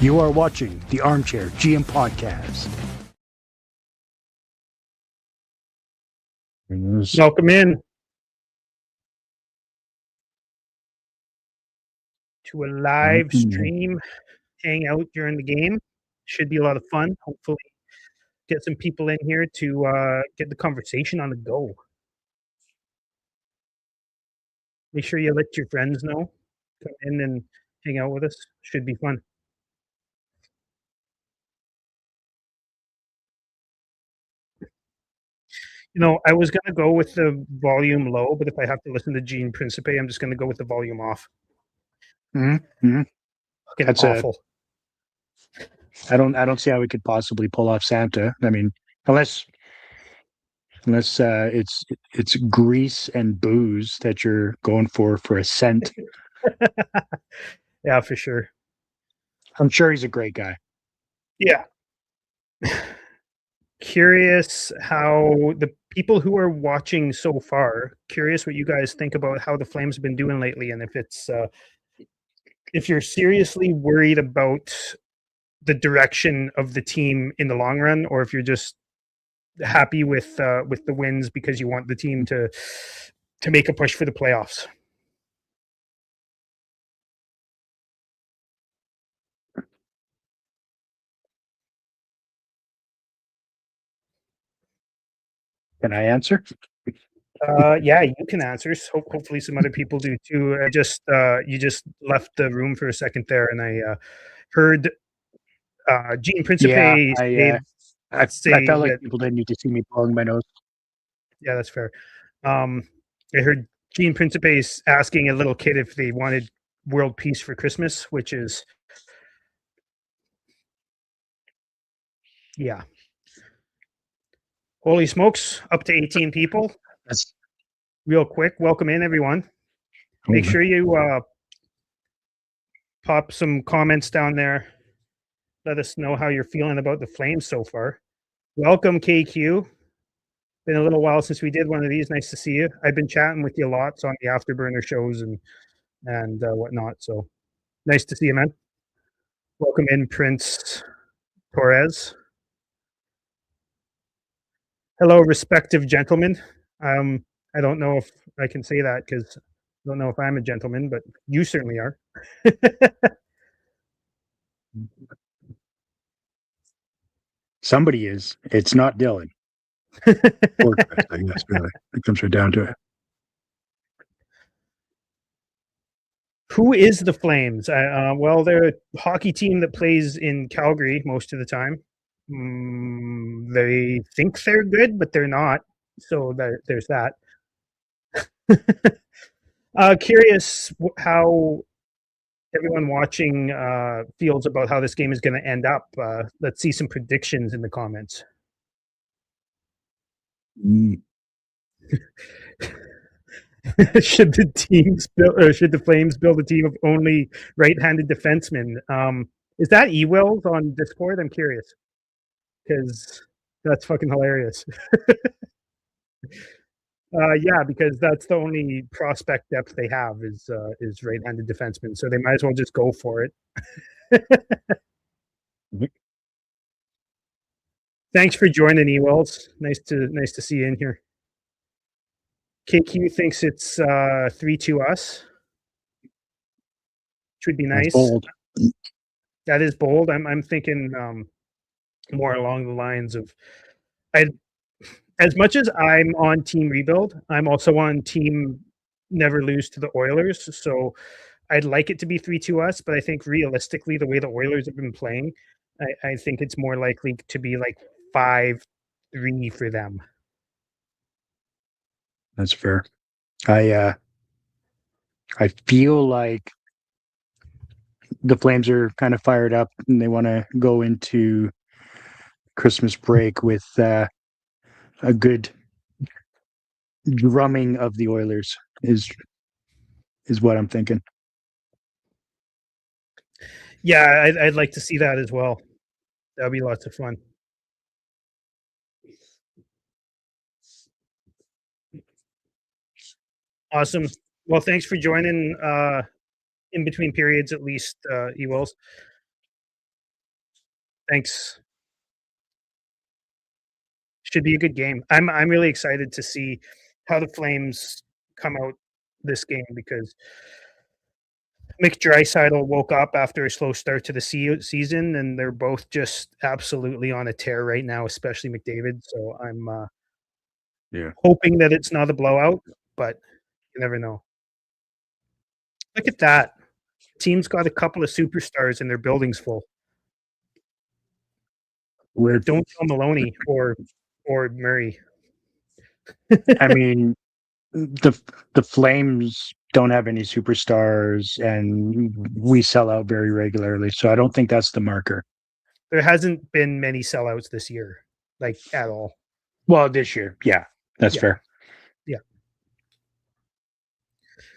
You are watching the Armchair GM Podcast. Welcome in to a live stream, hang out during the game. Should be a lot of fun. Hopefully get some people in here to get the conversation on the go. Make sure you let your friends know. Come in and hang out with us. Should be fun. You know, I was going to go with the volume low, but if I have to listen to Gene Principe, I'm just going to go with the volume off. Mm-hmm. That's awful. I don't see how we could possibly pull off Santa. I mean, unless it's grease and booze that you're going for a cent. Yeah, for sure. I'm sure he's a great guy. Yeah. Curious how the people who are watching so far, curious what you guys think about how the Flames have been doing lately, and if you're seriously worried about the direction of the team in the long run, or if you're just happy with the wins because you want the team to make a push for the playoffs. Can I answer? Yeah, you can answer. Hopefully some other people do too. You just left the room for a second there, and I heard Gene Principe I felt like people didn't need to see me blowing my nose. Yeah, that's fair. I heard Gene Principe asking a little kid if they wanted world peace for Christmas, which is, yeah. Holy smokes, up to 18 people. That's real quick. Welcome in, everyone. Make sure you pop some comments down there. Let us know how you're feeling about the Flames so far. Welcome, KQ. Been a little while since we did one of these. Nice to see you. I've been chatting with you lots on the Afterburner shows and whatnot. So nice to see you, man. Welcome in, Prince Torres. Hello, respective gentlemen. I don't know if I can say that because I don't know if I'm a gentleman, but you certainly are. Somebody is. It's not Dylan. Or Chris, I guess, really. It comes right down to it. Who is the Flames? Well, they're a hockey team that plays in Calgary most of the time. They think they're good, but they're not. So there's that. Curious how everyone watching feels about how this game is going to end up. Let's see some predictions in the comments. Should the Flames build a team of only right-handed defensemen? Is that E-Wells on Discord? I'm curious because that's fucking hilarious. Yeah, because that's the only prospect depth they have is right-handed defensemen, so they might as well just go for it. Thanks for joining, E-Wells. Nice to see you in here. KQ thinks it's 3-2 us, which would be nice. That's bold. That is bold. I'm thinking more along the lines of as much as I'm on team rebuild, I'm also on team never lose to the Oilers. So I'd like it to be 3-2 us, but I think realistically, the way the Oilers have been playing, I think it's more likely to be like 5-3 for them. That's fair. I feel like the Flames are kind of fired up and they want to go into Christmas break with a good drumming of the Oilers is what I'm thinking. Yeah, I'd like to see that as well. That'll be lots of fun. Awesome. Well, thanks for joining in between periods, at least, E-Wells. Thanks. Should be a good game. I'm really excited to see how the Flames come out this game because Mick Draisaitl woke up after a slow start to the season, and they're both just absolutely on a tear right now, especially McDavid. So I'm Yeah. hoping that it's not a blowout, but you never know. Look at that. Team's got a couple of superstars and their building's full. Weird. Don't tell Maloney or Murray. I mean, the Flames don't have any superstars, and we sell out very regularly. So I don't think that's the marker. There hasn't been many sellouts this year, like at all. Well, this year, yeah, that's Yeah. fair. Yeah.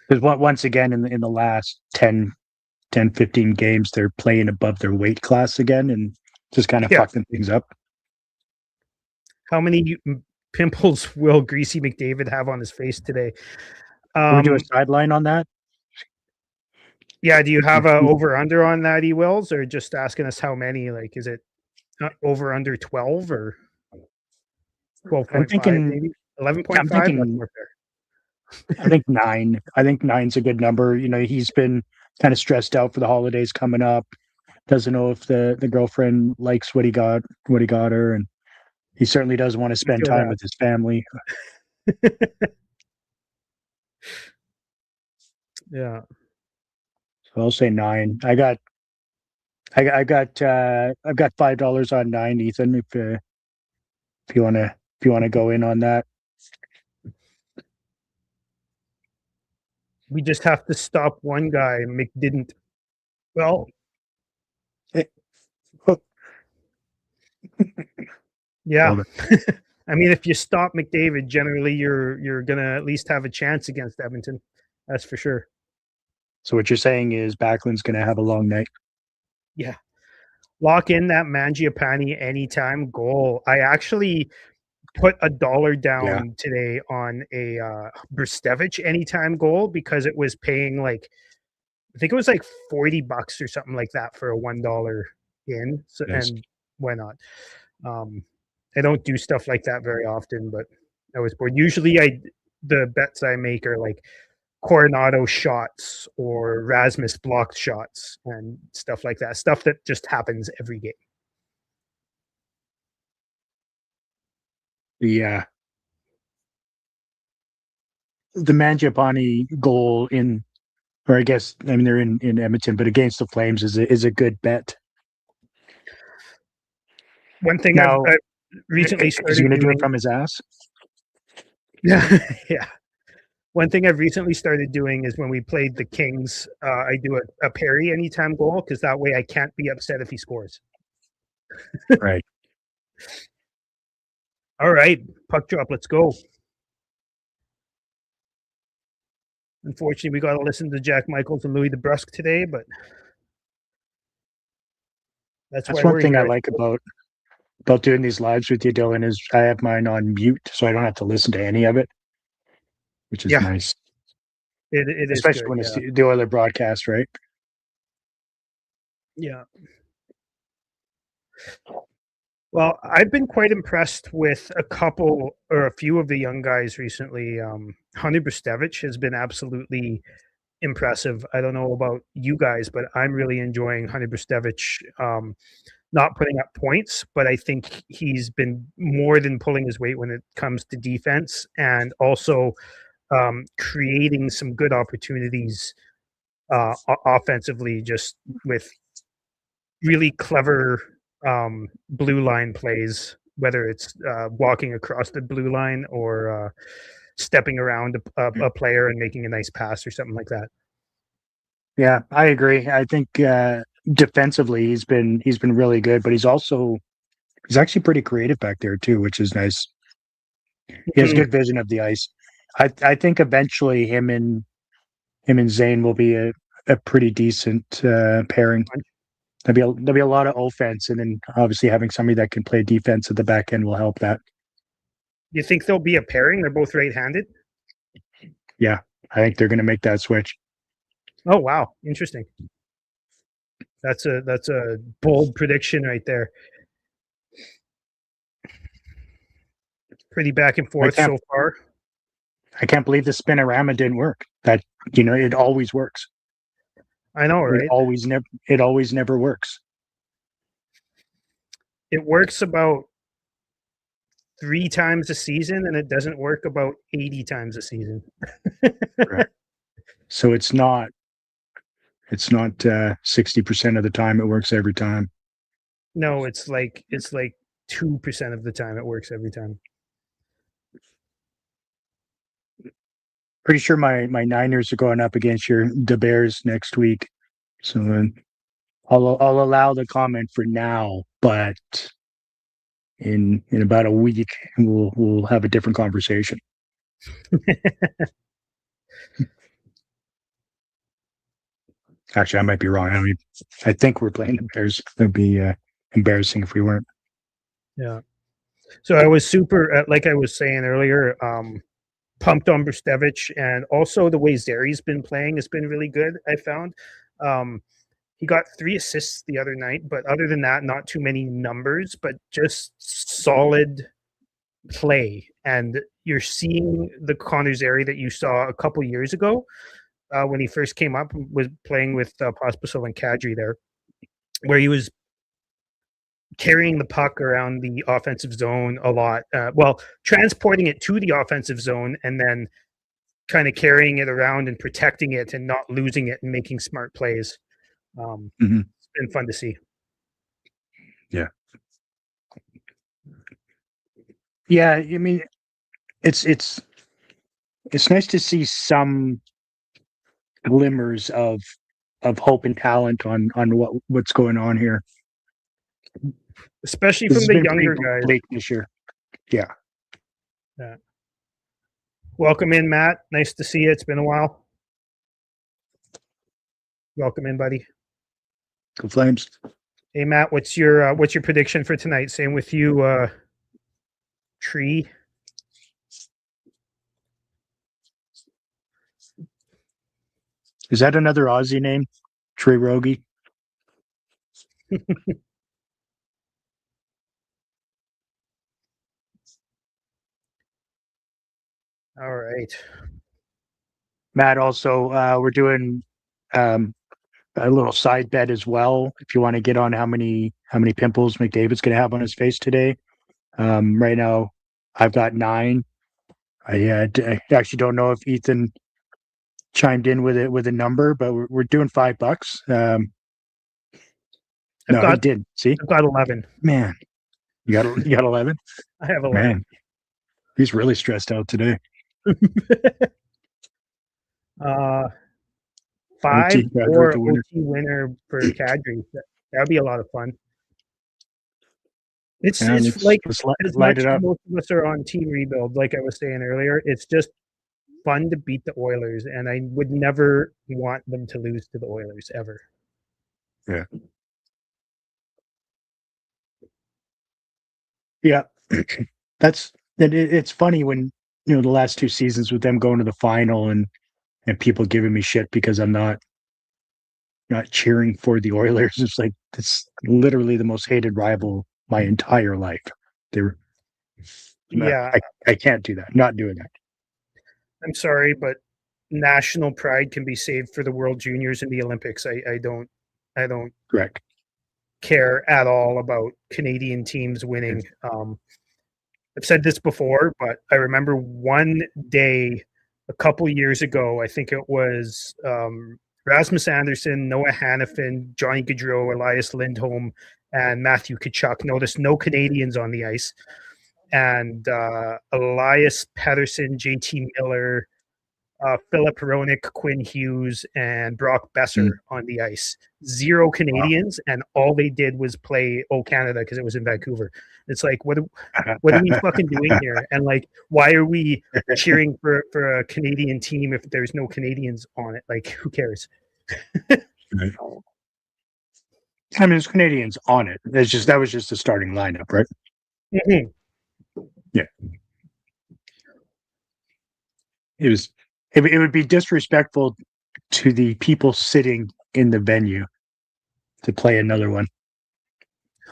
Because once again, in the last 10, 15 games, they're playing above their weight class again and just kind of fucking things up. How many pimples will Greasy McDavid have on his face today? Can we do a sideline on that? Yeah, do you have a over under on that, Wills, or just asking us how many? Like, is it over under 12 or 12.5 maybe? 11.5? I'm thinking, I think 9. I think 9's a good number. You know, he's been kind of stressed out for the holidays coming up. Doesn't know if the girlfriend likes what he got her, and he certainly doesn't want to spend time with his family. Yeah. So I'll say 9. I've got $5 on 9, Ethan. If you wanna go in on that. We just have to stop one guy. Mick didn't. Well, yeah. I mean, if you stop McDavid, generally you're gonna at least have a chance against Edmonton. That's for sure. So what you're saying is Backlund's gonna have a long night. Yeah. Lock in that Mangiapane anytime goal. I actually put $1 down today on a Bristevich anytime goal because it was paying like I think it was like $40 or something like that for a $1 in. So and why not? I don't do stuff like that very often, but I was bored. Usually the bets I make are like Coronado shots or Rasmus blocked shots and stuff like that. Stuff that just happens every game. Yeah. The Mangiapane goal or I guess they're in Edmonton, but against the Flames is a good bet. One thing now, I've recently started is he going to do it from his ass? Yeah, yeah. One thing I've recently started doing is when we played the Kings, I do a parry anytime goal because that way I can't be upset if he scores. Right. All right, puck drop. Let's go. Unfortunately, we got to listen to Jack Michaels and Louis DeBrusque today, but that's one thing I like about doing these lives with you, Dylan, is I have mine on mute, so I don't have to listen to any of it, which is nice. It is especially good, when it's the Oiler broadcast, right? Yeah. Well, I've been quite impressed with a few of the young guys recently. Hunter Bristevich has been absolutely impressive. I don't know about you guys, but I'm really enjoying Hunter Bristevich. Not putting up points, but I think he's been more than pulling his weight when it comes to defense and also creating some good opportunities offensively, just with really clever blue line plays, whether it's walking across the blue line or stepping around a player and making a nice pass or something like that. Yeah, I agree. I think defensively he's been really good, but he's actually pretty creative back there too, which is nice. He has good vision of the ice. I think eventually him and Zane will be a pretty decent pairing. There'll be a lot of offense, and then obviously having somebody that can play defense at the back end will help that. You think there'll be a pairing? They're both right-handed? Yeah, I think they're going to make that switch. Oh, wow. Interesting. That's a bold prediction right there. Pretty back and I forth can't so far. I can't believe the spinorama didn't work. That it always works. I know, right? It always never works. It works about 3 times a season, and it doesn't work about 80 times a season. Right. So it's not 60% of the time it works every time. No, it's like 2% of the time it works every time. Pretty sure my Niners are going up against the Bears next week. So then I'll allow the comment for now, but in about a week we'll have a different conversation. Actually, I might be wrong. I think we're playing the Bears. It'd be embarrassing if we weren't. Yeah. So I was super, like I was saying earlier, pumped on Brustevich, and also the way Zeri's been playing has been really good. I found he got 3 assists the other night, but other than that, not too many numbers, but just solid play. And you're seeing the Connor Zeri that you saw a couple years ago when he first came up, was playing with Pospisil and Kadri there, where he was carrying the puck around the offensive zone a lot. Well, transporting it to the offensive zone and then kind of carrying it around and protecting it and not losing it and making smart plays. It's been fun to see. Yeah. Yeah, I mean, it's nice to see some glimmers of hope and talent on what's going on here. Especially This from has the been pretty younger guys. bleak this year. Yeah. Yeah. Welcome in, Matt. Nice to see you. It's been a while. Welcome in, buddy. Go Flames. Hey, Matt, what's your prediction for tonight? Same with you, Tree. Is that another Aussie name? Trey Rogie? All right. Matt, also, we're doing a little side bet as well. If you want to get on how many pimples McDavid's going to have on his face today. Right now, I've got 9. I actually don't know if Ethan chimed in with a number, but we're doing $5. No, he did. See, I've got 11. man, you got 11. I have 11. Man, he's really stressed out today. 5 or or the winner. OT winner for Kadri. That'd be a lot of fun. It's like let's as light much it as up. most of us are on team rebuild, like I was saying earlier, it's just fun to beat the Oilers, and I would never want them to lose to the Oilers ever. Yeah. Yeah. It's funny when the last 2 seasons with them going to the final and people giving me shit because I'm not cheering for the Oilers. It's like it's literally the most hated rival my entire life. Yeah, I can't do that. Not doing that. I'm sorry, but national pride can be saved for the World Juniors and the Olympics. I don't Correct. care at all about Canadian teams winning. I've said this before, but I remember one day a couple years ago, I think it was Rasmus Anderson, Noah Hannafin, Johnny Gaudreau, Elias Lindholm, and Matthew Tkachuk noticed no Canadians on the ice. And Elias Pettersson, JT Miller, Philip Hronik, Quinn Hughes, and Brock Besser on the ice. 0 Canadians, and all they did was play "Oh Canada" because it was in Vancouver. It's like, what are we fucking doing here? And like, why are we cheering for a Canadian team if there's no Canadians on it? Like, who cares? Right. I mean, there's Canadians on it. That was just the starting lineup, right? Mm-hmm. Yeah. It would be disrespectful to the people sitting in the venue to play another one.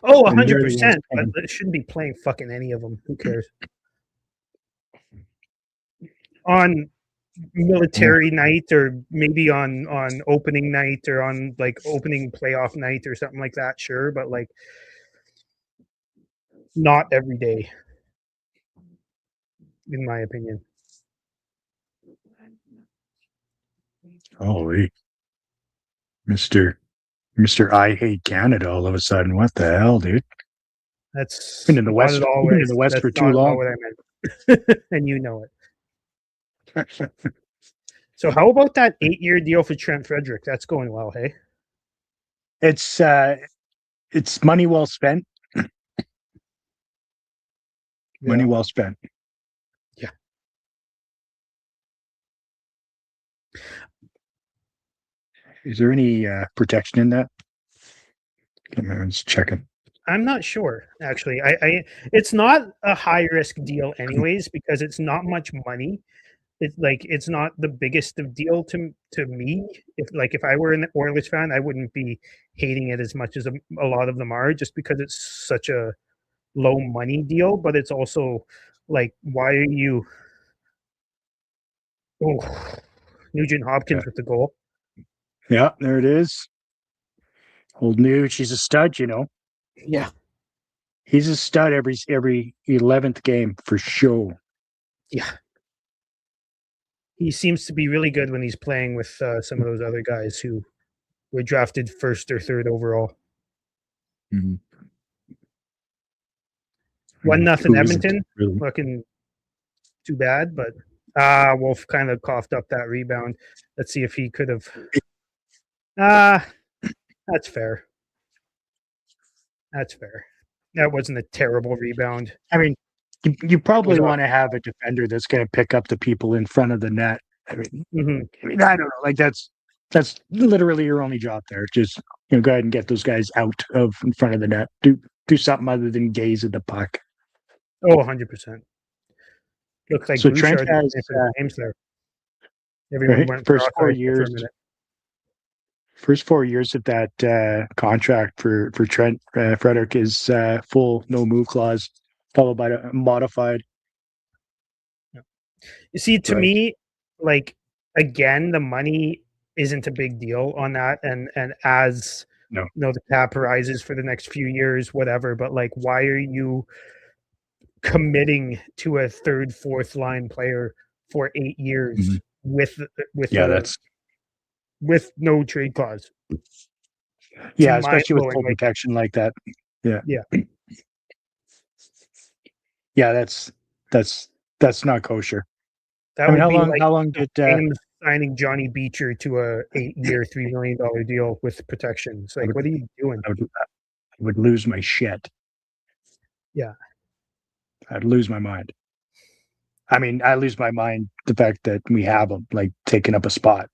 Oh, And they're the ones 100%. But paying. it shouldn't be playing fucking any of them. Who cares? On Yeah. military night, or maybe on opening night, or on like opening playoff night or something like that, sure, but like not every day, in my opinion. Holy, Mister I hate Canada. All of a sudden, what the hell, dude? Been That's in the not West. at all Been in the West that's for too not at all long. what I meant. And you know it. So how about that 8-year deal for Trent Frederick? That's going well, hey? It's money well spent. Money Yeah. well spent. Yeah. Is there any protection in that? I'm just checking. I'm not sure, actually. I it's not a high risk deal anyways, because it's not much money. It's like it's not the biggest of deal to me. If I were an Oilers fan, I wouldn't be hating it as much as a lot of them are, just because it's such a low money deal. But it's also like, why are you? Oh, Nugent Yeah, Hopkins with the goal. yeah, there it is. Old Nuge, she's a stud. You know, Yeah, he's a stud every 11th game for sure. yeah. He seems to be really good when he's playing with some of those other guys who were drafted first or third overall. Mhm. 1-0 Who isn't Edmonton. really? Fucking too bad, but Wolf kind of coughed up that rebound. Let's see if he could have. Ah, that's fair. That's fair. That wasn't a terrible rebound. I mean, you It was probably off. want to have a defender that's going to pick up the people in front of the net. Mhm. I don't know. Like that's literally your only job there. Just go ahead and get those guys out of in front of the net. Do something other than gaze at the puck. Oh, 100%. Looks like So Trent Bouchard is has playing for the Flames there. Everyone right went first four cross-eyed for a years. minute. First 4 years of that contract for Trent Frederick is full no move clause, followed by a modified You see, to right. me, like, again, the money isn't a big deal on that, and as No. the cap rises for the next few years, whatever. But like, why are you committing to a third, fourth line player for 8 years Mhm. with with Yeah, a that's with no trade clause? It's yeah, mind especially with blowing. full Like, protection like that. Yeah, yeah, yeah, that's not kosher. that I mean, would how be long? like How long the did? Flames signing Johnny Beecher to a 8-year, $3 million deal with protection. It's I like, would, what are you doing? I would lose my shit. Yeah, I'd lose my mind. I mean, I lose my mind the fact that we have him like taking up a spot.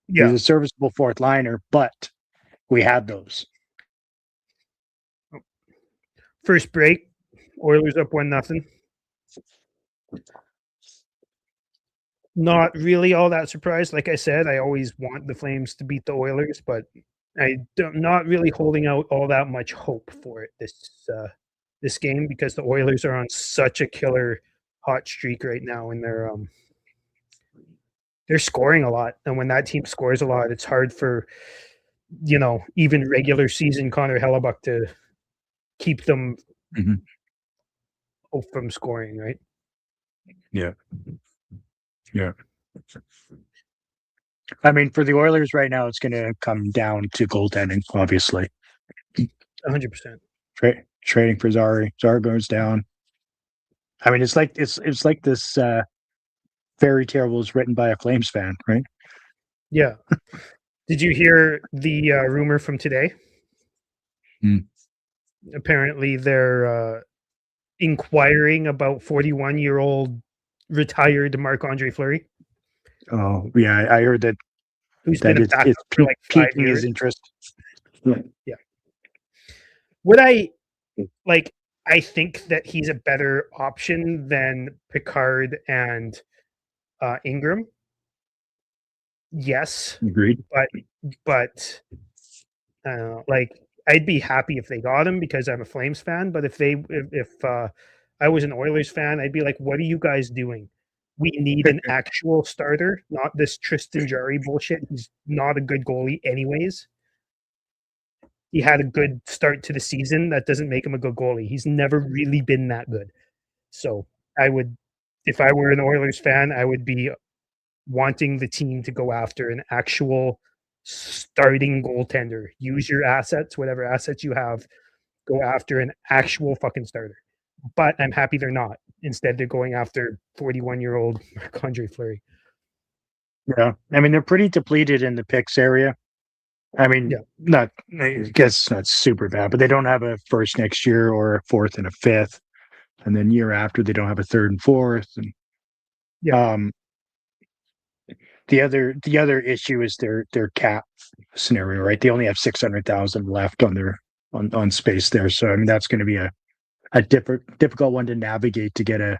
He's yeah. a serviceable fourth liner, but we had those. First break, Oilers up 1-0. Not really all that surprised. Like I said, I always want the Flames to beat the Oilers, but not really holding out all that much hope for it this game, because the Oilers are on such a killer hot streak right now, and they're scoring a lot. And when that team scores a lot, it's hard for even regular season Connor Hellebuck to keep them Mhm. from scoring. Right? Yeah, yeah. I mean, for the Oilers right now, it's going to come down to goaltending, obviously. 100%. Trading for Zari. Zari goes down. I mean, it's like this fairy tale was written by a Flames fan, right? Yeah. Did you hear the rumor from today? Mm. Apparently, they're inquiring about 41-year-old retired Marc-Andre Fleury, Oh, yeah, I heard that who's been a it's backup for like 5 piquing his years. interest. Yeah. Yeah. Would I like? I think that he's a better option than Picard and Ingram. Yes, Agreed. but Like I'd be happy if they got him because I'm a Flames fan. But if I was an Oilers fan, I'd be like, "What are you guys doing? We need an actual starter, not this Tristan Jarry bullshit. He's not a good goalie, anyways. He had a good start to the season. That doesn't make him a good goalie. He's never really been that good. So I would, if I were an Oilers fan, I would be wanting the team to go after an actual starting goaltender. Use your assets, whatever assets you have, go after an actual fucking starter. But I'm happy they're not. Instead, they're going after 41-year-old Marc-Andre Fleury. Yeah, I mean they're pretty depleted in the picks area. I mean, Yeah. not I guess not super bad, but they don't have a first next year or a fourth and a fifth, and then year after they don't have a third and fourth. And Yeah. the other issue is their cap scenario, right? They only have 600,000 left on their on space there, so I mean that's going to be a difficult one to navigate to get an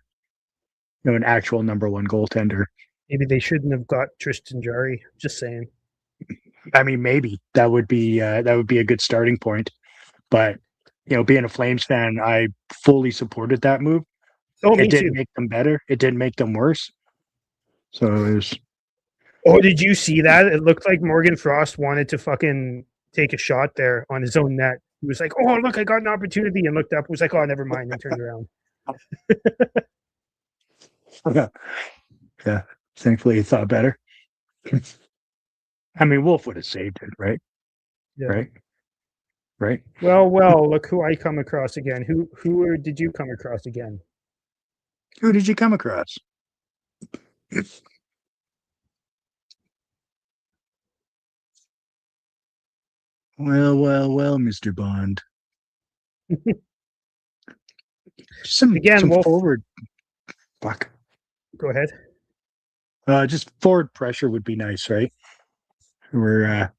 actual number one goaltender. Maybe they shouldn't have got Tristan Jarry. Just saying. I mean, maybe that would be a good starting point. But being a Flames fan, I fully supported that move. Oh, It me didn't too. make them better. It didn't make them worse. So it was. Oh, did you see that? It looked like Morgan Frost wanted to fucking take a shot there on his own net. He was like, "Oh, look, I got an opportunity," and looked up. Was like, "Oh, never mind," and turned around. Yeah. Thankfully, he thought better. I mean, Wolf would have saved it, right? Yeah. Right. Right. Well. Look who I come across again. Who did you come across again? Who did you come across? Well, Mr. Bond. Some Again, some Wolf. forward fuck. Go ahead. Just forward pressure would be nice, right? We're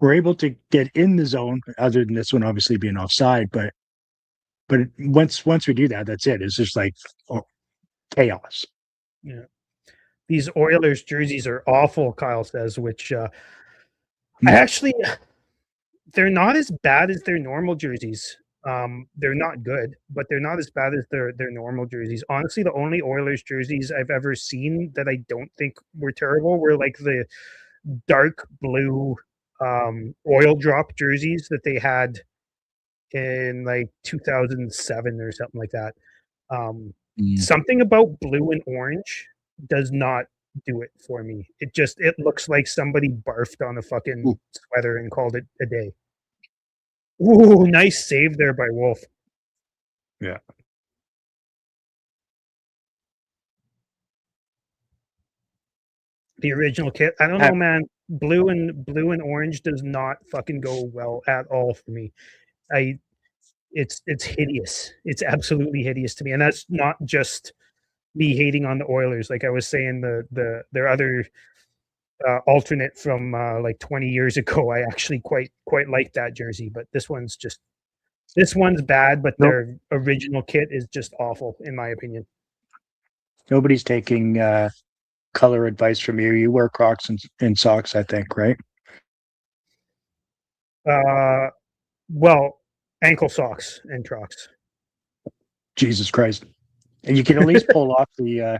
able to get in the zone, other than this one obviously being offside, but once we do that, that's it. It's just like chaos. Yeah. These Oilers jerseys are awful, Kyle says, which I actually they're not as bad as their normal jerseys. They're not good, but they're not as bad as their normal jerseys. Honestly, the only Oilers jerseys I've ever seen that I don't think were terrible were like the dark blue oil drop jerseys that they had in like 2007 or something like that. Um, Mm. Something about blue and orange does not do it for me. It looks like somebody barfed on a fucking Ooh, sweater and called it a day. Ooh, nice save there by Wolf. yeah. The original kit. I don't Uh, know, man. Blue and orange does not fucking go well at all for me. I it's hideous. It's absolutely hideous to me. And that's not just me hating on the Oilers. Like I was saying, their other alternate from like 20 years ago, I actually quite like that jersey. But this one's bad. But nope. their original kit is just awful, in my opinion. Nobody's taking color advice from you. You wear Crocs and socks, I think, right? Uh, well, ankle socks and Crocs. Jesus Christ! And you can at least pull off the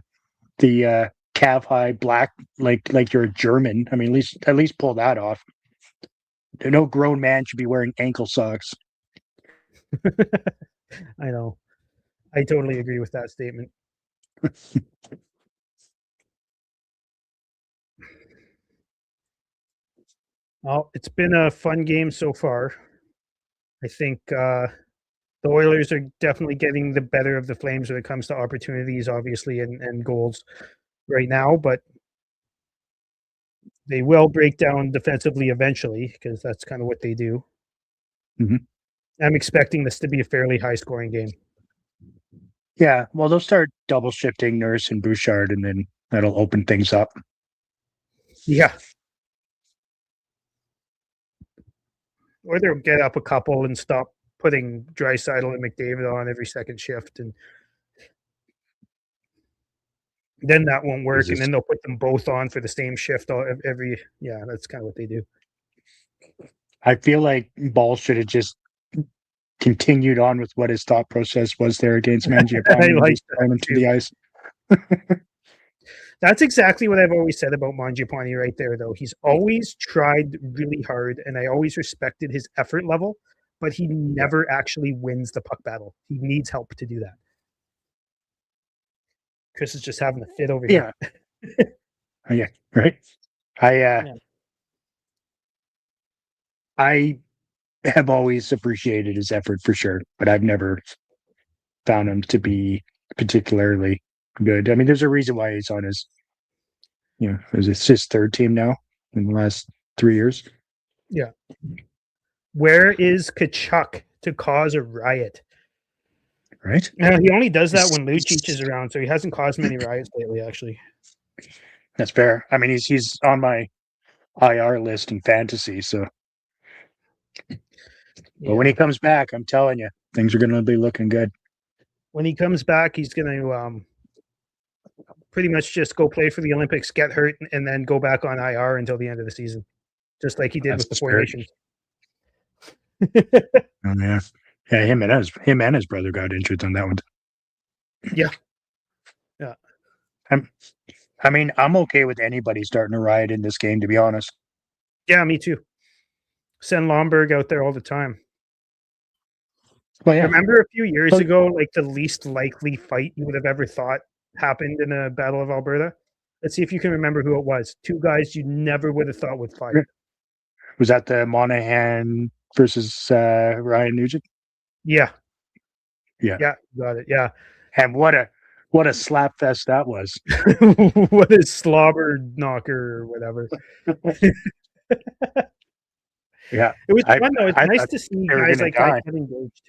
calf high black like you're a German. I mean, at least pull that off. No grown man should be wearing ankle socks. I know. I totally agree with that statement. Well, it's been a fun game so far. I think the Oilers are definitely getting the better of the Flames when it comes to opportunities, obviously, and goals right now, but they will break down defensively eventually because that's kind of what they do. Mhm. I'm expecting this to be a fairly high scoring game. Yeah, well, they'll start double shifting Nurse and Bouchard, and then that'll open things up. Yeah. Or they'll get up a couple and stop putting Draisaitl and McDavid on every second shift, and then that won't work. And Jesus. then they'll put them both on for the same shift every. Yeah, that's kind of what they do. I feel like Ball should have just continued on with what his thought process was there against I Mangiapane and like just that thrown him to too. the ice. That's exactly what I've always said about Mangiapane right there, though. He's always tried really hard, and I always respected his effort level, but he Yeah. never actually wins the puck battle. He needs help to do that. Chris is just having a fit over here. Yeah. Yeah. Right. I Yeah. I have always appreciated his effort for sure, but I've never found him to be particularly good. I mean, there's a reason why he's on his, it's his third team now in the last 3 years, Yeah. Where is Kachuk to cause a riot? right? He only does that when Lucic is around, so he hasn't caused many riots lately, actually. That's fair. I mean, he's on my IR list in fantasy, so but when Yeah. he comes back, I'm telling you, things are going to be looking good. When he comes back, he's going to pretty much just go play for the Olympics, get hurt, and then go back on IR until the end of the season, just like he did That's with the the Four spirit. Nations. Oh, yeah, yeah. Him and his brother got injured on that one. Yeah. Yeah. I'm, I mean, I'm okay with anybody starting a riot in this game, to be honest. Yeah, me too. Send Lomberg out there all the time. Well, yeah. Remember a few years Well, ago, like the least likely fight you would have ever thought happened in a Battle of Alberta? Let's see if you can remember who it was. Two guys you never would have thought would fight. was that the Monahan versus Ryan Nugent? Yeah. Yeah. Yeah. Got it. Yeah. And what a slap fest that was. What is slobber knocker or whatever? Yeah. It was I fun though. It's I nice thought to see they were guys gonna like that die. get engaged.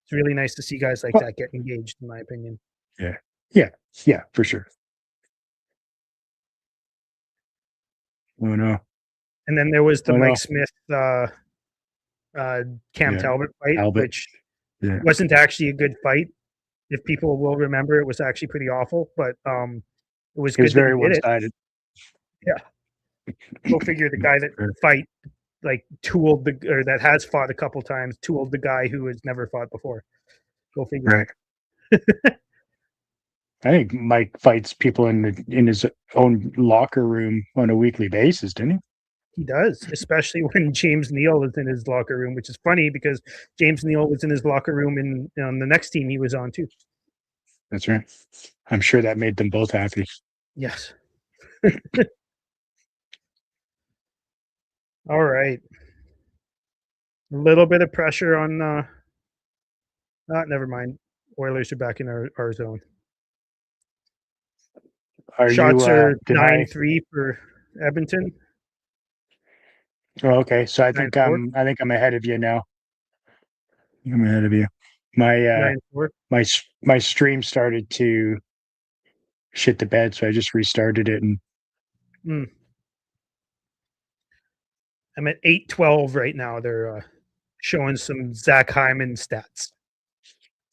It's really nice to see guys like Well, that get engaged, in my opinion. yeah. Yeah. Yeah, for sure. Oh no. And then there was the Oh Mike no. Smith Cam Yeah. Talbot fight, Albert. which Yeah. wasn't actually a good fight. If people will remember, it was actually pretty awful, but it was It was good that he very did one it. sided. Yeah. Go figure the guy that fight like tooled the or that has fought a couple times, tooled the guy who has never fought before. Go figure. Right. I think Mike fights people in his own locker room on a weekly basis, didn't he? He does, especially when James Neal is in his locker room, which is funny because James Neal was in his locker room in on the next team he was on too. That's right. I'm sure that made them both happy. Yes. All right. A little bit of pressure on never mind. Oilers are back in our zone. Are you Shots are deny 9-3 for Edmonton. Oh, okay. So I think 9-4. I'm ahead of you now. I'm ahead of you. My 9-4. my stream started to shit the bed, so I just restarted it and I'm at 8-12 right now. They're showing some Zach Hyman stats.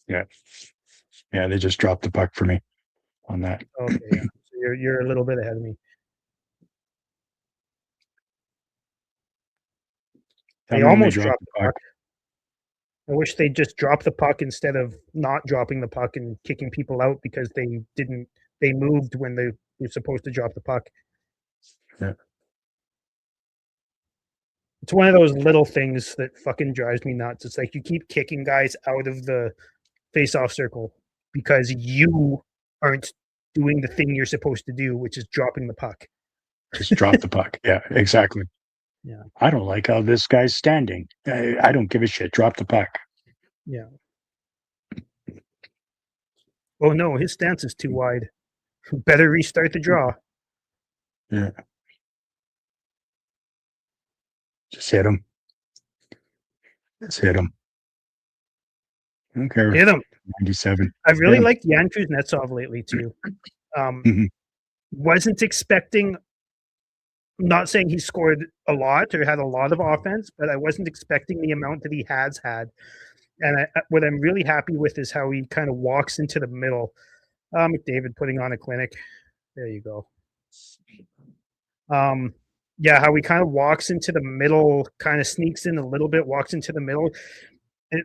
yeah. Yeah, they just dropped the puck for me on that. Okay, yeah. So you're a little bit ahead of me. Tell They me when they almost drop dropped the the puck. puck. I wish they just dropped the puck instead of not dropping the puck and kicking people out because they moved when they were supposed to drop the puck. Yeah. It's one of those little things that fucking drives me nuts. It's like you keep kicking guys out of the face-off circle because you aren't doing the thing you're supposed to do, which is dropping the puck. Just drop the puck. Yeah, exactly. Yeah. I don't like how this guy's standing. I don't give a shit. Drop the puck. Yeah. Oh no, his stance is too wide. Better restart the draw. Yeah. Just hit him. Just hit him. I don't care. Hit him. 97. I've really him. liked Jan Kuznetsov lately too. Mhm. Wasn't expecting. Not saying he scored a lot or had a lot of offense, but I wasn't expecting the amount that he has had. And what I'm really happy with is how he kind of walks into the middle. McDavid putting on a clinic. There you go. Yeah, how he kind of walks into the middle, kind of sneaks in a little bit, walks into the middle. And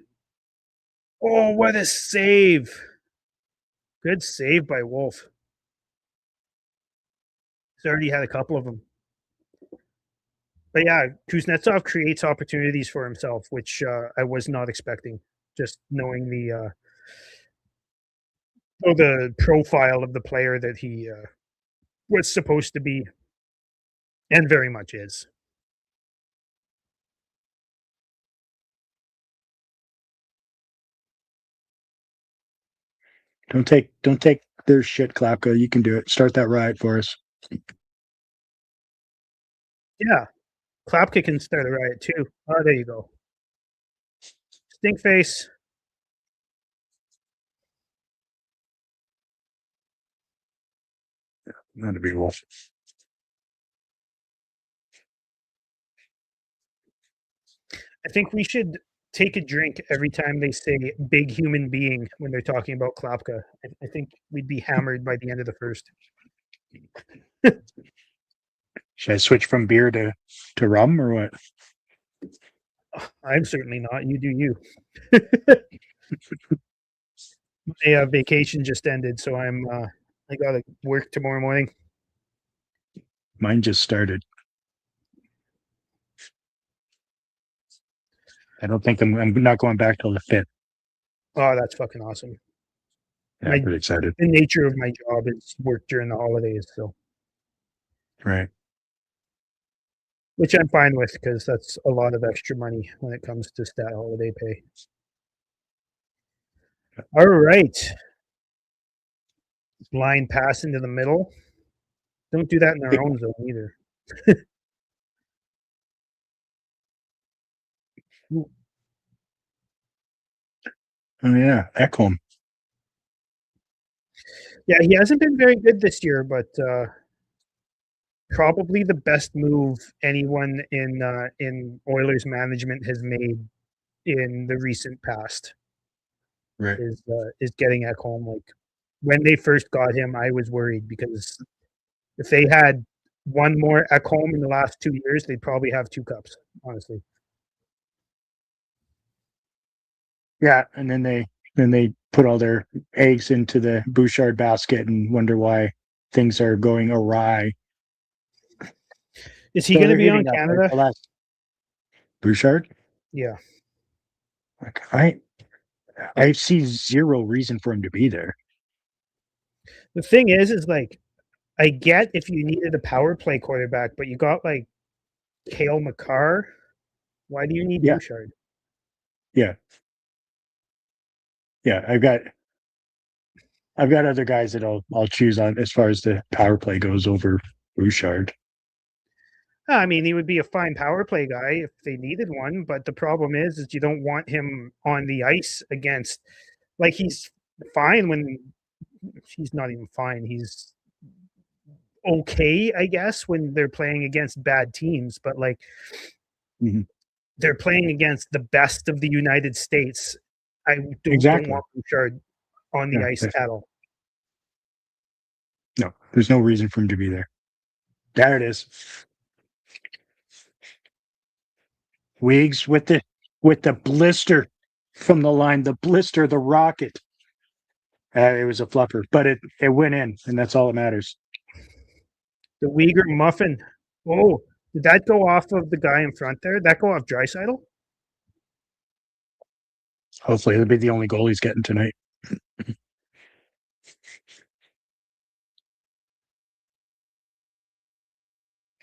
oh, what a save! Good save by Wolf. He's already had a couple of them. But yeah, Kuznetsov creates opportunities for himself, which I was not expecting. Just knowing the profile of the player that he was supposed to be, and very much is. Don't take their shit, Klapka. You can do it. Start that riot for us. Yeah, Klapka can start a riot too. Oh, there you go. Stink face. That'd be cool. I think we should take a drink every time they say big human being when they're talking about Klapka. I think we'd be hammered by the end of the first. Should I switch from beer to rum or what? I'm certainly not. You do you. My vacation just ended, so I got to work tomorrow morning. Mine just started. I don't think I'm not going back till the 5th. Oh, that's fucking awesome. Yeah, My I'm pretty excited. The nature of my job is work during the holidays, so Right. which I'm fine with because that's a lot of extra money when it comes to stat holiday pay. All right. Line pass into the middle. Don't do that in our own zone either. Oh yeah, Ekholm. Yeah, he hasn't been very good this year, but probably the best move anyone in Oilers management has made in the recent past Right. is getting Ekholm. Like when they first got him, I was worried because if they had one more Ekholm in the last 2 years, they'd probably have 2 cups, honestly. Yeah, and then they put all their eggs into the Bouchard basket and wonder why things are going awry. Is he So going to they're be on hitting up right Canada? the last Bouchard. Yeah. Like I see zero reason for him to be there. The thing is like I get if you needed a power play quarterback, but you got like Cale Makar. Why do you need Yeah, Bouchard? yeah, yeah. I've got other guys that I'll choose on as far as the power play goes over Bouchard. I mean, he would be a fine power play guy if they needed one, but the problem is you don't want him on the ice against like he's fine when he's not even fine. He's okay, I guess, when they're playing against bad teams, but like Mhm. they're playing against the best of the United States. I don't Exactly. want Bouchard on the Yeah. ice at all. No, there's no reason for him to be there. There it is. Weeks with the blister from the line, the blister, the rocket. It was a fluffer, but it went in, and that's all that matters. The Uyghur muffin. Oh, did that go off of the guy in front there? Did that go off Draisaitl? Hopefully, it'll be the only goal he's getting tonight.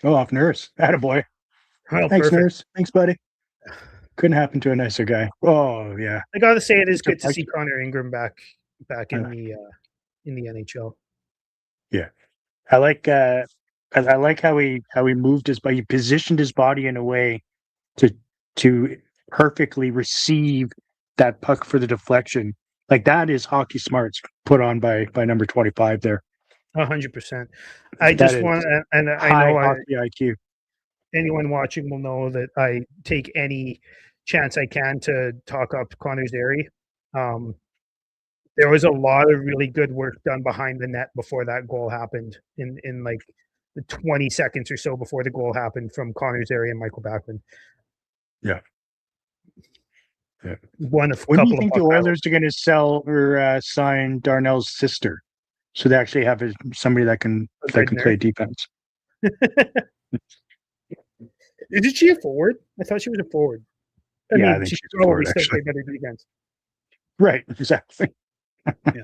Oh, off Nurse. Attaboy. Well, Thanks, perfect. Nurse. Thanks, buddy. Couldn't happen to a nicer guy. Oh, yeah. I gotta say, it is good to see Connor Ingram back Uh, in the NHL. yeah. I like I like how he moved his body, he positioned his body in a way to to perfectly receive that puck for the deflection. Like that is hockey smarts put on by number 25 there. 100%. I That just is want, and I high know hockey IQ. anyone watching will know that I take any chance I can to talk up Connor's Airy. Um, there was a lot of really good work done behind the net before that goal happened in like the 20 seconds or so before the goal happened from Connor Zary and Michael Backlund. Yeah. Yeah. One of a When do you couple of think the puck highlights. Oilers are going to sell or sign Darnell's sister, so they actually have somebody that can play defense? Isn't she a forward? I thought she was a forward. I Yeah, I mean, think she she's a probably forward, still actually. play better defense. Right, exactly. Yeah.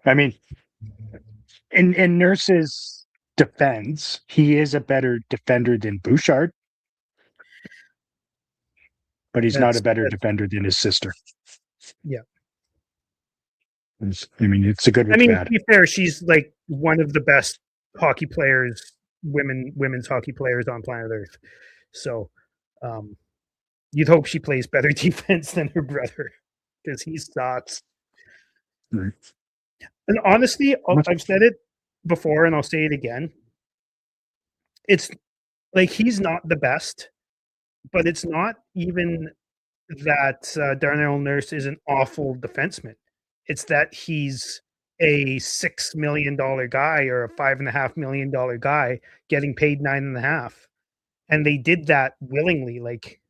I mean, in Nurse's defense, he is a better defender than Bouchard, but he's not a better defender than his sister. Yeah. I mean, it's a good I with mean, bad. to be fair, she's like one of the best hockey players, women's hockey players on planet Earth. So, um, you'd hope she plays better defense than her brother because he sucks. Right. And honestly, I've said it before and I'll say it again. It's like he's not the best, but it's not even that Darnell Nurse is an awful defenseman. It's that he's a $6 million guy or a $5.5 million guy getting paid 9.5, and they did that willingly. Like,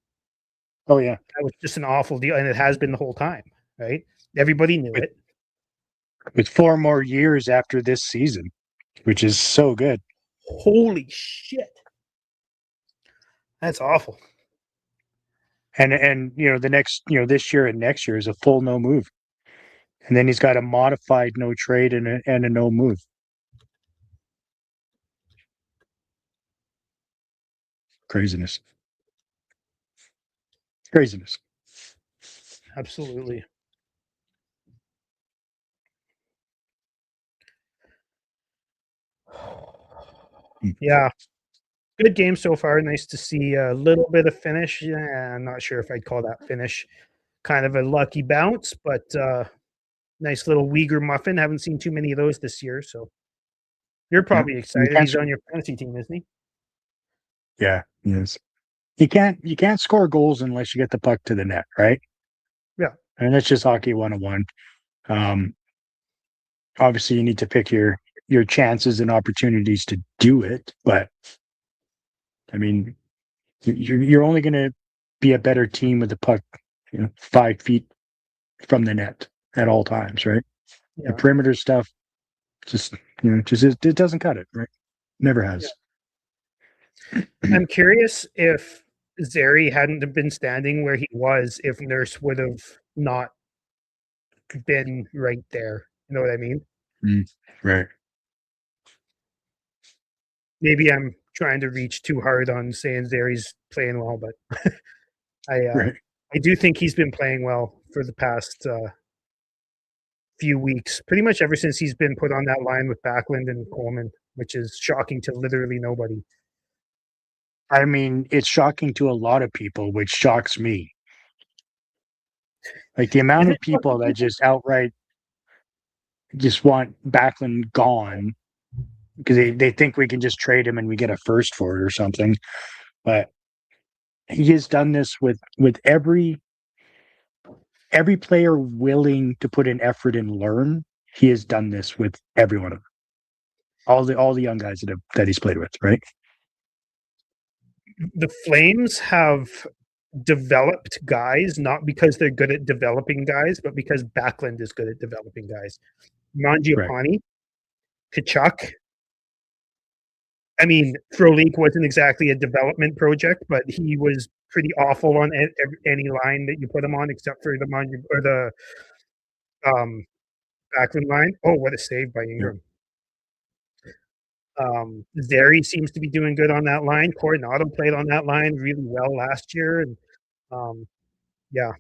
Oh yeah, that was just an awful deal, and it has been the whole time. Right? Everybody knew it. With 4 more years after this season, which is so good. Holy shit, that's awful. And the next this year and next year is a full no move, and then he's got a modified no trade and a no move. Craziness. Absolutely. Yeah, good game so far. Nice to see a little bit of finish. Yeah, I'm not sure if I'd call that finish. Kind of a lucky bounce, but nice little Uyghur muffin. Haven't seen too many of those this year, so you're probably Yeah. excited. He's on your fantasy team, isn't he? Yeah, he is. You can't score goals unless you get the puck to the net, right? Yeah. And that's just hockey 101. Obviously, you need to pick your chances and opportunities to do it, but I mean, you're only going to be a better team with the puck, 5 feet from the net at all times, right? The Yeah. perimeter stuff just it doesn't cut it, right? Never has. I'm curious if Zary hadn't have been standing where he was, if Nurse would have not been right there. You know what I mean? Right. Maybe I'm trying to reach too hard on saying Zary's playing well, but Right. I do think he's been playing well for the past few weeks, pretty much ever since he's been put on that line with Backlund and Coleman, which is shocking to literally nobody. I mean, it's shocking to a lot of people, which shocks me. Like the amount Is of it people that just outright just want Backlund gone because they think we can just trade him and we get a first for it or something. But he has done this with every player willing to put in effort and learn. He has done this with every one of them. All the young guys that he's played with, right? The Flames have developed guys not because they're good at developing guys, but because Backlund is good at developing guys. Right. Mangiapane, Kachuk. I mean, Frolik wasn't exactly a development project, but he was pretty awful on any line that you put him on, except for the Backlund line. Oh, what a save by Ingram! Zary seems to be doing good on that line. Coronado played on that line really well last year, and yeah.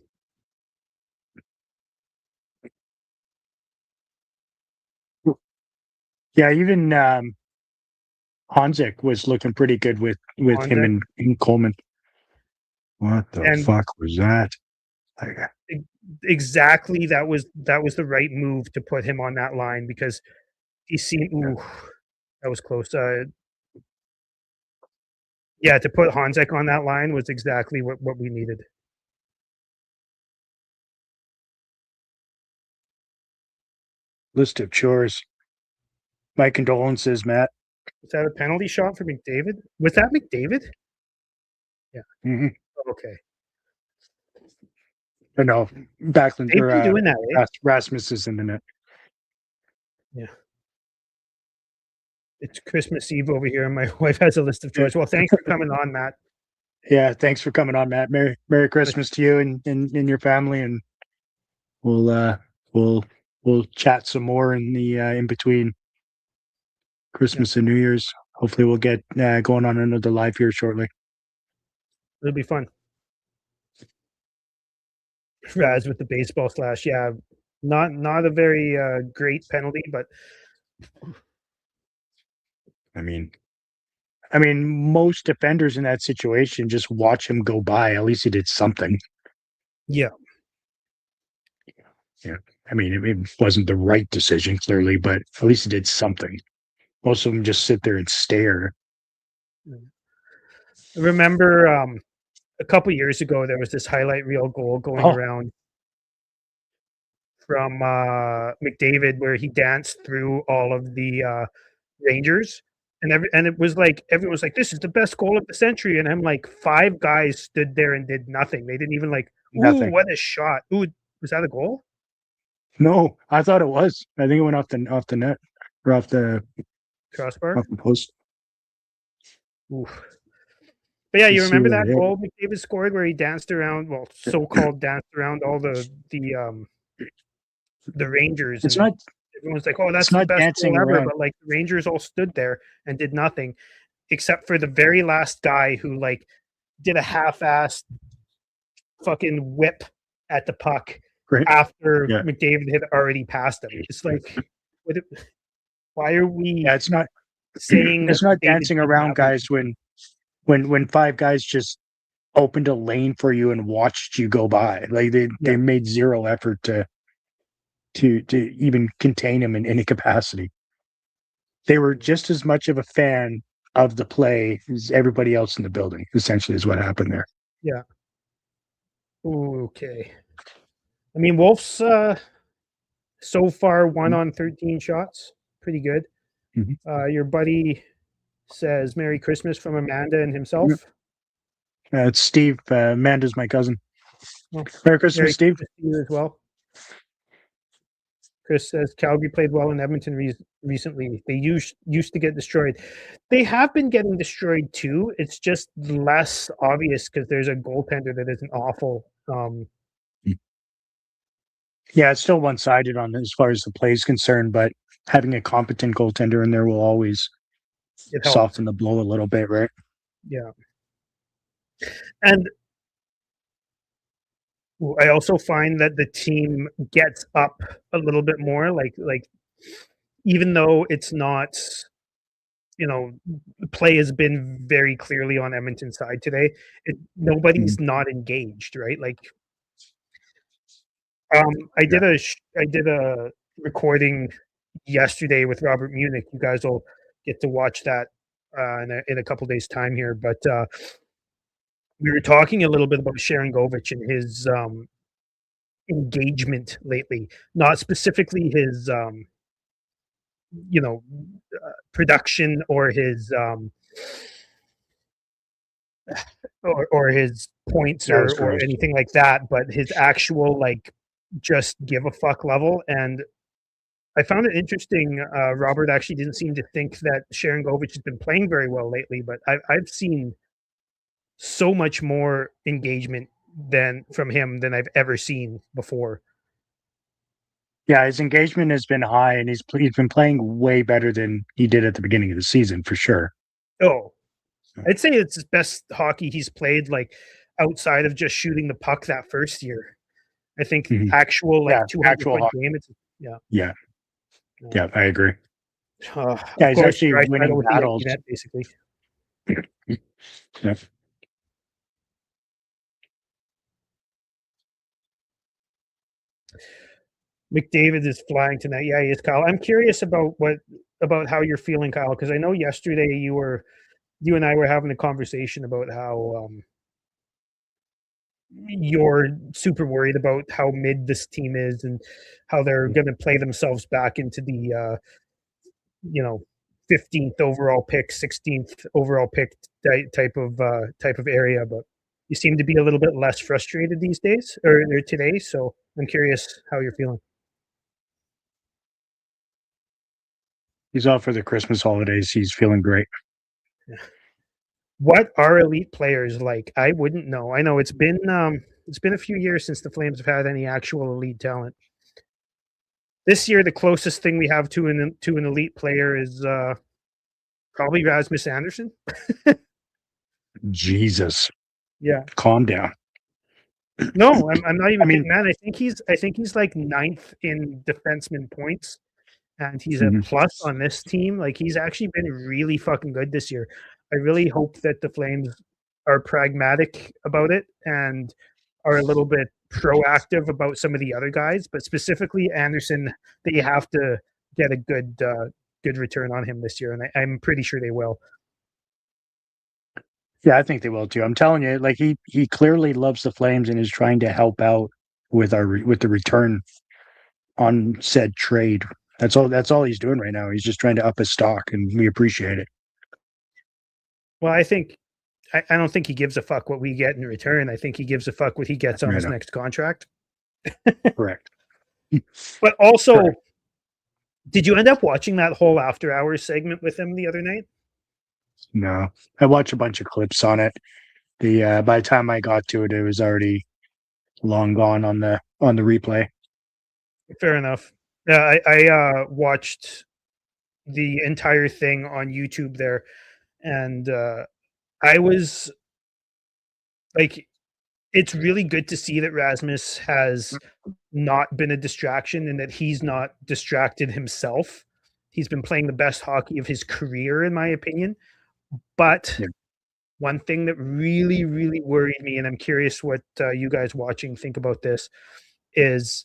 Yeah, even Hanzik was looking pretty good with him Honda. and Coleman. What the And fuck was that? Like, exactly, that was the right move to put him on that line because he seemed. Ooh, that was close. Yeah, to put Hanzek on that line was exactly what we needed. list of chores. My condolences, Matt. Was that a penalty shot for McDavid? Was that McDavid? Yeah. Mm-hmm. Okay. But no, Backlund They've or been doing that, eh? Rasmus is in the net. Yeah. It's Christmas Eve over here, and my wife has a list of Yeah. chores. Well, thanks for coming on, Matt. Yeah, thanks for coming on, Matt. Merry Christmas to you and your family, and we'll we'll we'll chat some more in the in between Christmas and New Year's. Hopefully, we'll get going on another live here shortly. It'll be fun. Raz with the baseball slash. Yeah, not a very great penalty, but I mean, most defenders in that situation just watch him go by. At least he did something. yeah. Yeah, I mean, it wasn't the right decision clearly, but at least he did something. Most of them just sit there and stare. I remember a couple years ago there was this highlight reel goal going Oh, around from McDavid where he danced through all of the Rangers. And it was like everyone's like, this is the best goal of the century. And I'm like, five guys stood there and did nothing. They didn't even like, ooh, nothing. what a shot. Ooh, was that a goal? No, I thought it was. I think it went off the net or Crossbar? off the post. Ooh. But yeah, you Let's see remember where that it hit. goal McDavid scored where he danced around, well, so-called danced around all the Rangers, It's and not. everyone's like, "Oh, It's that's the not best dancing goal ever." around. But like the Rangers all stood there and did nothing, except for the very last guy who like did a half-assed fucking whip at the puck Right? after Yeah. McDavid had already passed him. It's like, why are we Yeah. It's not. saying that It's not McDavid dancing did around, nothing? guys. When five guys just opened a lane for you and watched you go by, like Yeah, they made zero effort to even contain him in any capacity. They were just as much of a fan of the play as everybody else in the building. Essentially, is what happened there. yeah. Okay. I mean, Wolf's so far 1 on 13 shots. Pretty good. Mm-hmm. Your buddy says Merry Christmas from Amanda and Yep. himself. It's Steve. Amanda's my cousin. Well, Merry Christmas, Merry Steve. Christmas to you as well. Chris says Calgary played well in Edmonton recently. They used to get destroyed. They have been getting destroyed too. It's just less obvious because there's a goaltender that isn't awful. Yeah, it's still one sided on as far as the play is concerned, but having a competent goaltender in there will always It helps. soften the blow a little bit, right? Yeah. And I also find that the team gets up a little bit more, like even though it's not, you know, the play has been very clearly on Edmonton's side today. Mhm. Nobody's not engaged, right? Like, Yeah. I did a recording yesterday with Robert Munich. You guys will get to watch that in a couple days' time here. But we were talking a little bit about Sharon Govich and his engagement lately, not specifically his you know production or his or his points That was or gross. anything like that, but his actual like just give a fuck level. And I found it interesting. Robert actually didn't seem to think that Sharon Govich has been playing very well lately, but I've seen so much more engagement than from him than I've ever seen before. Yeah, his engagement has been high, and he's been playing way better than he did at the beginning of the season for sure. Oh, I'd say it's his best hockey he's played, like outside of just shooting the puck that first year. I think Mhm. actual like Yeah, 200 actual point hockey. game. It's yeah. Yeah, Yeah. yeah, I agree. Yeah, Of he's course, actually Draisaitl winning with the empty battles. net, basically. Yeah. McDavid is flying tonight. Yeah, he is, Kyle. I'm curious about how you're feeling, Kyle, because I know yesterday you and I were having a conversation about how you're super worried about how mid this team is and how they're going to play themselves back into the you know 15th overall pick, 16th overall pick type of area. But you seem to be a little bit less frustrated these days or today. So I'm curious how you're feeling. He's off for the Christmas holidays. He's feeling great. What are elite players like? I wouldn't know. I know it's been a few years since the Flames have had any actual elite talent. This year, the closest thing we have to an elite player is probably Rasmus Anderson. Jesus, Yeah. calm down. No, I'm not even I mean, kidding, man. I think he's like ninth in defenseman points, and he's a mhm. plus on this team. Like he's actually been really fucking good this year. I really hope that the Flames are pragmatic about it and are a little bit proactive about some of the other guys, but specifically Anderson, that you have to get a good return on him this year, and I'm pretty sure they will. Yeah, I think they will too. I'm telling you, like he clearly loves the Flames and is trying to help out with with the return on said trade. That's all he's doing right now. He's just trying to up his stock, and we appreciate it. Well, I don't think he gives a fuck what we get in return. I think he gives a fuck what he gets on Right his on. next contract. Correct. But also, Correct. did you end up watching that whole after hours segment with him the other night? No, I watched a bunch of clips on it. The by the time I got to it, it was already long gone on the replay. Fair enough. Yeah, I watched the entire thing on YouTube there, and I was like, it's really good to see that Rasmus has not been a distraction and that he's not distracted himself. He's been playing the best hockey of his career, in my opinion. But Yeah. one thing that really, really worried me, and I'm curious what you guys watching think about this, is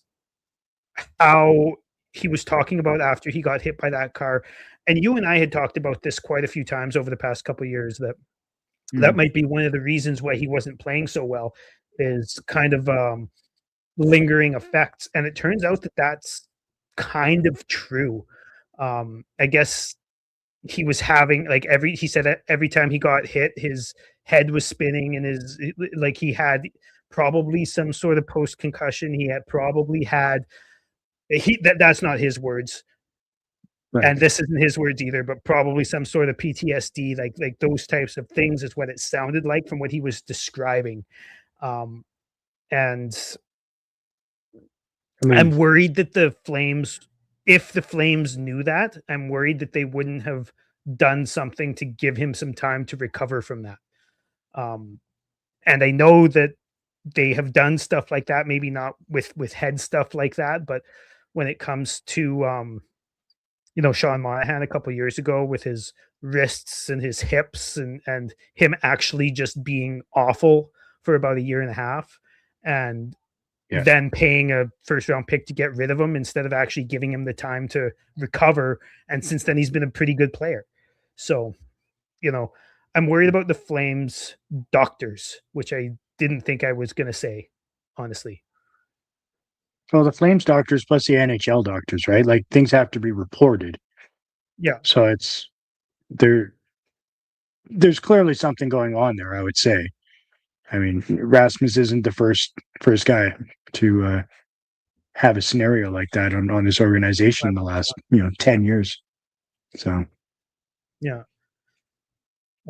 how he was talking about after he got hit by that car. And you and I had talked about this quite a few times over the past couple of years, that that Mhm. might be one of the reasons why he wasn't playing so well, is kind of lingering effects. And it turns out that that's kind of true. I guess he was having like he said that every time he got hit, his head was spinning and like he had probably some sort of post concussion. He had probably had that's not his words, Right. and this isn't his words either, but probably some sort of PTSD, like those types of things is what it sounded like from what he was describing. Um, and I mean, I'm worried that the Flames, if the Flames knew that, I'm worried that they wouldn't have done something to give him some time to recover from that. Um, and I know that they have done stuff like that, maybe not with head stuff like that, but when it comes to Sean Monahan a couple years ago with his wrists and his hips and him actually just being awful for about a year and a half, and yeah. then paying a first round pick to get rid of him instead of actually giving him the time to recover. And since then, he's been a pretty good player. So, you know, I'm worried about the Flames doctors, which I didn't think I was going to say, honestly. Well, the Flames doctors plus the NHL doctors, right? Like things have to be reported. Yeah. So it's there. There's clearly something going on there. I would say. I mean, Rasmus isn't the first guy to have a scenario like that on this organization in the last 10 years. So Yeah.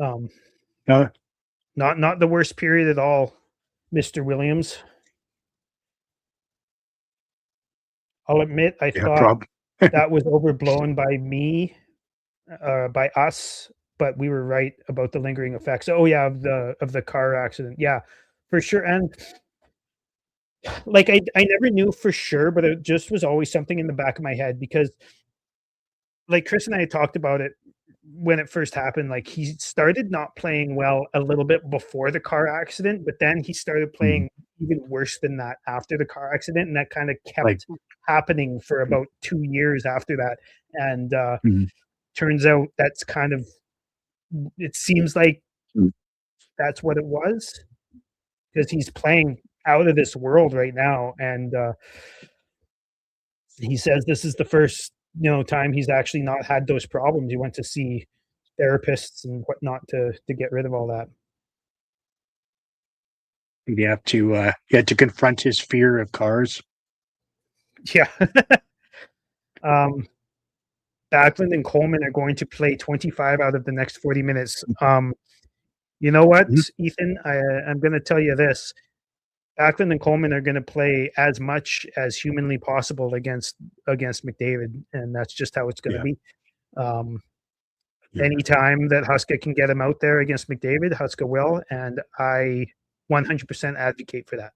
Um, no, not the worst period at all, Mr. Williams. I'll admit I yeah, thought that was overblown by me, by us, but we were right about the lingering effects. Oh yeah, of the car accident. Yeah, for sure. And like I never knew for sure, but it just was always something in the back of my head because like Chris and I had talked about it when it first happened. Like he started not playing well a little bit before the car accident, but then he started Mhm. playing even worse than that after the car accident, and that kind of Like kept happening for about 2 years after that. And mhm. turns out that's kind of, it seems like Mhm. that's what it was, because he's playing out of this world right now. And he says this is the first time he's actually not had those problems. He went to see therapists and whatnot to get rid of all that. You had to confront his fear of cars. Yeah. Backlund and Coleman are going to play 25 out of the next 40 minutes. You know what, Ethan? I'm going to tell you this. Backlund and Coleman are going to play as much as humanly possible against McDavid, and that's just how it's going to be. Anytime that Huska can get him out there against McDavid, Huska will, and I 100% advocate for that.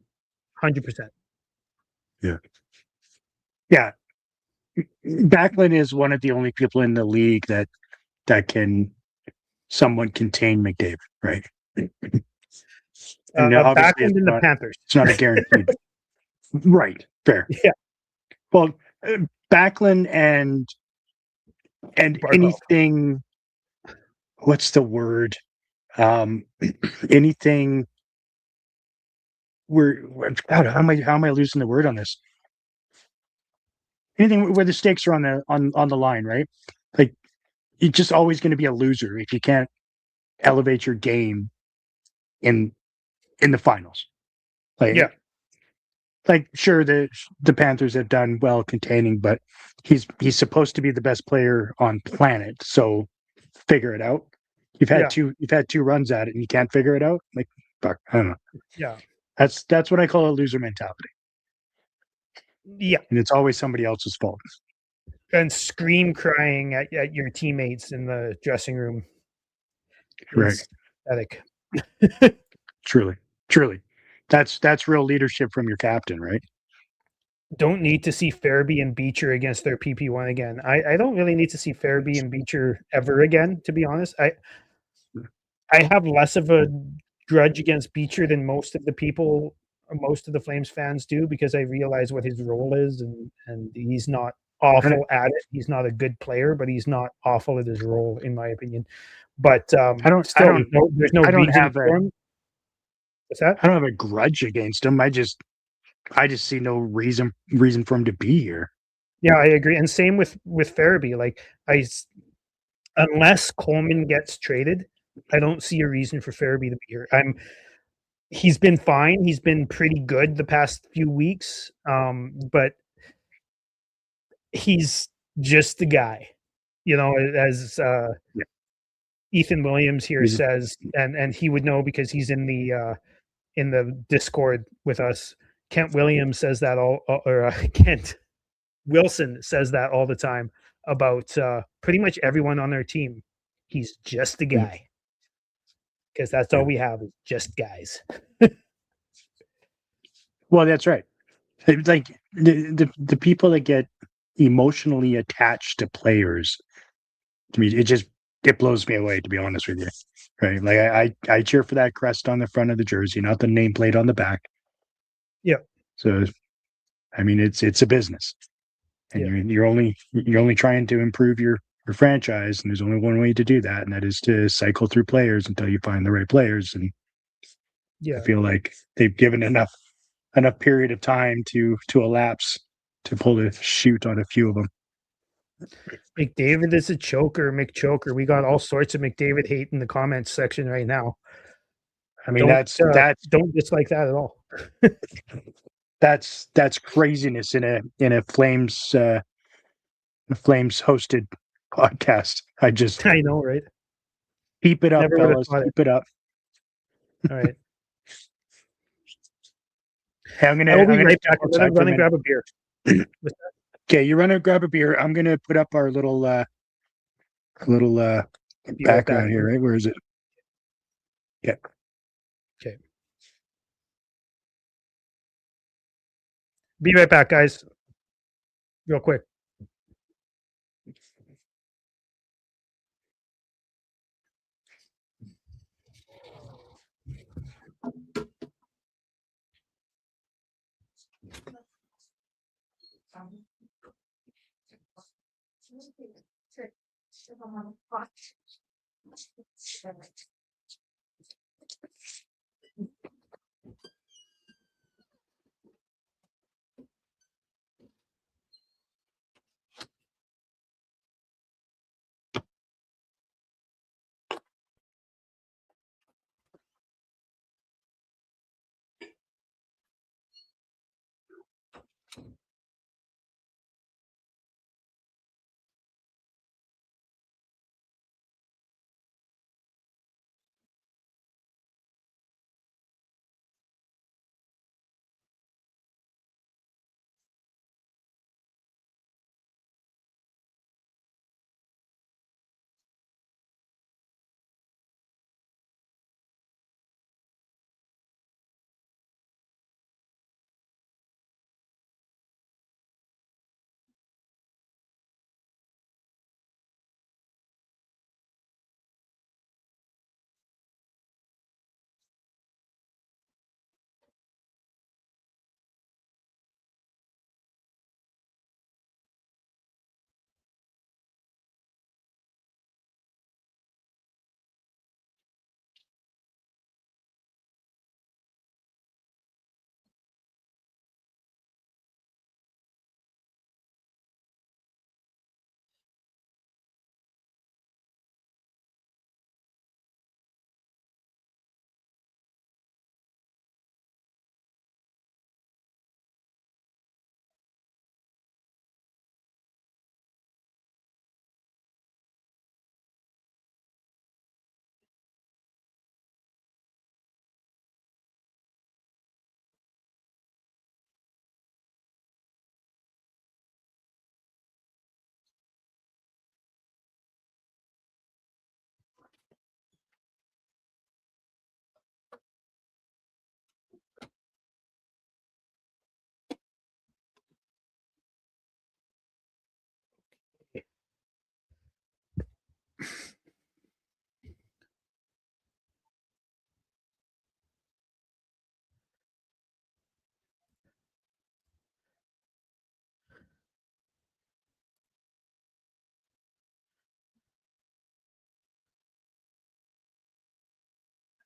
100%. Yeah. Backlund is one of the only people in the league that can somewhat contain McDavid, right? And obviously, Backlund and the Panthers. It's not a guarantee. Right. Fair. Yeah. Well, Backlund and Barkov. anything. What's the word? Anything. God, how am I losing the word on this? Anything where the stakes are on the line, right? Like, you're just always going to be a loser if you can't elevate your game in the finals. Like sure, the Panthers have done well containing, but he's supposed to be the best player on planet, so figure it out. You've had two runs at it and you can't figure it out. Like, fuck, I don't know. Yeah. That's what I call a loser mentality. Yeah. And it's always somebody else's fault. And scream crying at your teammates in the dressing room. Right. Pathetic. Truly. That's real leadership from your captain, right? Don't need to see Farabee and Beecher against their PP1 again. I don't really need to see Farabee and Beecher ever again, to be honest. I have less of a grudge against Beecher than most of the Flames fans do, because I realize what his role is, and he's not awful at it. He's not a good player, but he's not awful at his role, in my opinion. But there's no reason for him. What's that? I don't have a grudge against him. I just see no reason for him to be here. Yeah, I agree. And same with Farabee. Like, unless Coleman gets traded, I don't see a reason for Farabee to be here. He's been fine. He's been pretty good the past few weeks. But he's just the guy, as Ethan Williams here says, and he would know because he's in the Discord with us. Kent Williams says that Kent Wilson says that all the time about pretty much everyone on their team. He's just the guy, because that's all we have is just guys. Well, that's right. Like the people that get emotionally attached to players, to me, it blows me away, to be honest with you. Right? Like I cheer for that crest on the front of the jersey, not the nameplate on the back. Yeah. So, I mean, it's a business, and you're only trying to improve your franchise, and there's only one way to do that, and that is to cycle through players until you find the right players. And I feel like they've given enough period of time to elapse to pull the shoot on a few of them. McDavid is a choker, McChoker. We got all sorts of McDavid hate in the comments section right now. I mean, don't dislike that at all. That's craziness in a Flames hosted podcast. I know, right? Keep it up, fellas. Keep it up. All right. Hey, I'm gonna be right back. I'm gonna run and grab a beer. Okay, you run and grab a beer. I'm gonna put up our little background here. Right, where is it? Yeah. Okay. Be right back, guys. Real quick.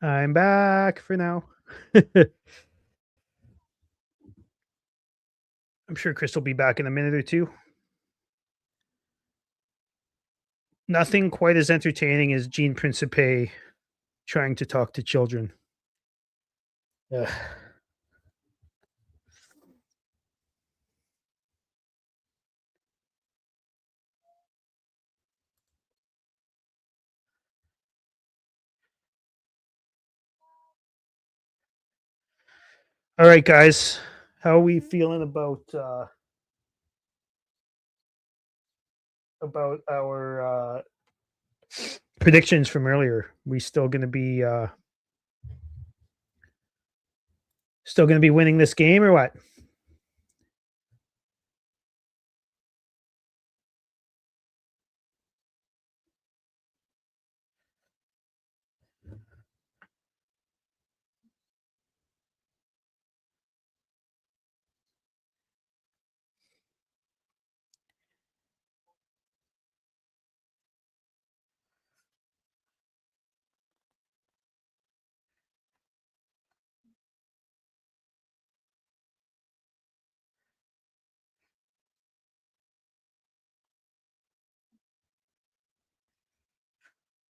I'm back for now. I'm sure Chris will be back in a minute or two. Nothing quite as entertaining as Gene Principe trying to talk to children. Ugh. All right, guys, how are we feeling about our predictions from earlier? We still gonna be winning this game or what?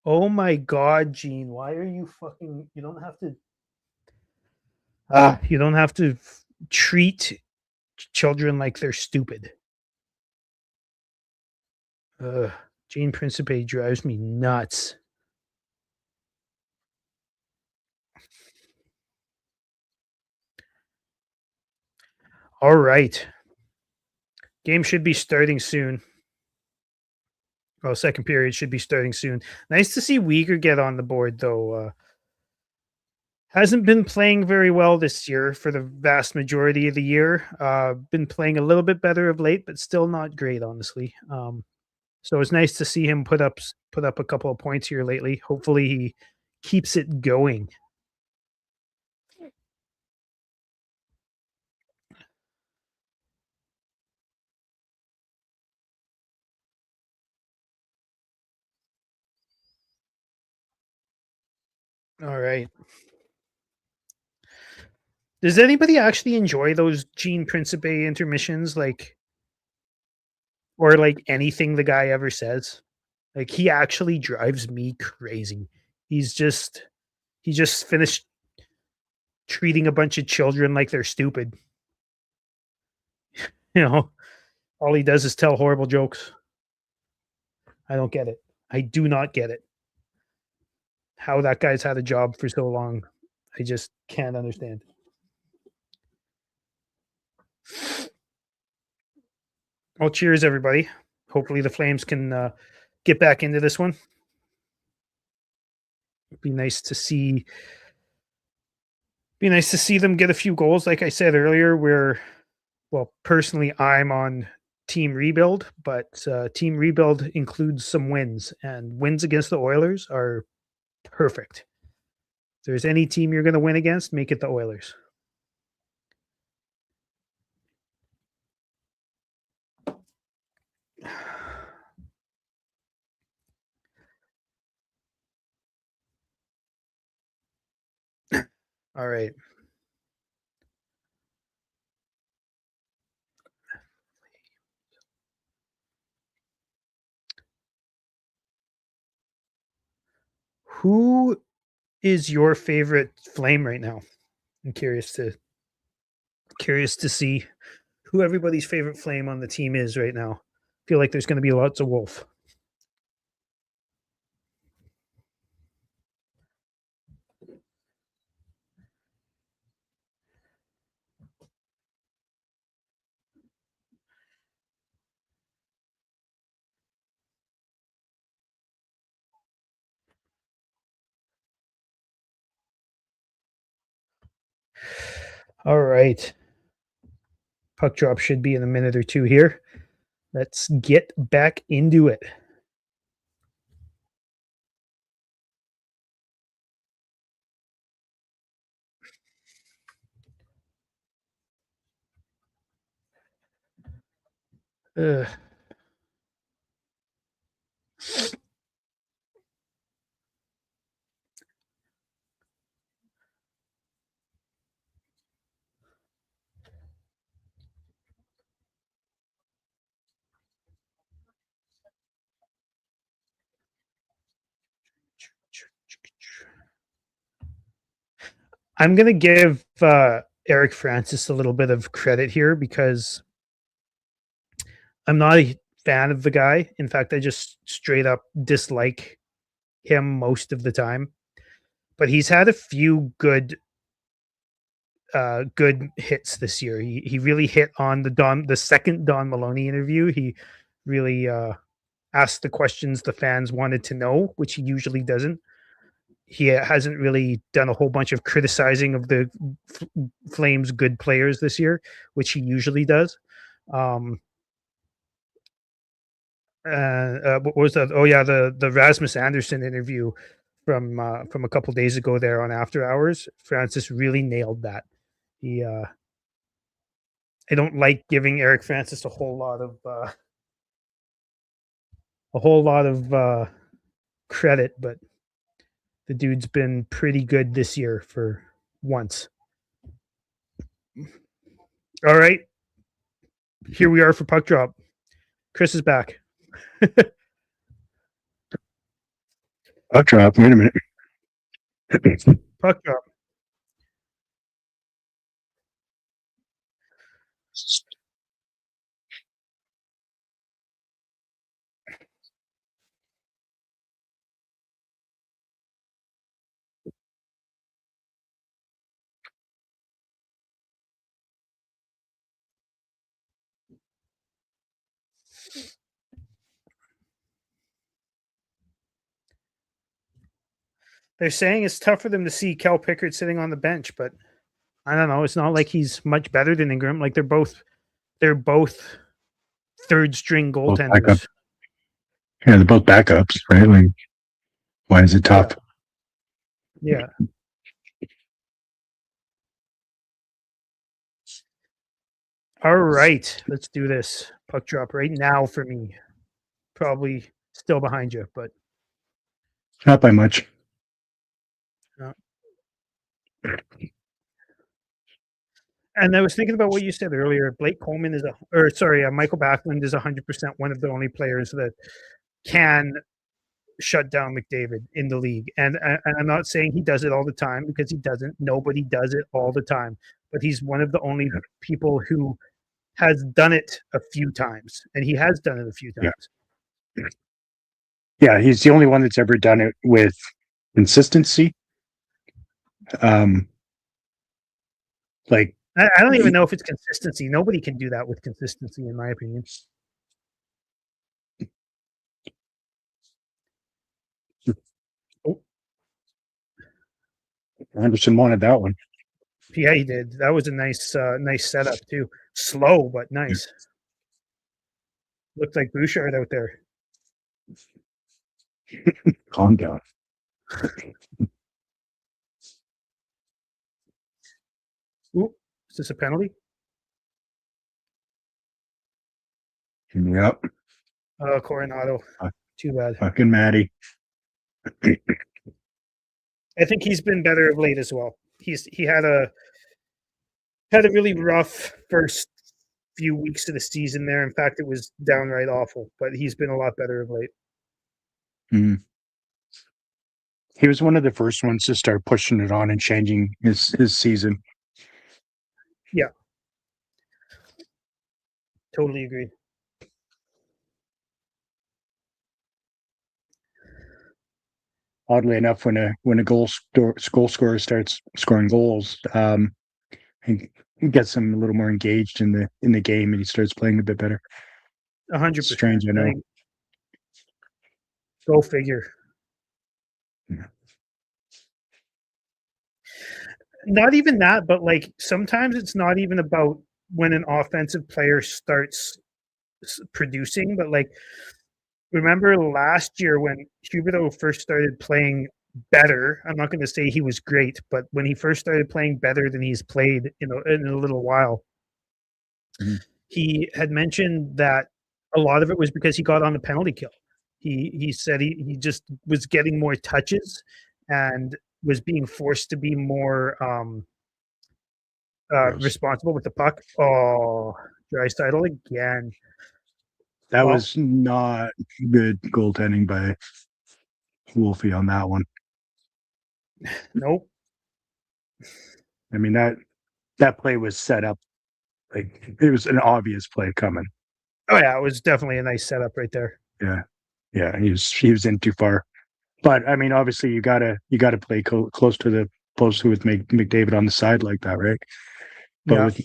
Oh my god, Gene, why are you fucking you don't have to treat children like they're stupid. Ugh, Gene Principe drives me nuts. All right. Game should be starting soon. Well, second period should be starting soon. Nice to see Uyghur get on the board, though. Hasn't been playing very well this year for the vast majority of the year. Been playing a little bit better of late, but still not great, honestly. So it's nice to see him put up a couple of points here lately. Hopefully, he keeps it going. All right. Does anybody actually enjoy those Gene Principe intermissions, or like anything the guy ever says? Like he actually drives me crazy. He's just he just finished treating a bunch of children like they're stupid. You know, all he does is tell horrible jokes. I don't get it. I do not get it. How that guy's had a job for so long. I just can't understand. Well, cheers, everybody. Hopefully, the Flames can get back into this one. It'd be nice to see them get a few goals. Like I said earlier, personally, I'm on team rebuild, but team rebuild includes some wins, and wins against the Oilers are perfect. If there's any team you're going to win against, make it the Oilers. All right. Who is your favorite Flame right now? I'm curious to see who everybody's favorite Flame on the team is right now. I feel like there's going to be lots of Wolf. All right. Puck drop should be in a minute or two here. Let's get back into it. Ugh. I'm gonna give Eric Francis a little bit of credit here because I'm not a fan of the guy. In fact, I just straight up dislike him most of the time. But he's had a few good hits this year. He really hit on the second Don Maloney interview. He really asked the questions the fans wanted to know, which he usually doesn't. He hasn't really done a whole bunch of criticizing of the Flames' good players this year, which he usually does. What was that? Oh yeah, the Rasmus Anderson interview from a couple days ago there on After Hours. Francis really nailed that. He I don't like giving Eric Francis a whole lot of credit, but the dude's been pretty good this year for once. All right, here we are for puck drop. Chris is back. Puck drop. Wait a minute. Puck drop. They're saying it's tough for them to see Kel Pickard sitting on the bench, but I don't know. It's not like he's much better than Ingram. Like they're both third string goaltenders. Yeah, they're both backups, right? Like, why is it tough? Yeah. All right, let's do this. Puck drop right now for me. Probably still behind you, but Not by much. And I was thinking about what you said earlier. Blake Coleman Michael Backlund is 100% one of the only players that can shut down McDavid in the league. And I'm not saying he does it all the time because he doesn't. Nobody does it all the time. But he's one of the only people who has done it a few times. And he has done it a few times. Yeah, he's the only one that's ever done it with consistency. Like, I don't even know if it's consistency. Nobody can do that with consistency, in my opinion. Anderson wanted that one. Yeah, he did. That was a nice setup too. Slow but nice. Looked like Bouchard out there. Calm down. Ooh, is this a penalty? Yep. Coronado. Too bad. Fucking Matty. I think he's been better of late as well. He had a really rough first few weeks of the season there. In fact, it was downright awful, but he's been a lot better of late. Mm-hmm. He was one of the first ones to start pushing it on and changing his season. Yeah. Totally agree. Oddly enough, when a goal scorer starts scoring goals, he gets him a little more engaged in the game, and he starts playing a bit better. 100%. Strange, I know. Go figure. Yeah. Not even that, but like sometimes it's not even about when an offensive player starts producing, but like remember last year when Huberdeau first started playing better. I'm not going to say he was great, but when he first started playing better than he's played in a little while, he had mentioned that a lot of it was because he got on the penalty kill. He said he just was getting more touches and was being forced to be more responsible with the puck. Oh, Draisaitl again. That was not good goaltending by Wolfie on that one. Nope. I mean that play was set up like it was an obvious play coming. Oh yeah, it was definitely a nice setup right there. Yeah, yeah, he was in too far. But I mean, obviously, you gotta play close to the post with McDavid on the side like that, right? But Yeah,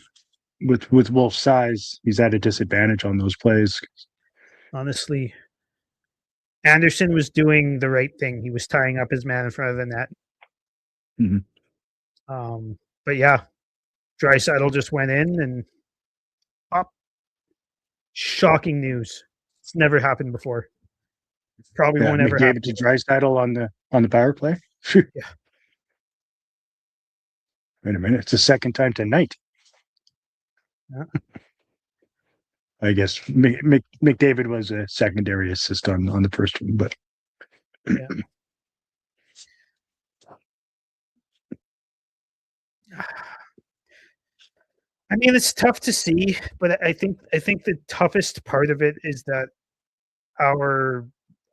with Wolf's size, he's at a disadvantage on those plays. honestly, Anderson was doing the right thing. He was tying up his man in front of the net. Mhm. But yeah, Draisaitl just went in and up. Shocking news. It's never happened before. Probably Yeah, won't ever McDavid happen to again. Draisaitl on the power play. Yeah, Wait a minute, it's the second time tonight. yeah, I guess McDavid was a secondary assist on the first one, but yeah. I mean, it's tough to see, but I think the toughest part of it is that our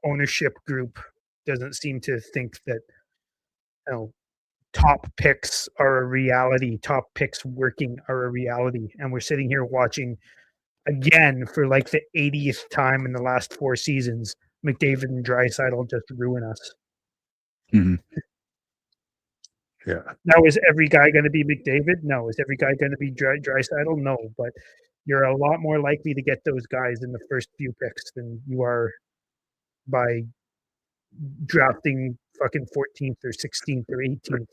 ownership group doesn't seem to think that you know top picks are a reality, top picks working are a reality, and we're sitting here watching again for like the 80th time in the last 4 seasons. McDavid and Draisaitl just ruin us. Mhm. Yeah, Now, is every guy going to be McDavid? No. Is every guy going to be Draisaitl? No. But you're a lot more likely to get those guys in the first few picks than you are by drafting fucking 14th or 16th or 18th.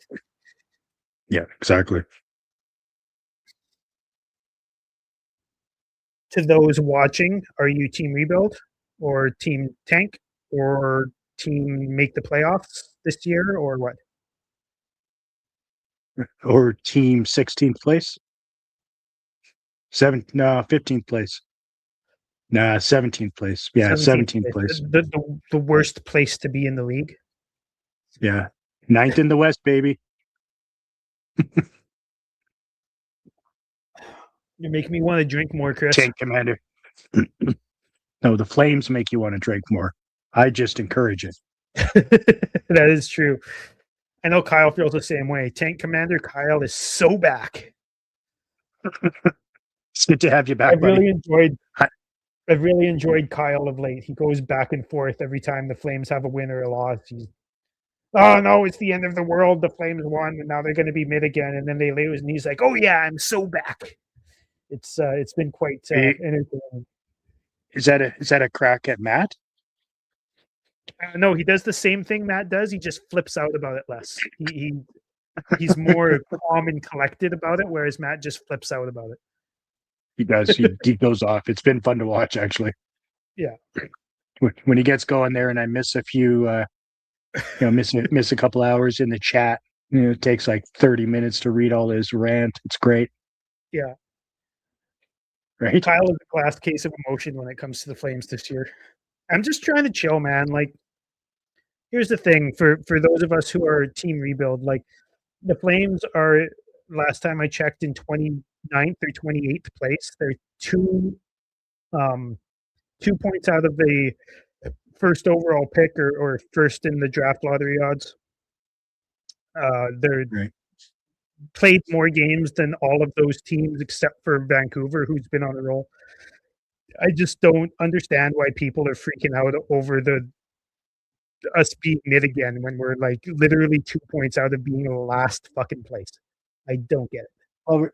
yeah, exactly. To those watching, are you team rebuild or team tank or team make the playoffs this year or what? Or team 16th place, 15th place. Nah, 17th place. Yeah, 17th 17th place. place. The worst place to be in the league. Yeah, ninth in the West, baby. You're making me want to drink more, Chris. Tank commander. No, the Flames make you want to drink more. I just encourage it. That is true. I know Kyle feels the same way. Tank Commander Kyle is so back. It's good to have you back, I've buddy. really enjoyed I, I've really enjoyed Kyle of late. He goes back and forth every time the Flames have a win or a loss. He's, oh no, it's the end of the world. The Flames won, and now they're going to be mid again. And then they lose, and he's like, "Oh yeah, I'm so back." It's been quite entertaining. is that a crack at Matt? No, he does the same thing Matt does. He just flips out about it less. He's more calm and collected about it, whereas Matt just flips out about it. He does. He goes off. It's been fun to watch, actually. Yeah, When he gets going there, and I miss a few, miss a couple hours in the chat. It takes like 30 minutes to read all his rant. It's great, yeah. right? Kyle is a glass case of emotion when it comes to the Flames this year. I'm just trying to chill, man. Like, here's the thing for those of us who are team rebuild, like the Flames are last time I checked in 29th or 28th place. They're um 2 points out of the first overall pick or first in the draft lottery odds. They're Right. played more games than all of those teams except for Vancouver, who's been on a roll. I just don't understand why people are freaking out over the us being mid again when we're like literally 2 points out of being last fucking place. I don't get it. Well,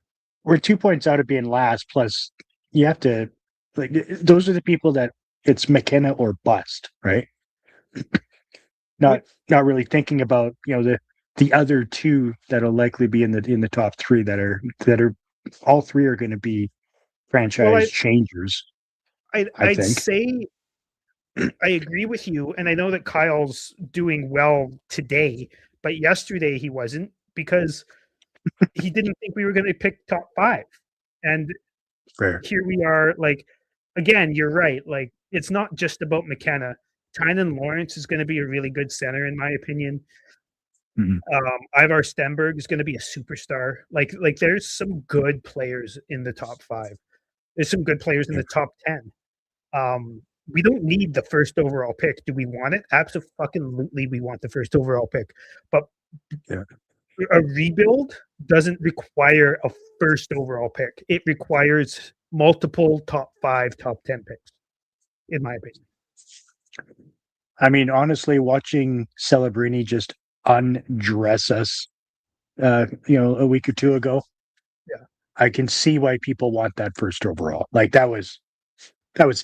we're 2 points out of being last. Plus, you have to like those are the people that it's McKenna or bust, right? We, Not really thinking about the other two that'll likely be in the top three that are all three are going to be well, franchise changers. I I'd think. say I agree with you, and I know that Kyle's doing well today, but yesterday he wasn't because he didn't think we were going to pick top five, and Fair. here we are. Like again, you're right. Like it's not just about McKenna. Tynan Lawrence is going to be a really good center, in my opinion. Mhm. Ivar Stenberg is going to be a superstar. Like there's some good players in the top five. There's some good players in Yeah. the top 10. We don't need the first overall pick. Do we want it? Absolutely, we want the first overall pick. But Yeah. a rebuild doesn't require a first overall pick. It requires multiple top 5, top 10 picks, in my opinion. I mean, honestly, watching Celebrini just undress us, a week or two ago, Yeah. I can see why people want that first overall. Like that was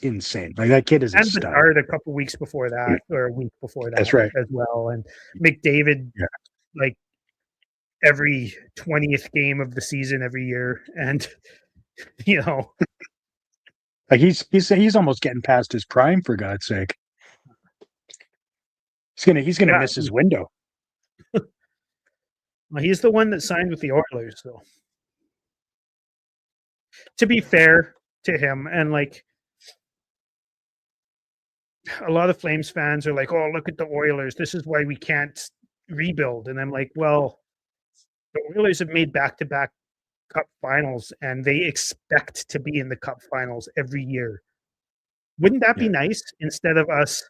insane. Like that kid is a And stud. Bedard a couple weeks before that, or a week before That's that right. as well. And McDavid, Yeah. like every 20th game of the season every year. And, you know, Like he's almost getting past his prime, for God's sake. He's gonna yeah, miss his window. well, he's the one that signed with the Oilers, though. To be fair to him, and like a lot of Flames fans are like, "Oh, look at the Oilers. This is why we can't rebuild." And I'm like, "Well, the Oilers have made back-to-back Cup finals, and they expect to be in the Cup finals every year. Wouldn't that be Yeah. nice instead of us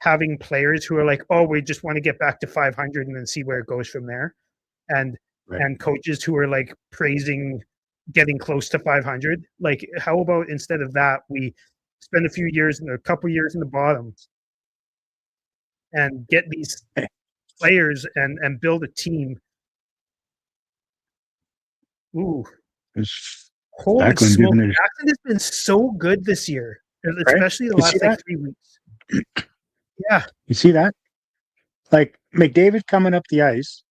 having players who are like, oh, we just want to get back to 500 and then see where it goes from there, and Right. and coaches who are like praising getting close to 500? Like, how about instead of that, we spend a couple years in the bottom and get these players and build a team. Ooh, It's holy Backlund smoke! giving it Jackson has been so good this year, right. especially the You see last like that? 3 weeks. Yeah, You see that? Like McDavid coming up the ice.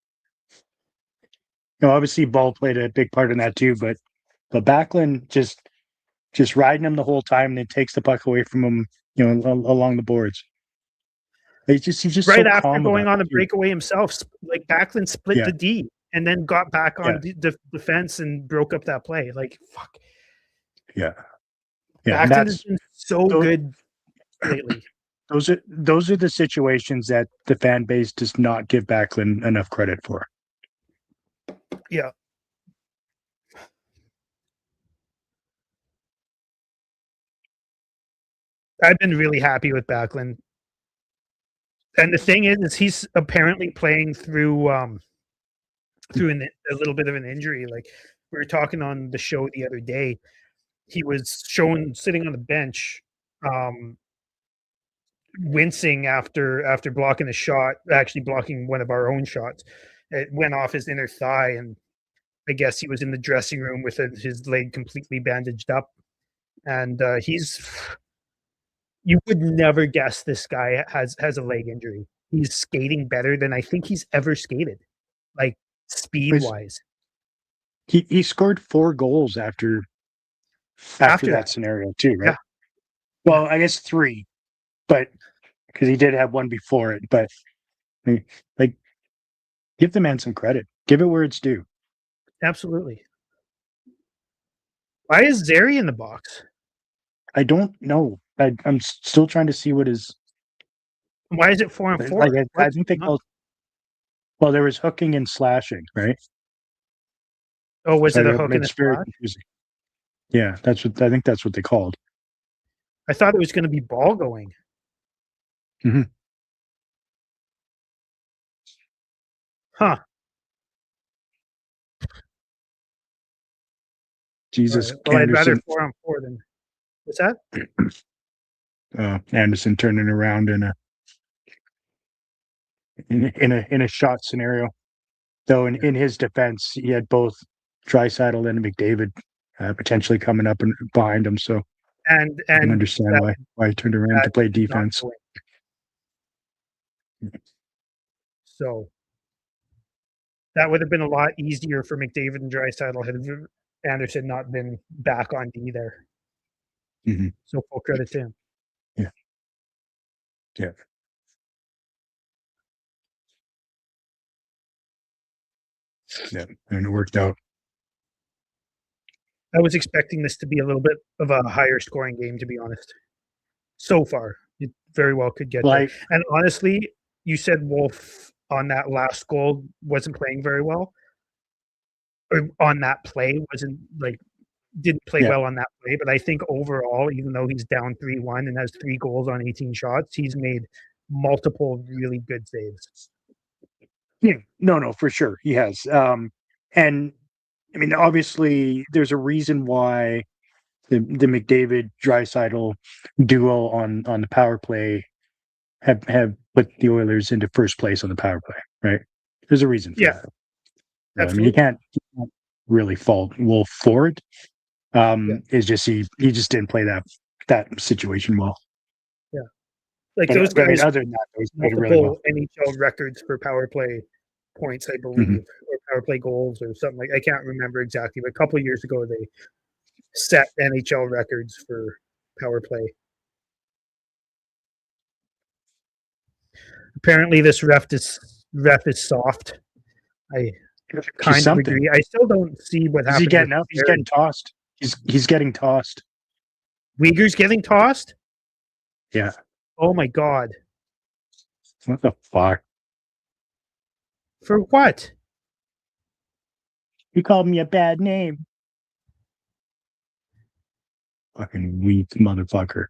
Obviously Ball played a big part in that too, but Backlund just riding him the whole time and it takes the puck away from him, along the boards. He's just so right after calm going about on a it too. breakaway himself, like Backlund split Yeah, the D and then got back yeah, on defense and broke up that play. Like, fuck. yeah, yeah. And Backlund has that's been so those, good lately. those are the situations that the fan base does not give Backlund enough credit for. Yeah. I've been really happy with Backlund. And the thing is he's apparently playing through a little bit of an injury. Like we were talking on the show the other day, he was shown sitting on the bench, wincing after blocking a shot, actually blocking one of our own shots. It went off his inner thigh, and I guess he was in the dressing room with his leg completely bandaged up. And he's you would never guess this guy has a leg injury. He's skating better than I think he's ever skated, like speed wise. He scored 4 goals after After that that, scenario too, right? yeah, Well, I guess 3, but because he did have one before it, but like give the man some credit. Give it where it's due. absolutely. Why is Zary in the box? I don't know. I'm still trying to see what is. Why is it 4-4? I think they called. Well, there was hooking and slashing, right? Oh, was So it a hook and a it's very slash? confusing. Yeah, that's what I think. That's what they called. I thought it was going to be ball going. Mm-hmm. Huh. Jesus, Right. Well, I'd rather Anderson. 4-on-4 than what's that? Anderson turning around in a shot scenario. Though in his defense, he had both Draisaitl and McDavid potentially coming up and behind him. So And I can and understand that, why he turned around to play did not defense. go in. So that would have been a lot easier for McDavid and Draisaitl had Anderson not been back on D there. Mm-hmm. So full credit to him. Yeah. Yeah. Yeah. And it worked out. I was expecting this to be a little bit of a higher scoring game, to be honest. So far, it very well could get there. Like, And honestly, you said Wolf on that last goal wasn't playing very well, or on that play wasn't like didn't play yeah. well on that play. But I think overall, even though he's down 3-1 and has 3 goals on 18 shots, he's made multiple really good saves. Yeah, no, for sure he has. And I mean, obviously, there's a reason why the McDavid Draisaitl duo on the power play have put the Oilers into first place on the power play, right? There's a reason for Yeah, that. I mean, absolutely. you can't really fault Wolf for it. Yeah, It's just he just didn't play that situation well. yeah. Like those But I mean, guys, other than that, they played it really well. multiple NHL records for power play points, I Mhm. believe, or power play goals or something like. I can't remember exactly, but a couple of years ago they set NHL records for power play. Apparently, this ref is soft. I Just kind of something. agree. I still don't see what Is he happened with getting up? He's Barry. getting tossed. He's getting tossed. Uyghur's getting tossed. Yeah. Oh my god! What the fuck? For what? You called me a bad name. Fucking weak motherfucker.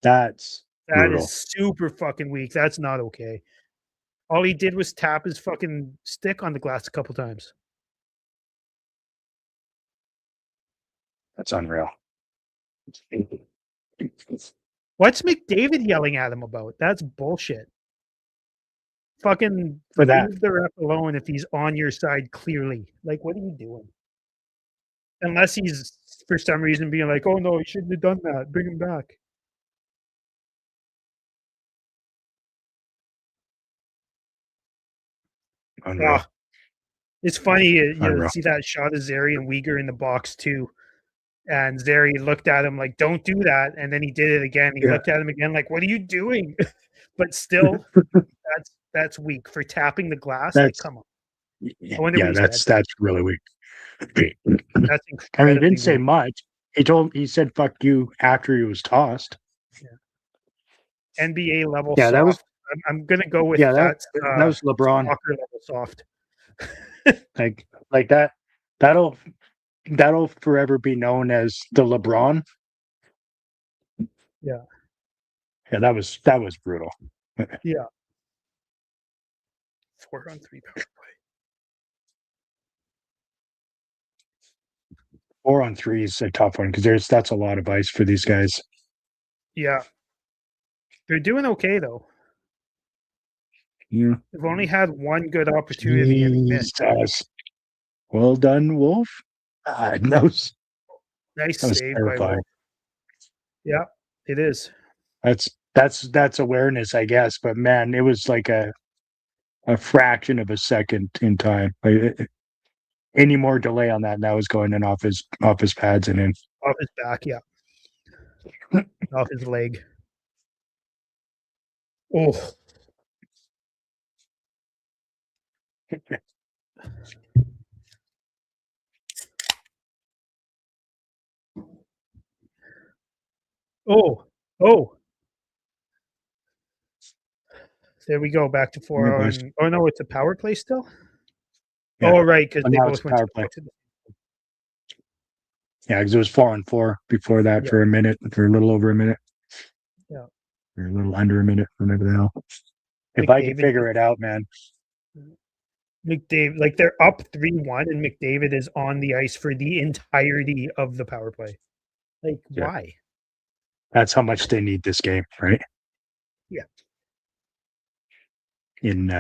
That's That is brutal. super fucking weak. That's not okay. All he did was tap his fucking stick on the glass a couple times. That's unreal. What's McDavid yelling at him about? That's bullshit. Fucking For that. leave the ref alone if he's on your side clearly. Like, what are you doing? Unless he's for some reason being like, "Oh no, he shouldn't have done that. Bring him back." Unreal. Ah, it's funny. You Unreal. see that shot of Zary and Uyghur in the box too, and Zary looked at him like, "Don't do that," and then he did it again. He Yeah. looked at him again like, "What are you doing?" But still, that's weak for tapping the glass. Like, That's come on. I wonder what yeah, he said. that's really weak. That's I mean, he didn't incredibly say weak. much. He said fuck you after he was tossed. Yeah. NBA level Yeah, that was soft. I'm gonna go with yeah, that. that was LeBron. Soccer level soft. Like that that'll that'll forever be known as the LeBron. Yeah, Yeah, that was brutal. yeah. 4-on-3 power play. 4-on-3 is a tough one because that's a lot of ice for these guys. Yeah, they're doing okay though. Yeah. They've only had one good opportunity and they missed. Jesus. Well done, Wolf. God, Nice that was save by terrifying. Wolf. Yeah, it is. That's awareness, I guess. But man, it was like a fraction of a second in time. Any more delay on that, and that was going in off his pads and in. Off his back, yeah. Off his leg. Oh, oh, oh. There we go. Back to All right, four boys. on. Oh no, it's a power play still. Yeah. Oh right, because But they now it's both a went power play. to the. Yeah, because it was 4-on-4 before that Yeah, for a minute, for a little over a minute, yeah. or a little under a minute, whatever the hell. If I could McDavid figure it out, man. McDavid, like they're up 3-1, and McDavid is on the ice for the entirety of the power play. Like, Yeah. why? That's how much they need this game, right? Yeah. In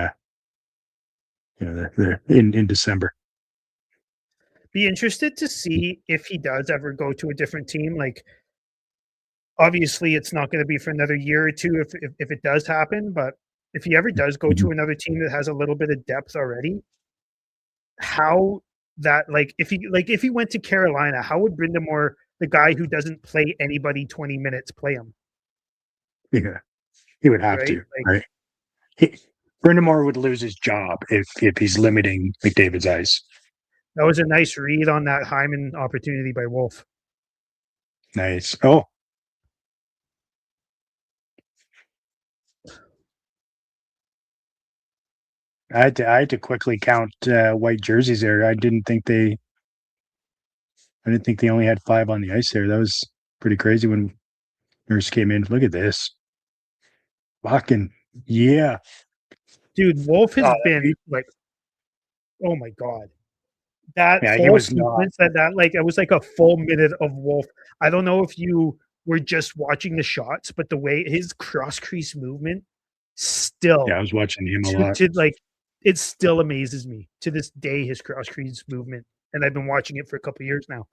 in December. Be interested to see if he does ever go to a different team. Like, obviously, it's not going to be for another year or two if it does happen. But if he ever does go Mhm. to another team that has a little bit of depth already, how that if he went to Carolina, how would Brindamore, the guy who doesn't play anybody 20 minutes, play him? Yeah, he would have Right? to, Like, right? He, Brindamore would lose his job if he's limiting McDavid's ice. that was a nice read on that Hyman opportunity by Wolf. Nice. Oh, I had to quickly count white jerseys there. I didn't think they only had 5 on the ice there. That was pretty crazy when Nurse came in. Look at this. Fucking yeah. Dude, Wolf has Oh, been like, oh my god, that yeah, he whole was not. sequence that like it was like a full minute of Wolf. I don't know if you were just watching the shots, but the way his cross crease movement Yeah, still I was watching him a lot. to like it still amazes me to this day, his cross crease movement, and I've been watching it for a couple years now.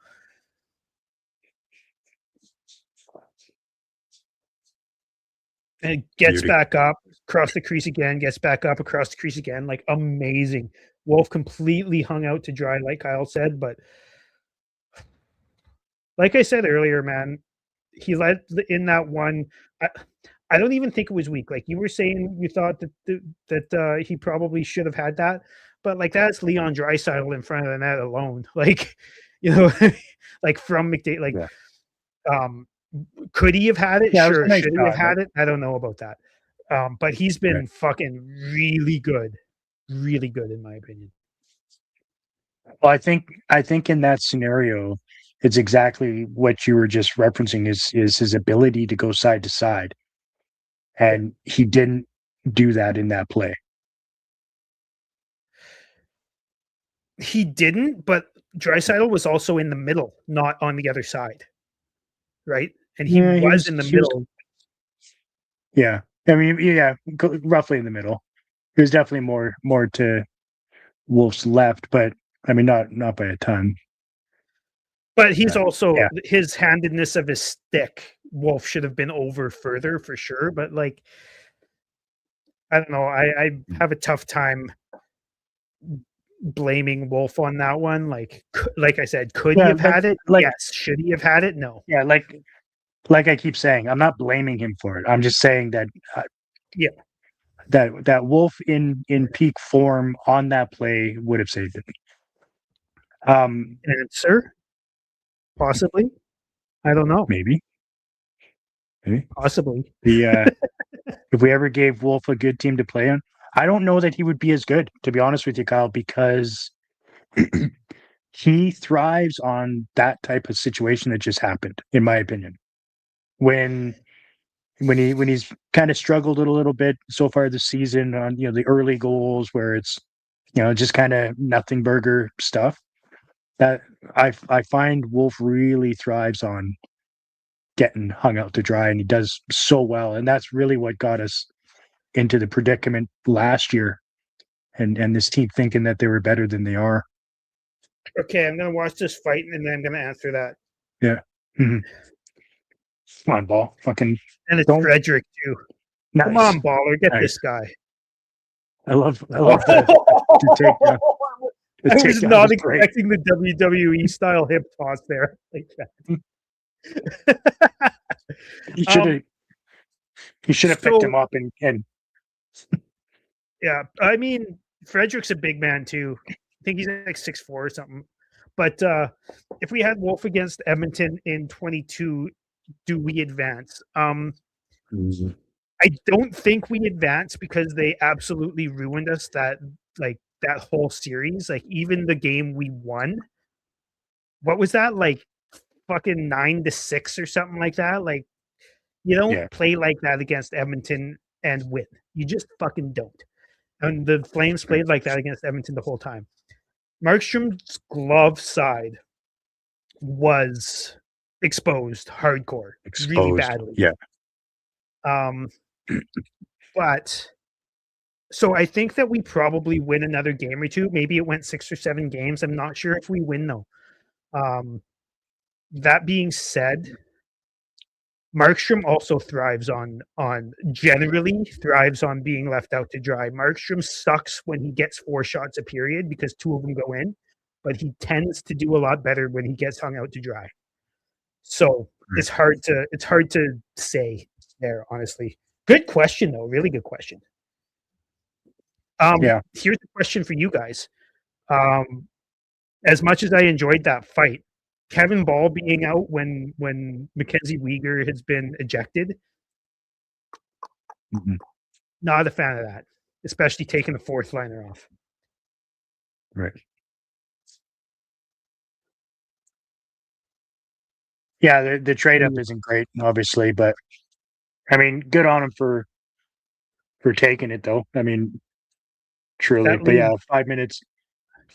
And gets Beauty. back up, across the crease again, gets back up across the crease again. Like amazing. Wolf completely hung out to dry, like Kyle said. But like I said earlier, man, he led in that one. I don't even think it was weak. Like you were saying, you thought that he probably should have had that, but like that's Leon Draisaitl in front of the net alone. Like, you know, like from McDavid. Like, Yeah. um, could he have had it? Yeah, it was a Sure. nice Should he have shot, but had it? I don't know about that. But he's yeah. been fucking really good in my opinion. Well, I think in that scenario, it's exactly what you were just referencing is his ability to go side to side. Yeah. And he didn't do that in that play. He didn't, but Draisaitl was also in the middle, not on the other side, right? And he Yeah, was in the he was middle. yeah. I mean, yeah, roughly in the middle. He was definitely more to Wolf's left, but I mean not by a ton. But he's also Yeah. his handedness of his stick. Wolf should have been over further for sure. But like, I don't know. I have a tough time blaming Wolf on that one. Like I said, could he Yeah, have had it? like Yes. Should he have had it? No. yeah, like I keep saying, I'm not blaming him for it. I'm just saying that Yeah. that Wolf in peak form on that play would have saved it. Answer? Possibly. I don't know. Maybe. Maybe. Possibly. The if we ever gave Wolf a good team to play on, I don't know that he would be as good, to be honest with you, Kyle, because he thrives on that type of situation that just happened, in my opinion. When he's kind of struggled a little bit so far this season on the early goals where it's just kind of nothing burger stuff that I find Wolf really thrives on getting hung out to dry, and he does so well, and that's really what got us into the predicament last year, and this team thinking that they were better than they are. Okay, I'm gonna watch this fight and then I'm gonna answer that. Yeah. Mhm. Come on, ball. Fucking And it's don't. Frederick too. Nice. Come on, baller, get Nice. this guy. I love the takedown. The I was takedown not was great. expecting the WWE style hip toss there. Like that. He should have. He should have picked him So up and yeah, I mean Frederick's a big man too. I think he's like 6'4" or something. But if we had Wolf against Edmonton in 22, do we advance? I don't think we advance because they absolutely ruined us that whole series. Like even the game we won, what was that like? Fucking 9-6 or something like that. Like you don't yeah. play like that against Edmonton and win. You just fucking don't. And the Flames played like that against Edmonton the whole time. Markstrom's glove side was exposed hardcore, really Exposed. badly. Yeah. Um, but so I think that we probably win another game or two. Maybe it went 6 or 7 games. I'm not sure if we win though. That being said, Markstrom also thrives on generally thrives on being left out to dry. Markstrom sucks when he gets 4 shots a period because 2 of them go in, but he tends to do a lot better when he gets hung out to dry. So it's hard to say there, honestly. Good question though, really good question. Yeah. Here's a question for you guys. As much as I enjoyed that fight, Kevin Ball being out when Mackenzie Weegar has been ejected, not a fan of that, especially taking the 4th liner off. Right. Yeah, the trade up isn't great, obviously, but I mean, good on him for taking it though. I mean, truly. That But yeah, leaves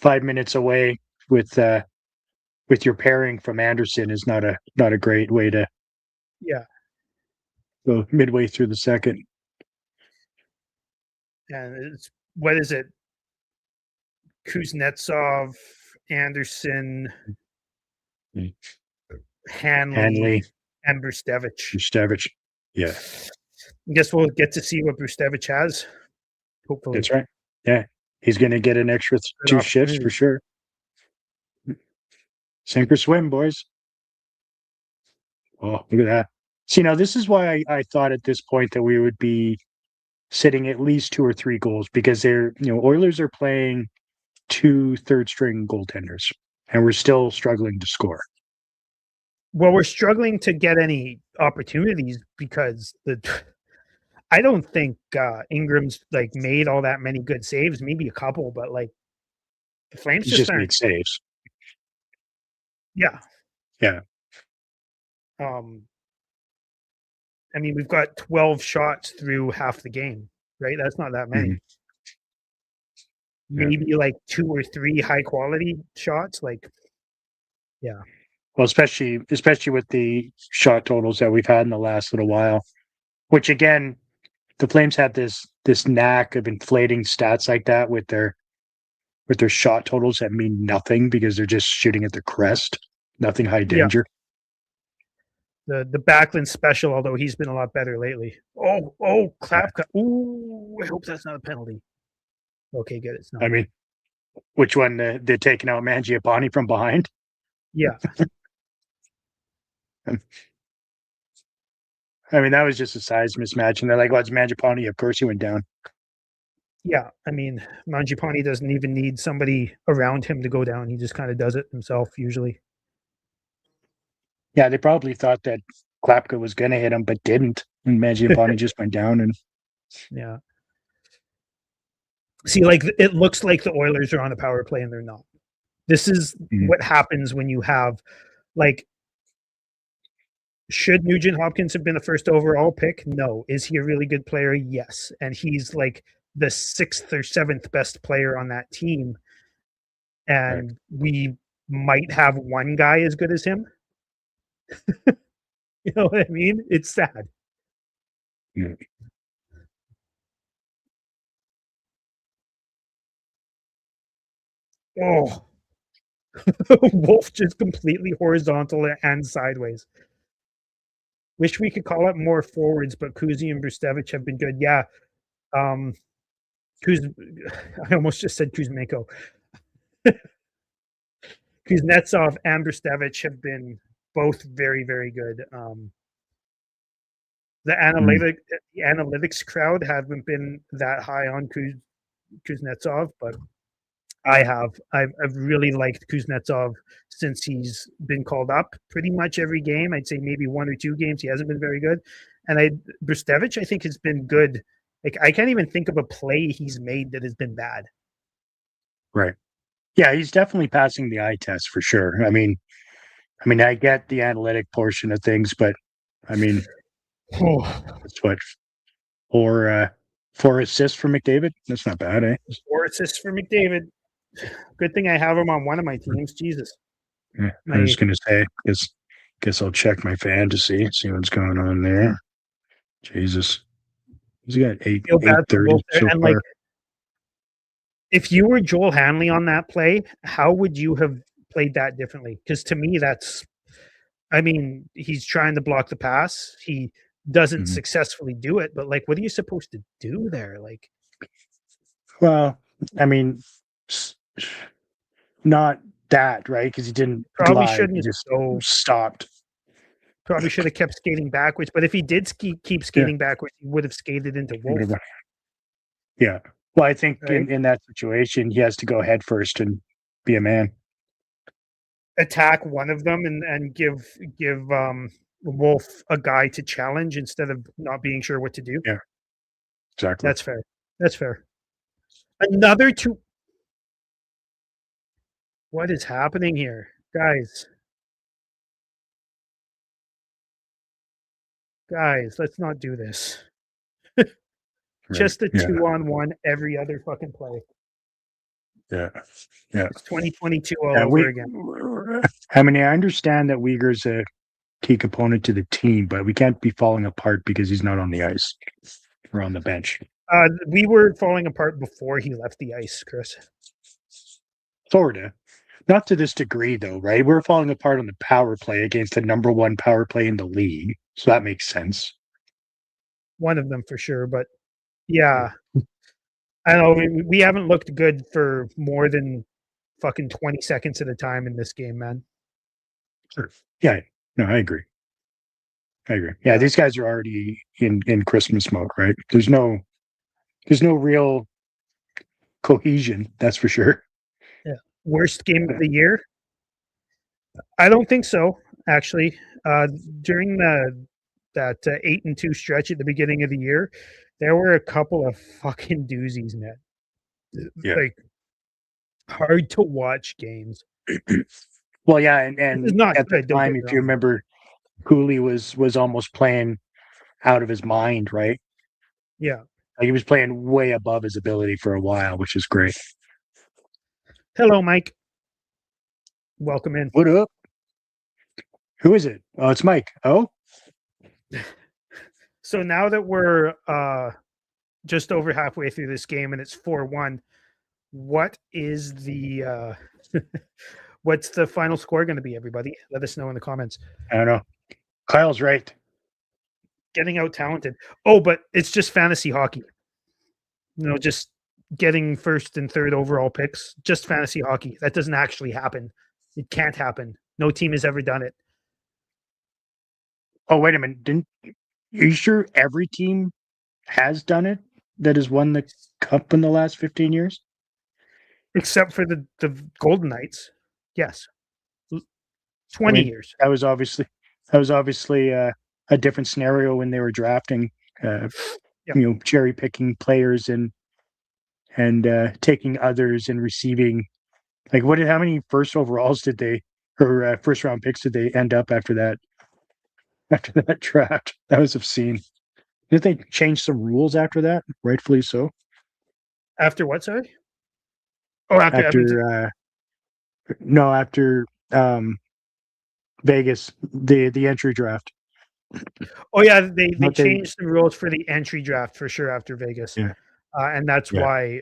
5 minutes away with your pairing from Anderson is not a great way to yeah, go midway through the second. and it's what is it? Kuznetsov, Anderson, Mm. Hanley, Hanley, and Brustevich. Stevich. Yeah, I guess we'll get to see what Brustevich has. Hopefully, that's right. Yeah, he's going to get an extra good two shifts for opportunity. sure. Sink or swim, boys. Oh, look at that. See, now this is why I thought at this point that we would be sitting at least 2 or 3 goals because Oilers are playing two third string goaltenders and we're still struggling to score. Well, we're struggling to get any opportunities because I don't think Ingram's like made all that many good saves. Maybe a couple, but like the Flames He's just just aren't. made saves. Yeah. Yeah. Um, I mean, we've got 12 shots through half the game, right? That's not that many. Mhm. Yeah. Maybe like 2 or 3 high quality shots. Like, yeah, Well, especially with the shot totals that we've had in the last little while, which again, the Flames have this knack of inflating stats like that with their shot totals that mean nothing because they're just shooting at the crest, nothing high yeah. danger. The Backlund special, although he's been a lot better lately. Clap. Ooh, I hope that's not a penalty. Okay, good. It's I not. mean, which one? They're taking out Mangiapane from behind. Yeah, I mean, that was just a size mismatch, and they're like, "Well, it's Mangiapane. Of course, he went down." yeah. I mean, Mangiapane doesn't even need somebody around him to go down. He just kind of does it himself usually. Yeah, they probably thought that Klapka was going to hit him, but didn't, and Mangiapane just went down. And Yeah. See, like it looks like the Oilers are on a power play and they're not. This is Mhm. what happens when you have like should Nugent Hopkins have been the first overall pick? No. Is he a really good player? Yes. And he's like the 6th or 7th best player on that team. Right. And we might have one guy as good as him. You know what I mean? It's sad. Yeah. Oh, Wolf just completely horizontal and sideways. Wish we could call it more forwards, but Kuzi and Brustevich have been good. Yeah. Um, Kuz, I almost just said Kuzmenko. Kuznetsov and Brustevich have been both very, very good. The Mm. analytics crowd haven't been that high on Kuznetsov, but I have. I've really liked Kuznetsov since he's been called up pretty much every game. I'd say maybe 1 or 2 games he hasn't been very good, and Brustevich I think has been good. Like I can't even think of a play he's made that has been bad. Right. Yeah, he's definitely passing the eye test for sure. I mean, I get the analytic portion of things, but I mean, Oh, it's what four assists for McDavid. That's not bad, eh? 4 assists for McDavid. Good thing I have him on one of my teams. Jesus, Yeah, I was my gonna say, guess I'll check my fantasy, see what's going on there. Jesus, he's got eight feel eight bad for Wolf thirty there. so And like, far. if you were Joel Hanley on that play, how would you have played that differently? Because to me, that's I mean, he's trying to block the pass. He doesn't Mhm. successfully do it, but like, what are you supposed to do there? Like, Well, I mean, s- not that right because he didn't probably glide; shouldn't he have just so stopped. probably should have kept skating backwards. But if he did keep Yeah, skating backwards, he would have skated into Wolf, whatever. Yeah. Well, I think right? in that situation, he has to go head first and be a man. Attack one of them and give Wolf a guy to challenge instead of not being sure what to do. Yeah, exactly. That's fair. That's fair. Another two. What is happening here, guys? Guys, let's not do this. Just a Yeah. 2-on-1 every other fucking play. Yeah. Yeah. It's 2022 all over again. I mean, I understand that Uyghur's a key component to the team, but we can't be falling apart because he's not on the ice or on the bench. We were falling apart before he left the ice, Chris. Florida. Not to this degree, though, right? We're falling apart on the power play against the number one power play in the league. So that makes sense. One of them for sure. But yeah, I don't know. We haven't looked good for more than fucking 20 seconds at a time in this game, man. Sure. Yeah. No, I agree. Yeah, these guys are already in Christmas mode, right? There's no real cohesion, that's for sure. Yeah. Worst game of the year? I don't think so, actually. During that 8-2 stretch at the beginning of the year, there were a couple of fucking doozies, man. Yeah. Like hard to watch games. Well, yeah, This is and not at the good. Don't get time, me if you wrong. remember, Cooley was almost playing out of his mind, right? Yeah. Like he was playing way above his ability for a while, which is great. Hello, Mike. Welcome in. What up? Who is it? Oh, it's Mike. Oh, So now that we're just over halfway through this game and it's 4-1, what is the what's the final score going to be, everybody? Let us know in the comments. I don't know. Kyle's right. Getting out talented. Oh, but it's just fantasy hockey. You know, just getting first and third overall picks. Just fantasy hockey. That doesn't actually happen. It can't happen. No team has ever done it. Oh, wait a minute. Are you sure every team has done it that has won the cup in the last 15 years? Except for the Golden Knights. Yes. 20 years. That was obviously a different scenario when they were drafting, cherry picking players and taking others and receiving. Like, how many first overalls did they or first round picks did they end up after that draft? That was obscene. Did they change some rules after that? Rightfully so. After what? Sorry. Oh, after Edmonton. After Vegas, the entry draft. Oh yeah, they changed the rules for the entry draft for sure after Vegas. Yeah. And that's why.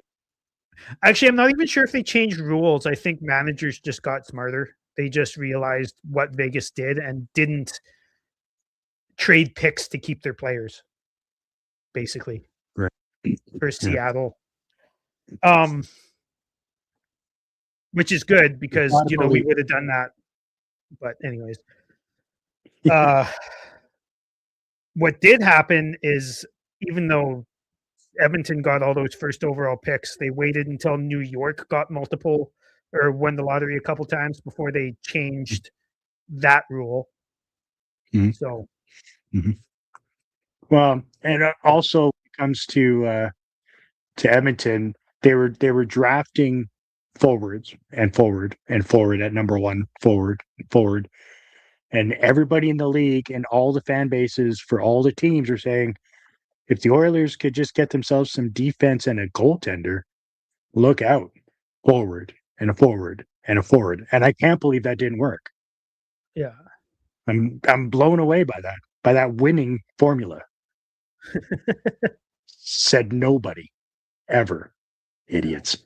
Actually, I'm not even sure if they changed rules. I think managers just got smarter. They just realized what Vegas did and didn't trade picks to keep their players, basically. Right. For Seattle. Which is good because we would have done that. But anyways. What did happen is, even though Edmonton got all those first overall picks, they waited until New York got multiple or won the lottery a couple times before they changed that rule. Mm-hmm. So, well, and it also comes to Edmonton, they were drafting forwards and forward at number one, forward, and everybody in the league and all the fan bases for all the teams are saying, if the Oilers could just get themselves some defense and a goaltender, look out, forward and a forward and a forward. And I can't believe that didn't work. Yeah. I'm blown away by that winning formula. Said nobody ever. Idiots.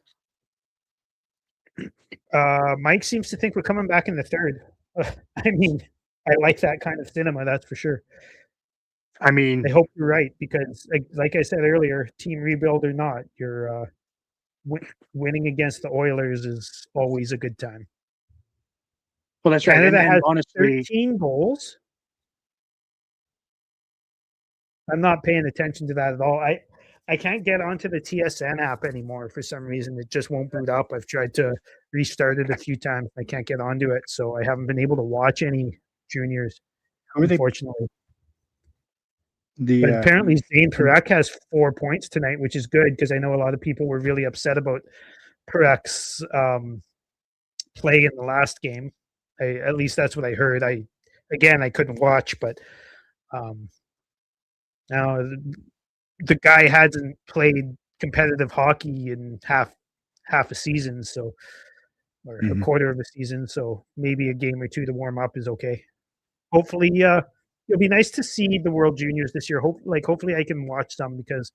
Mike seems to think we're coming back in the third. I mean, I like that kind of cinema, that's for sure. I mean, I hope you're right because, like I said earlier, team rebuild or not, you're winning against the Oilers is always a good time. Well, that's Canada right. And has honestly, 13 goals. I'm not paying attention to that at all. I can't get onto the TSN app anymore for some reason. It just won't boot up. I've tried to restart it a few times. I can't get onto it, so I haven't been able to watch any juniors, unfortunately. But apparently Zane Parekh has 4 points tonight, which is good because I know a lot of people were really upset about Parek's play in the last game. At least that's what I heard. I couldn't watch, but now the guy hasn't played competitive hockey in half a season, so or a Mhm. quarter of a season, so maybe a game or two to warm up is okay. Hopefully, it'll be nice to see the World Juniors this year. Hopefully I can watch some because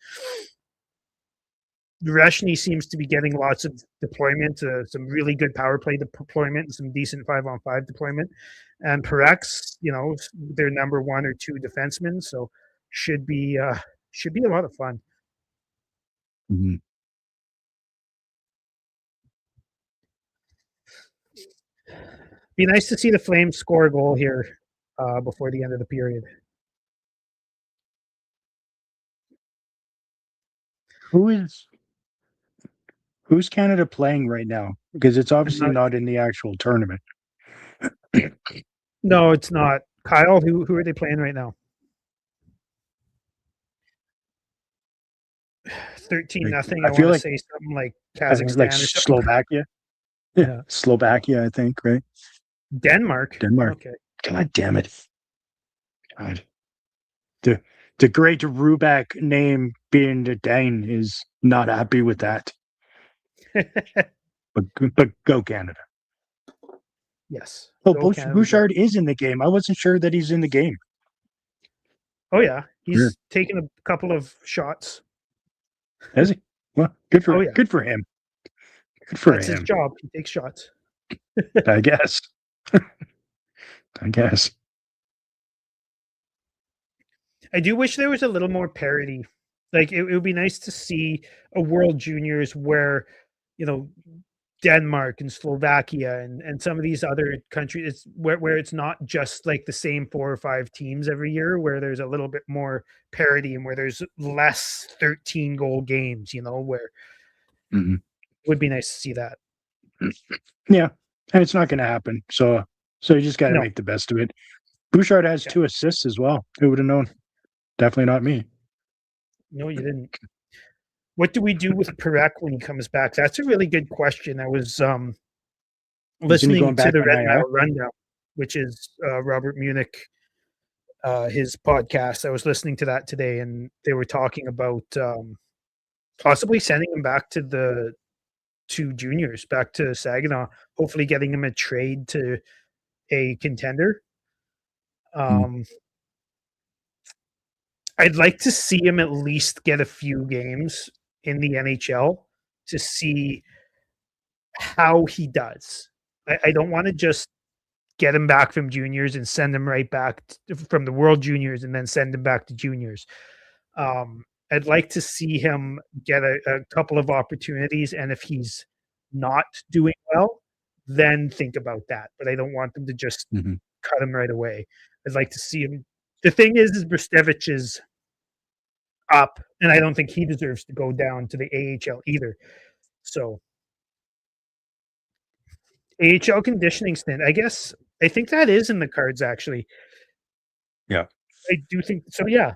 Reshny seems to be getting lots of deployment, some really good power play deployment, and some decent 5-on-5 deployment. And Perex, their number one or two defensemen, so should be uh, should be a lot of fun. Mhm. Be nice to see the Flames score a goal here before the end of the period. Who is who's Canada playing right now? Because it's I'm obviously not. not in the actual tournament. No, it's not. Kyle, who are they playing right now? 13 Like, nothing. I I feel want to like say something like I think it's like Kazakhstan or something. Slovakia. Yeah, Yeah. Slovakia, I think, right? Denmark. Denmark. Okay. God damn it. God. The the great Ruback name being the Dane is not happy with that. But go Canada. Yes. Oh, Go Canada. Go. Bouchard is in the game. I wasn't sure that he's in the game. Oh yeah, Sure. he's taken a couple of shots. Is he? Well, Oh yeah, good for him. Good for that's his him. job. He takes shots. I guess. I guess. I do wish there was a little more parity. Like it would be nice to see a World Juniors where, you know, Denmark and Slovakia and some of these other countries where it's not just like the same 4 or 5 teams every year, where there's a little bit more parity and where there's less 13 goal games, where Mhm. it would be nice to see that. Yeah, and it's not going to happen. So you just got to No, make the best of it. Bouchard has yeah, 2 assists as well. Who would have known? Definitely not me. no, you didn't. What do we do with Perek when he comes back? That's a really good question. I was Isn't he listening going to back the on Red IR? Mile Rundown, which is Robert Munich, his podcast. I was listening to that today, and they were talking about possibly sending him back to the two juniors, back to Saginaw. Hopefully, getting him a trade to a contender. Mm. Um, I'd like to see him at least get a few games in the NHL to see how he does. I don't want to just get him back from juniors and send him right back from the World Juniors and then send him back to juniors. I'd like to see him get a couple of opportunities, and if he's not doing well, then think about that. But I don't want them to just Mhm. cut him right away. I'd like to see him. The thing is Brstevich is up, and I don't think he deserves to go down to the AHL either. So AHL conditioning stint, I guess. I think that is in the cards actually. Yeah. I do think so. Yeah,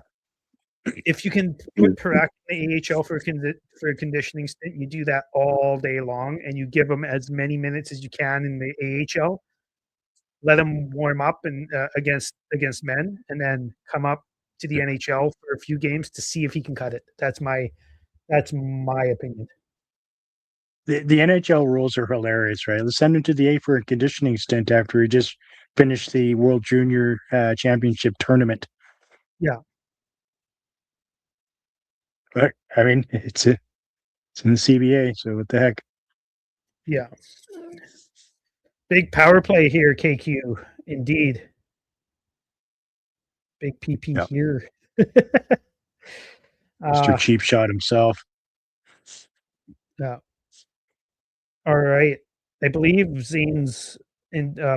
if you can put Parak in the AHL for a conditioning stint, you do that all day long, and you give them as many minutes as you can in the AHL. Let him warm up and against men, and then come up to the NHL for a few games to see if he can cut it. That's my opinion. The NHL rules are hilarious, right? Let's send him to the A for a conditioning stint after he just finished the World Junior Championship tournament. Yeah, But, I mean, it's in the CBA, so what the heck? yeah. Big power play here, KQ. Indeed, big PP Yeah. here. Mr. uh, Cheap Shot himself. yeah. All right. I believe Zane's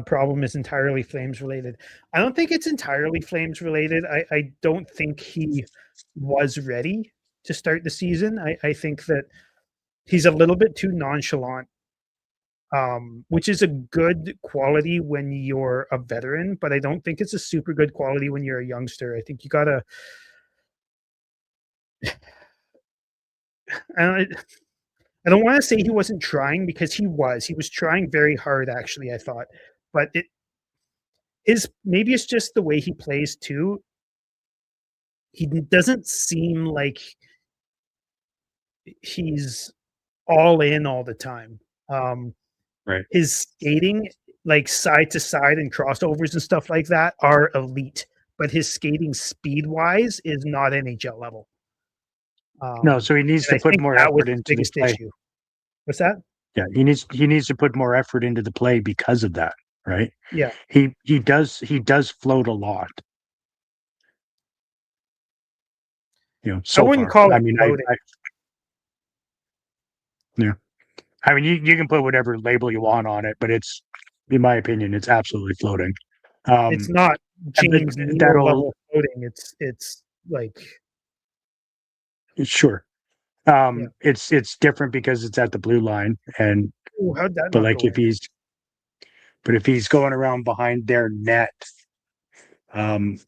problem is entirely Flames related. I don't think it's entirely Flames related. I don't think he was ready to start the season. I think that he's a little bit too nonchalant, which is a good quality when you're a veteran, but I don't think it's a super good quality when you're a youngster. I think you gotta. I I don't want to say he wasn't trying because he was. He was trying very hard, actually. I thought, but maybe it's just the way he plays too. he doesn't seem like he's all in all the time. Um, Right. his skating, like side to side and crossovers and stuff like that, are elite, but his skating speed wise is not NHL level. No, so he needs And to I put think more that was effort his into the biggest play. issue. What's that? Yeah, he needs to put more effort into the play because of that, right? Yeah, He does float a lot, I so wouldn't far. call I it mean, floating. yeah. I mean, you can put whatever label you want on it, but it's, in my opinion, it's absolutely floating. It's Um, not but James Neal that'll level floating. It's like sure. yeah. It's different because it's at the blue line, and Ooh, how'd that but not like go in? if he's going around behind their net, um,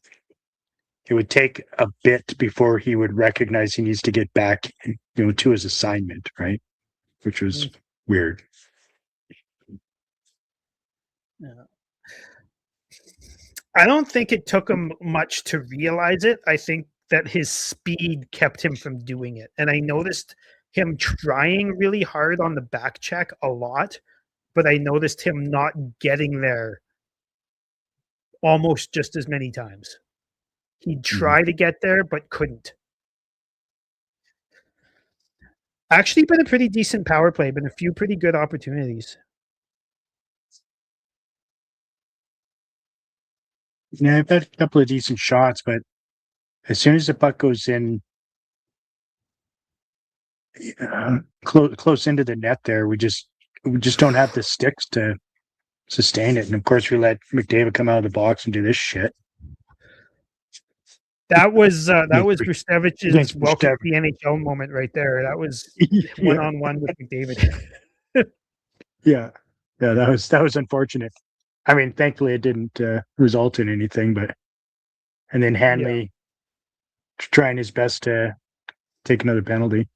it would take a bit before he would recognize he needs to get back, to his assignment, right? Which was Mm, weird. yeah. I don't think it took him much to realize it. I think that his speed kept him from doing it. And I noticed him trying really hard on the back check a lot, but I noticed him not getting there almost just as many times. He'd Mhm. try to get there, but couldn't. Actually, been a pretty decent power play, been a few pretty good opportunities. Yeah, I've had a couple of decent shots, but as soon as the puck goes in, close into the net, there we just don't have the sticks to sustain it. And of course, we let McDavid come out of the box and do this shit That against was Brustevich's against welcome to Steph. the NHL moment right there. That was one Yeah, on one with McDavid. yeah, yeah. That was unfortunate. I mean, thankfully, it didn't result in anything. But and then Yeah. Hanley trying his best to take another penalty.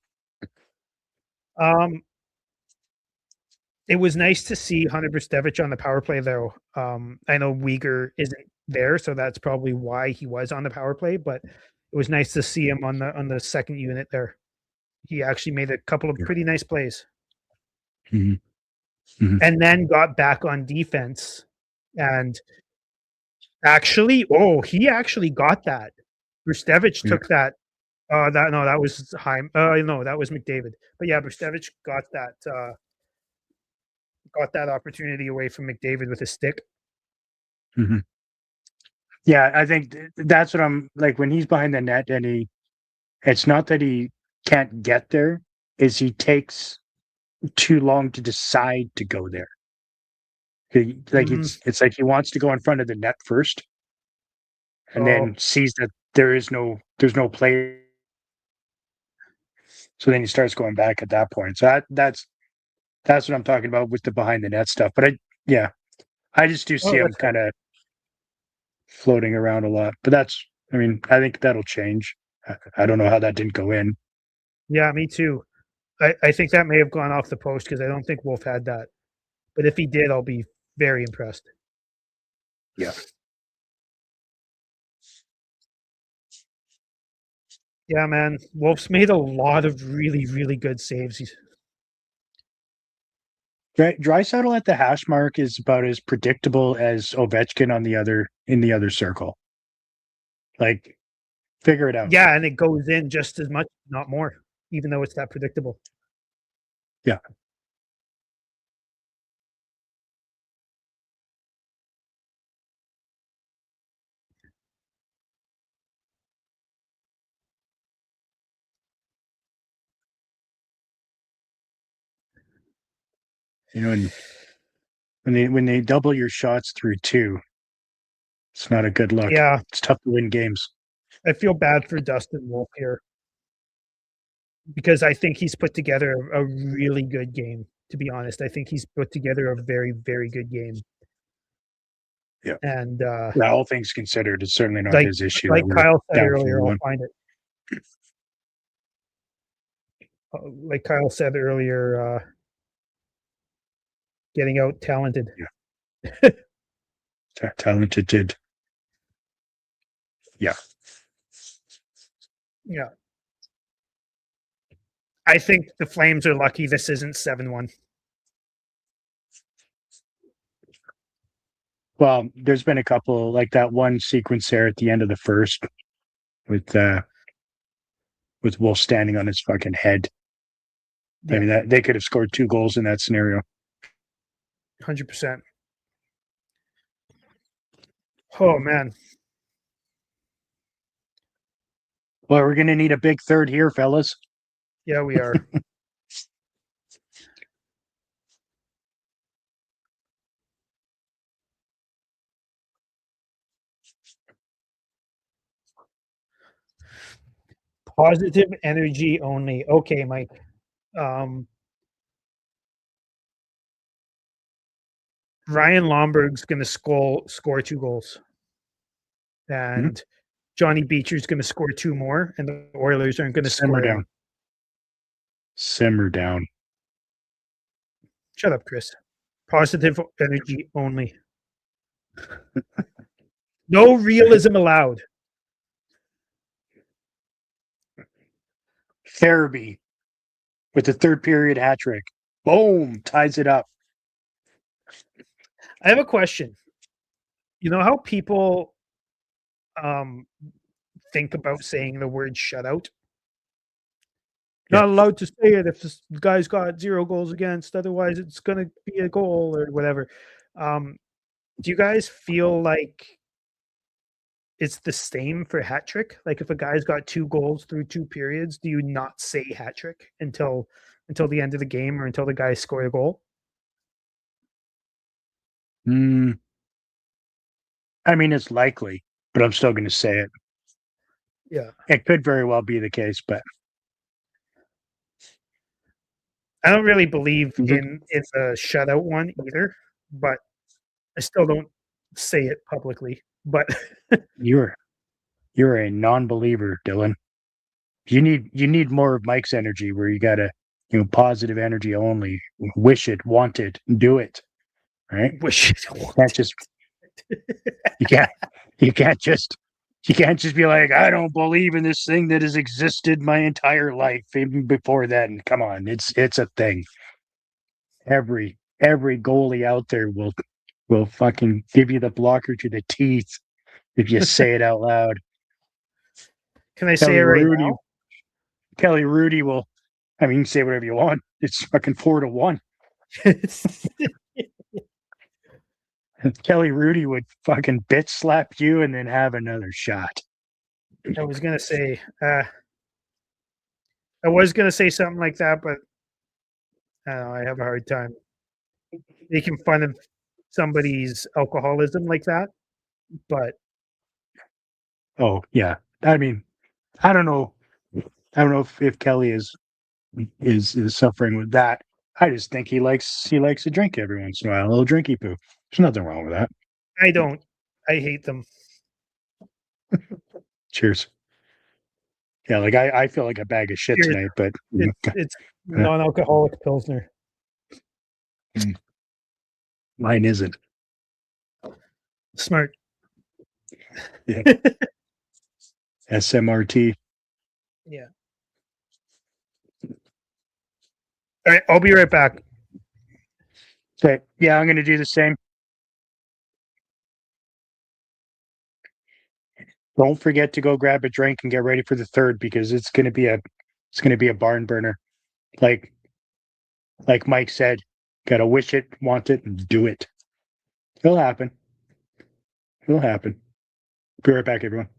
Um, it was nice to see Hunter Brustevich on the power play, though. I know Uyghur isn't there, so that's probably why he was on the power play. But it was nice to see him on the second unit there. He actually made a couple of Yeah. pretty nice plays, Mhm. Mhm. and then got back on defense. And actually, oh, he actually got that. Brustevich Yeah. took that. That no, that was Heim. No, that was McDavid. But yeah, Brustevich got that opportunity away from McDavid with his stick. Mhm. Yeah, I think that's what I'm like when he's behind the net, and it's not that he can't get there, is he takes too long to decide to go there. Like Mm, it's like he wants to go in front of the net first, and oh, then sees that there's no play, so then he starts going back at that point. So that's what I'm talking about with the behind the net stuff. But yeah, I just do see oh, him that's fair. kind of floating around a lot. But I mean, I think that'll change. I don't know how that didn't go in. Yeah, me too. I think that may have gone off the post because I don't think Wolf had that. But if he did, I'll be very impressed. Yeah. Yeah, man. Wolf's made a lot of really, really good saves. Drysdale at the hash mark is about as predictable as Ovechkin in the other circle. Like, figure it out. Yeah, and it goes in just as much, not more, even though it's that predictable. Yeah. And when they double your shots through two, it's not a good look. Yeah, It's tough to win games. I feel bad for Dustin Wolf here because I think he's put together a really good game. To be honest, I think he's put together a very, very good game. Yeah. And Yeah, all things considered, it's certainly not like his issue that like we're Kyle said down earlier, I'll 4-1. find it. Like Kyle said earlier, getting out talented. Yeah. Talented. Yeah. Yeah. I think the Flames are lucky this isn't 7-1. Well, there's been a couple like that one sequence there at the end of the first with Wolf standing on his fucking head. I Yeah, mean, that they could have scored 2 goals in that scenario. 100%. Oh man. Well, we're gonna need a big third here, fellas. Yeah, we are. Positive energy only. Okay, Mike. Um, Ryan Lomberg's going to score 2 goals, Hmm? and Johnny Beecher's going to score 2 more, and the Oilers aren't going to Simmer score down. any. Simmer down. Shut up, Chris. Positive energy only. No realism allowed. Farabee with the third period hat trick. Boom, ties it up. I have a question. You know how people um, think about saying the word shutout? Yeah. Not allowed to say it if this guy's got 0 goals against, otherwise it's going to be a goal or whatever. Do you guys feel like it's the same for hat trick? Like if a guy's got 2 goals through 2 periods, do you not say hat trick until the end of the game or until the guy score a goal? Mm, I mean, it's likely, but I'm still going to say it. Yeah. It could very well be the case, but I don't really believe look, in the shutout one either, but I still don't say it publicly. But you're you're a non-believer, Dylan. You need more of Mike's energy, where you gotta positive energy only. Wish it, want it, do it. Right? wish it Can't just you can't you can't just you can't just be like, I don't believe in this thing that has existed my entire life. Even before then, come on, it's a thing. Every goalie out there will fucking give you the blocker to the teeth if you say it out loud. Can I say it Kelly right Rudy now? Kelly Rudy will. I mean, you can say whatever you want. It's fucking 4-1. Kelly Rudy would fucking bitch slap you and then have another shot. I was gonna say I was gonna say something like that, but I don't know, I have a hard time making fun of somebody's alcoholism like that. But Oh yeah. I mean, I don't know. I don't know if Kelly is suffering with that. I just think he likes to drink every once in a while, a little drinky poo. There's nothing wrong with that. I don't. I hate them. Cheers. Yeah, like I feel like a bag of shit Cheers. tonight, but It's non-alcoholic pilsner. mine isn't. Smart. Yeah. SMRT. Yeah. All right, I'll be right back. Okay. Yeah, I'm gonna do the same. Don't forget to go grab a drink and get ready for the third because it's gonna be a barn burner. Like like Mike said, gotta wish it, want it, and do it. It'll happen. It'll happen. Be right back, everyone.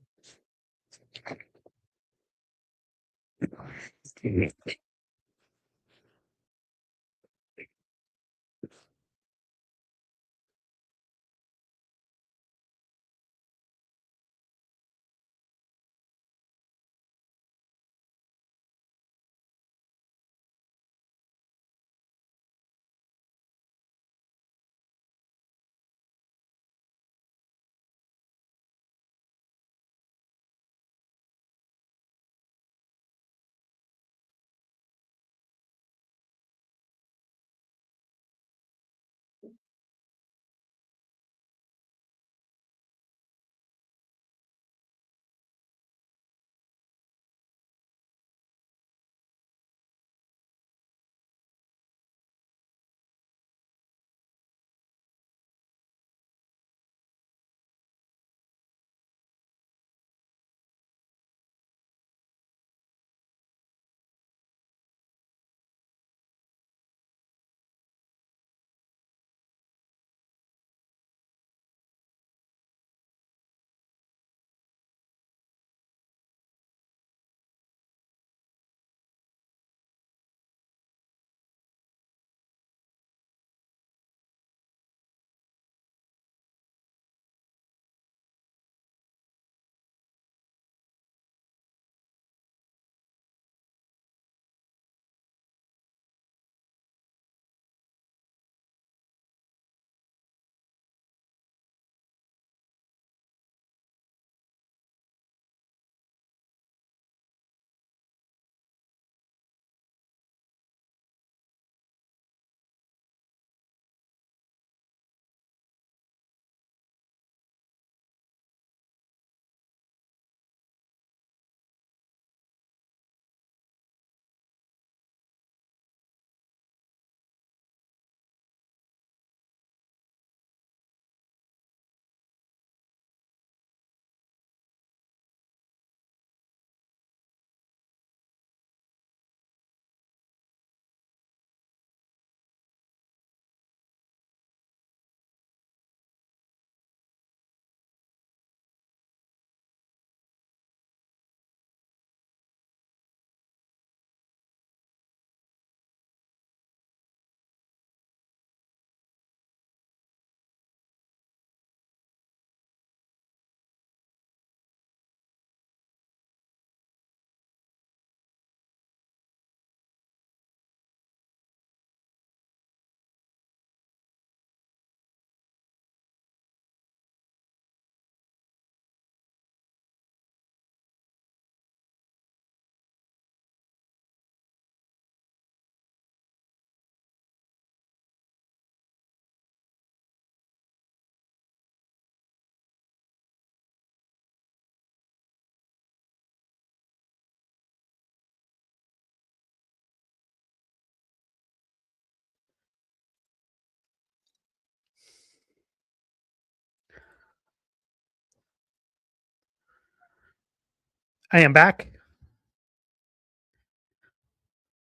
I am back.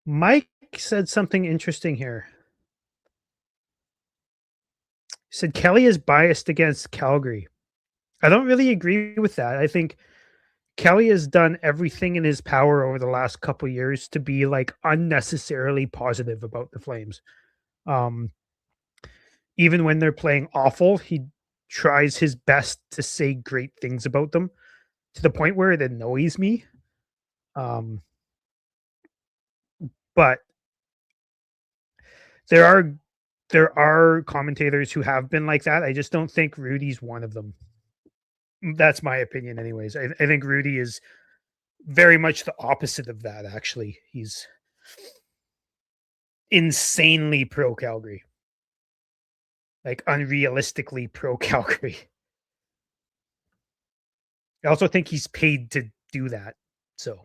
Mike said something interesting here. He said Kelly is biased against Calgary. I don't really agree with that. I think Kelly has done everything in his power over the last couple years to be like unnecessarily positive about the Flames. Um, Even when they're playing awful, he tries his best to say great things about them to the point where it annoys me. Um, but there are there are commentators who have been like that. I just don't think Rudy's one of them. That's my opinion, anyways. I think Rudy is very much the opposite of that. Actually, he's insanely pro Calgary, like unrealistically pro Calgary. I also think he's paid to do that. So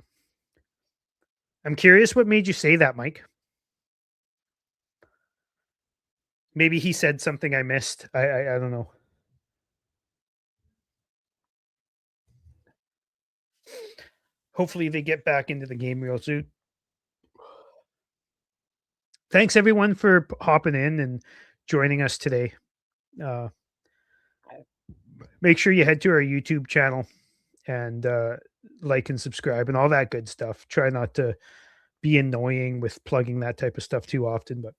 I'm curious what made you say that, Mike. Maybe he said something I missed. I don't know. Hopefully they get back into the game real soon. Thanks everyone for hopping in and joining us today. Uh, make sure you head to our YouTube channel and like and subscribe and all that good stuff. Try not to be annoying with plugging that type of stuff too often, but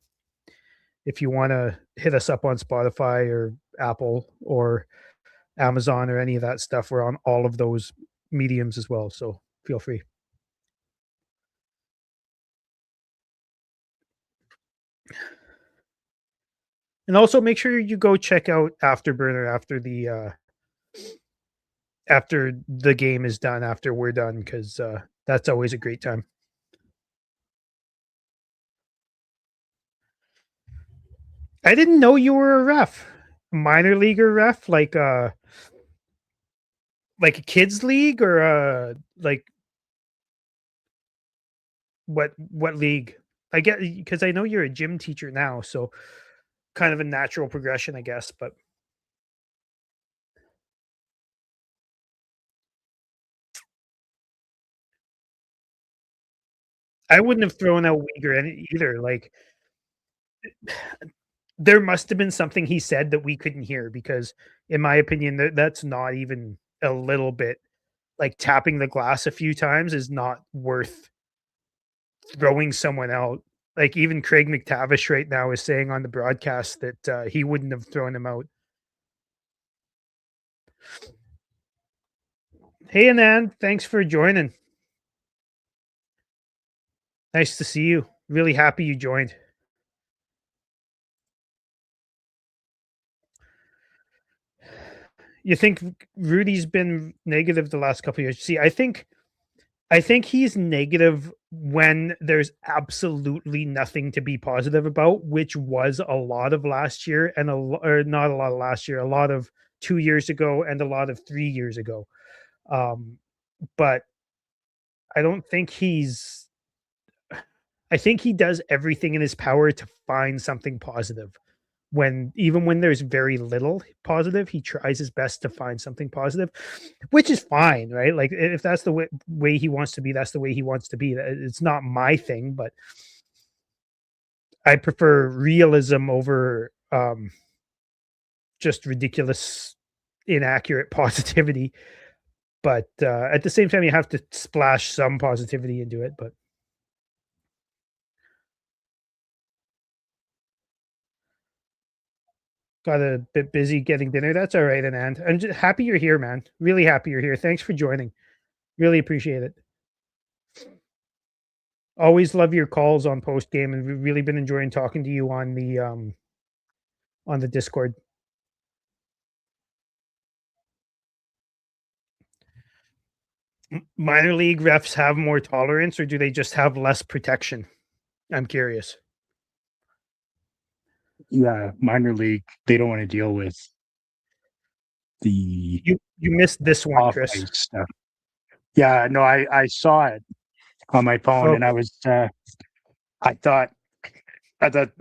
if you want to hit us up on Spotify or Apple or Amazon or any of that stuff, we're on all of those mediums as well. So feel free. And also make sure you go check out Afterburner after the game is done, after we're done, because that's always a great time. I didn't know you were a ref, minor leaguer ref, like a kids league or like what league? I get because I know you're a gym teacher now, so kind of a natural progression, I guess. But I wouldn't have thrown out Uyghur any either. Like there must have been something he said that we couldn't hear because, in my opinion, that's not even a little bit like tapping the glass a few times is not worth throwing someone out. Like even Craig McTavish right now is saying on the broadcast that he wouldn't have thrown him out. Hey, Anand, thanks for joining. Nice to see you. Really happy you joined. You think Rudy's been negative the last couple of years? See, I think he's negative when there's absolutely nothing to be positive about, which was a lot of last year and or not a lot of last year, a lot of 2 years ago and a lot of 3 years ago. Um, but I don't think I think he does everything in his power to find something positive. When even when there's very little positive, he tries his best to find something positive, which is fine, right? Like if that's the way he wants to be, that's the way he wants to be. It's not my thing, but I prefer realism over just ridiculous, inaccurate positivity. But at the same time, you have to splash some positivity into it. But got a bit busy getting dinner. That's all right, Anand. I'm just happy you're here, man. Really happy you're here. Thanks for joining. Really appreciate it. Always love your calls on post game, and we've really been enjoying talking to you on the Discord. Minor league refs have more tolerance, or do they just have less protection? I'm curious. Yeah, minor league, they don't want to deal with the You missed this one, off Chris. ice stuff. Yeah, no, I saw it on my phone, and Okay. I thought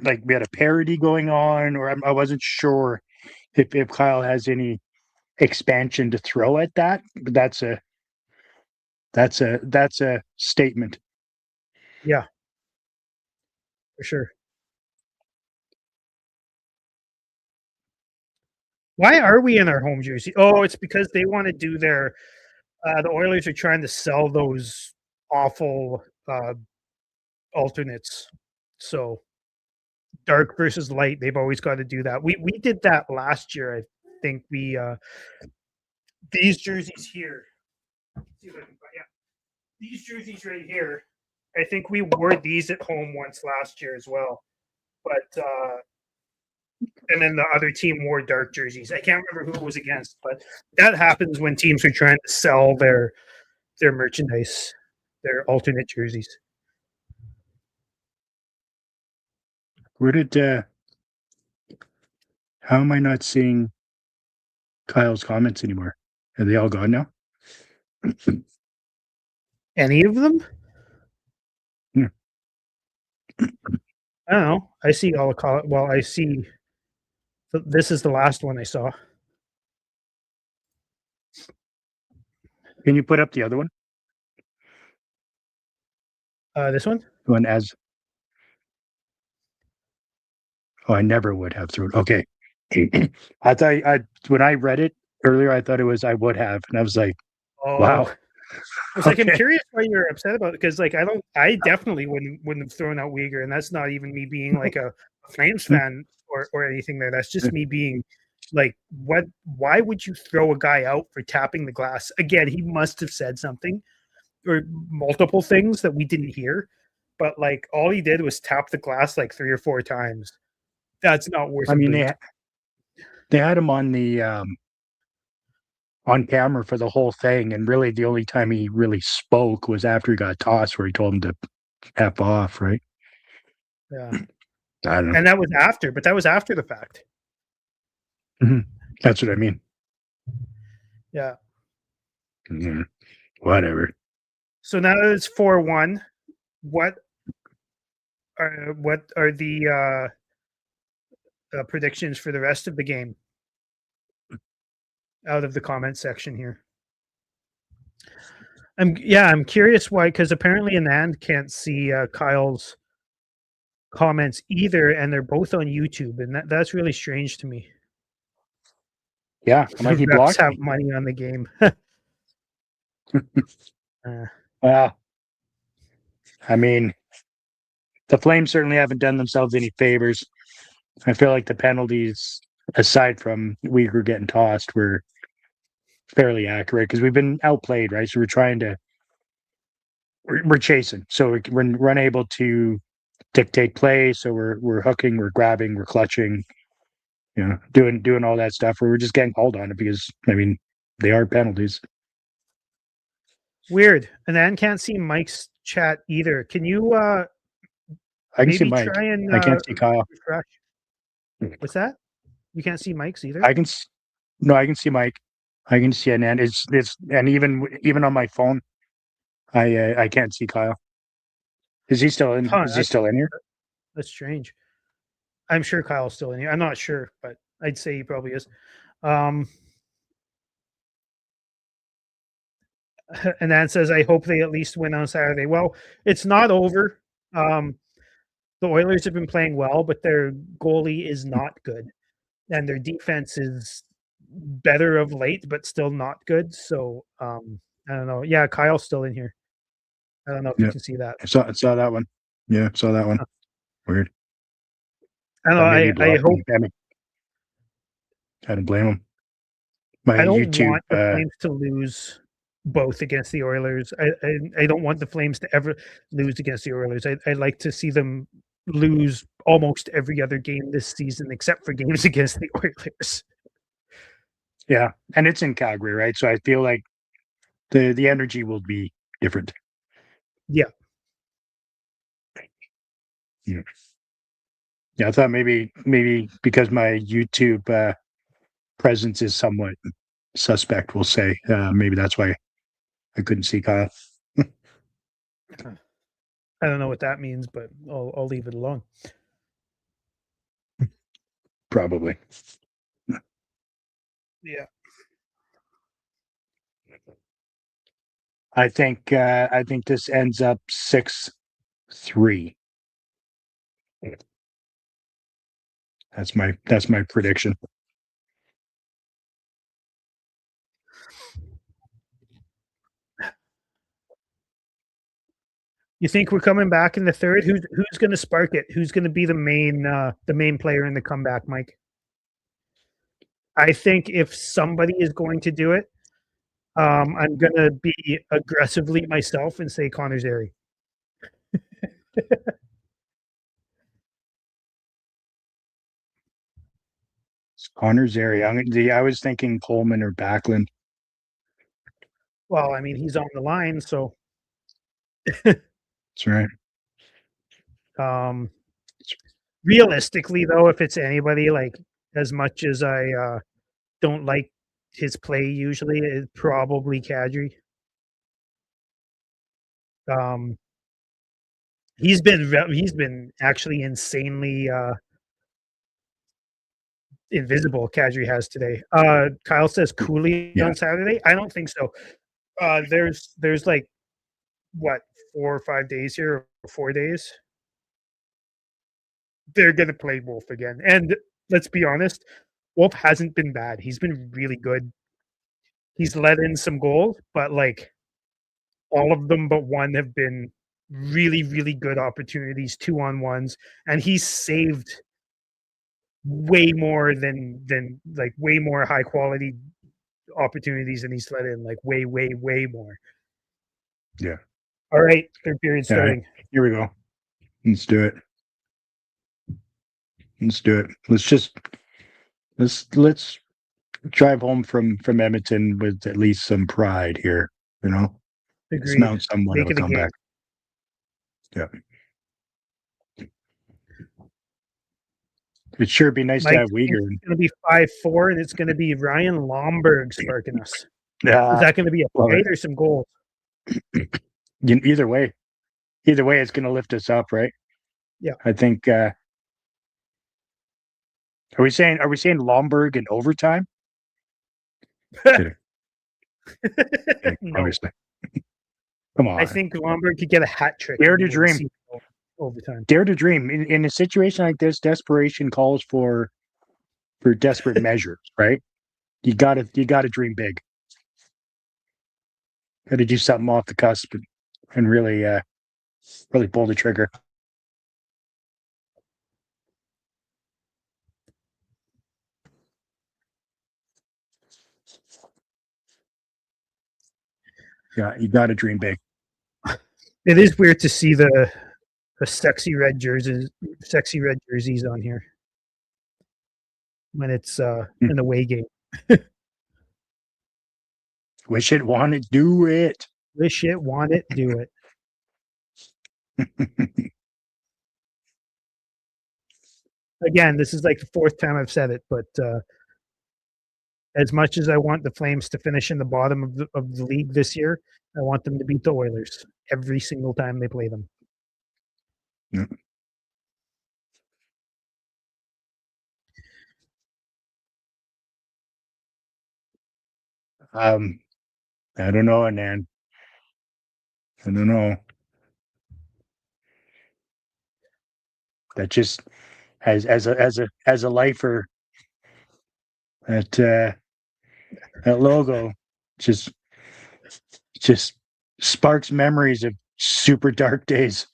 like we had a parody going on, or I wasn't sure if Kyle has any expansion to throw at that. But That's a statement. Yeah, for sure. Why are we in our home jersey? Oh, it's because they want to do their. The Oilers are trying to sell those awful alternates. So dark versus light, they've always got to do that. We did that last year. I think we these jerseys here. See if I can, yeah, these jerseys right here. I think we wore these at home once last year as well. But and then the other team wore dark jerseys. I can't remember who it was against, but that happens when teams are trying to sell their merchandise, their alternate jerseys. Where did how am I not seeing Kyle's comments anymore? Are they all gone now? Any of them? Hmm. I don't know. I see all the call. Well, I see. This is the last one I saw. Can you put up the other one? This one. The one as oh, I never would have through it. Okay. I thought I when I read it earlier, I thought it was I would have, and I was like, Oh, wow. I was like, I'm Okay. curious why you're upset about it because, like, I definitely wouldn't have thrown out Uyghur, and that's not even me being like a Flames fan or anything there. That's just me being like, what? Why would you throw a guy out for tapping the glass again? He must have said something or multiple things that we didn't hear, but like all he did was tap the glass like 3 or 4 times. That's not worth I a mean boot. they had him on camera for the whole thing, and really the only time he really spoke was after he got tossed, where he told him to F off, right? Yeah, I don't know. and that was after, but that was after the fact. Mhm. That's what I mean. Yeah. Mhm. Whatever. So now that it's 4-1, what what are the predictions for the rest of the game out of the comment section here? I'm curious why because apparently Anand can't see Kyle's comments either, and they're both on YouTube, and that's really strange to me. Yeah, I'm The like he refs blocked have me. money on the game. uh, Well, I mean, the Flames certainly haven't done themselves any favors. I feel like the penalties, aside from Uyghur getting tossed, were fairly accurate because we've been outplayed, right? So we're chasing, so we're unable to dictate play. So we're hooking, we're grabbing, we're clutching, doing all that stuff. Where we're just getting called on it because I mean they are penalties. Weird. Anand can't see Mike's chat either. Can you I can see maybe Mike. try and I can't see Kyle. refresh? What's that? You can't see Mike's either? I can no, I can see Mike. I can see Anand. It's and even on my phone, I can't see Kyle. Is he still in? Huh, Is he still in here? that's strange. I'm sure Kyle's still in here. I'm not sure, but I'd say he probably is. Um, and then says, I hope they at least win on Saturday. Well, it's not over. Um, the Oilers have been playing well, but their goalie is not good. And their defense is better of late, but still not good. So I don't know. Yeah, Kyle's still in here. I don't know if you Yeah, can see that. I saw that one. Yeah, saw that one. Weird. I don't know. Thought maybe he I blocked hope me. I don't blame him. My I don't YouTube. want the Flames to lose both against the Oilers. I don't want the Flames to ever lose against the Oilers. I like to see them lose almost every other game this season except for games against the Oilers. Yeah, and it's in Calgary, right? So I feel like the energy will be different. Yeah. Yeah, yeah. I thought maybe because my YouTube presence is somewhat suspect, we'll say maybe that's why I couldn't see Kyle. I don't know what that means, but I'll leave it alone. Probably. Yeah. I think this ends up 6-3. That's my prediction. You think we're coming back in the third? Who's going to spark it? Who's going to be the main player in the comeback, Mike? I think if somebody is going to do it, I'm going to be aggressively myself and say Connor Zary. Connor Zary. I was thinking Coleman or Backlund. Well, I mean, he's on the line, so. That's right. Realistically, though, if it's anybody, like as much as I don't like his play, usually it's probably Kadri. He's been actually insanely invisible. Kadri has today. Kyle says Cooley on Saturday. I don't think so. There's like what 4 or 5 days here, or 4 days. They're gonna play Wolf again, and let's be honest, Wolf hasn't been bad. He's been really good. He's let in some goals, but like all of them but one have been really, really good opportunities, 2-on-1s, and he's saved way more than like way more high quality opportunities than he's let in, like way, way, way more. Yeah. All right, third period starting. Right. Here we go. Let's do it. Let's do it. Let's drive home from Edmonton with at least some pride here. You know, Agreed. Smell somewhat Make of a it a comeback. game. Yeah. It sure be nice Mike, to have Uyghur. it's going to be 5-4, and it's going to be Ryan Lomberg sparking us. Is that going to be a fight or some goals? Either way, it's going to lift us up, right? Yeah. I think. Are we saying Lomberg in overtime? Kidding. No. Obviously. Come on. I think Lomberg could get a hat trick. Dare to dream. Overtime. Dare to dream. In a situation like this, desperation calls for desperate measures, right? You gotta dream big. Got to do something off the cusp and really pull the trigger. Yeah, you got to dream big. It is weird to see the sexy red jerseys on here when it's an away game. Wish it, want it, do it. Wish it, want it, do it. Again, this is like the fourth time I've said it, but as much as I want the Flames to finish in the bottom of the league this year, I want them to beat the Oilers every single time they play them. Yeah. I don't know, Nan. I don't know. That just as a lifer, that logo just sparks memories of super dark days.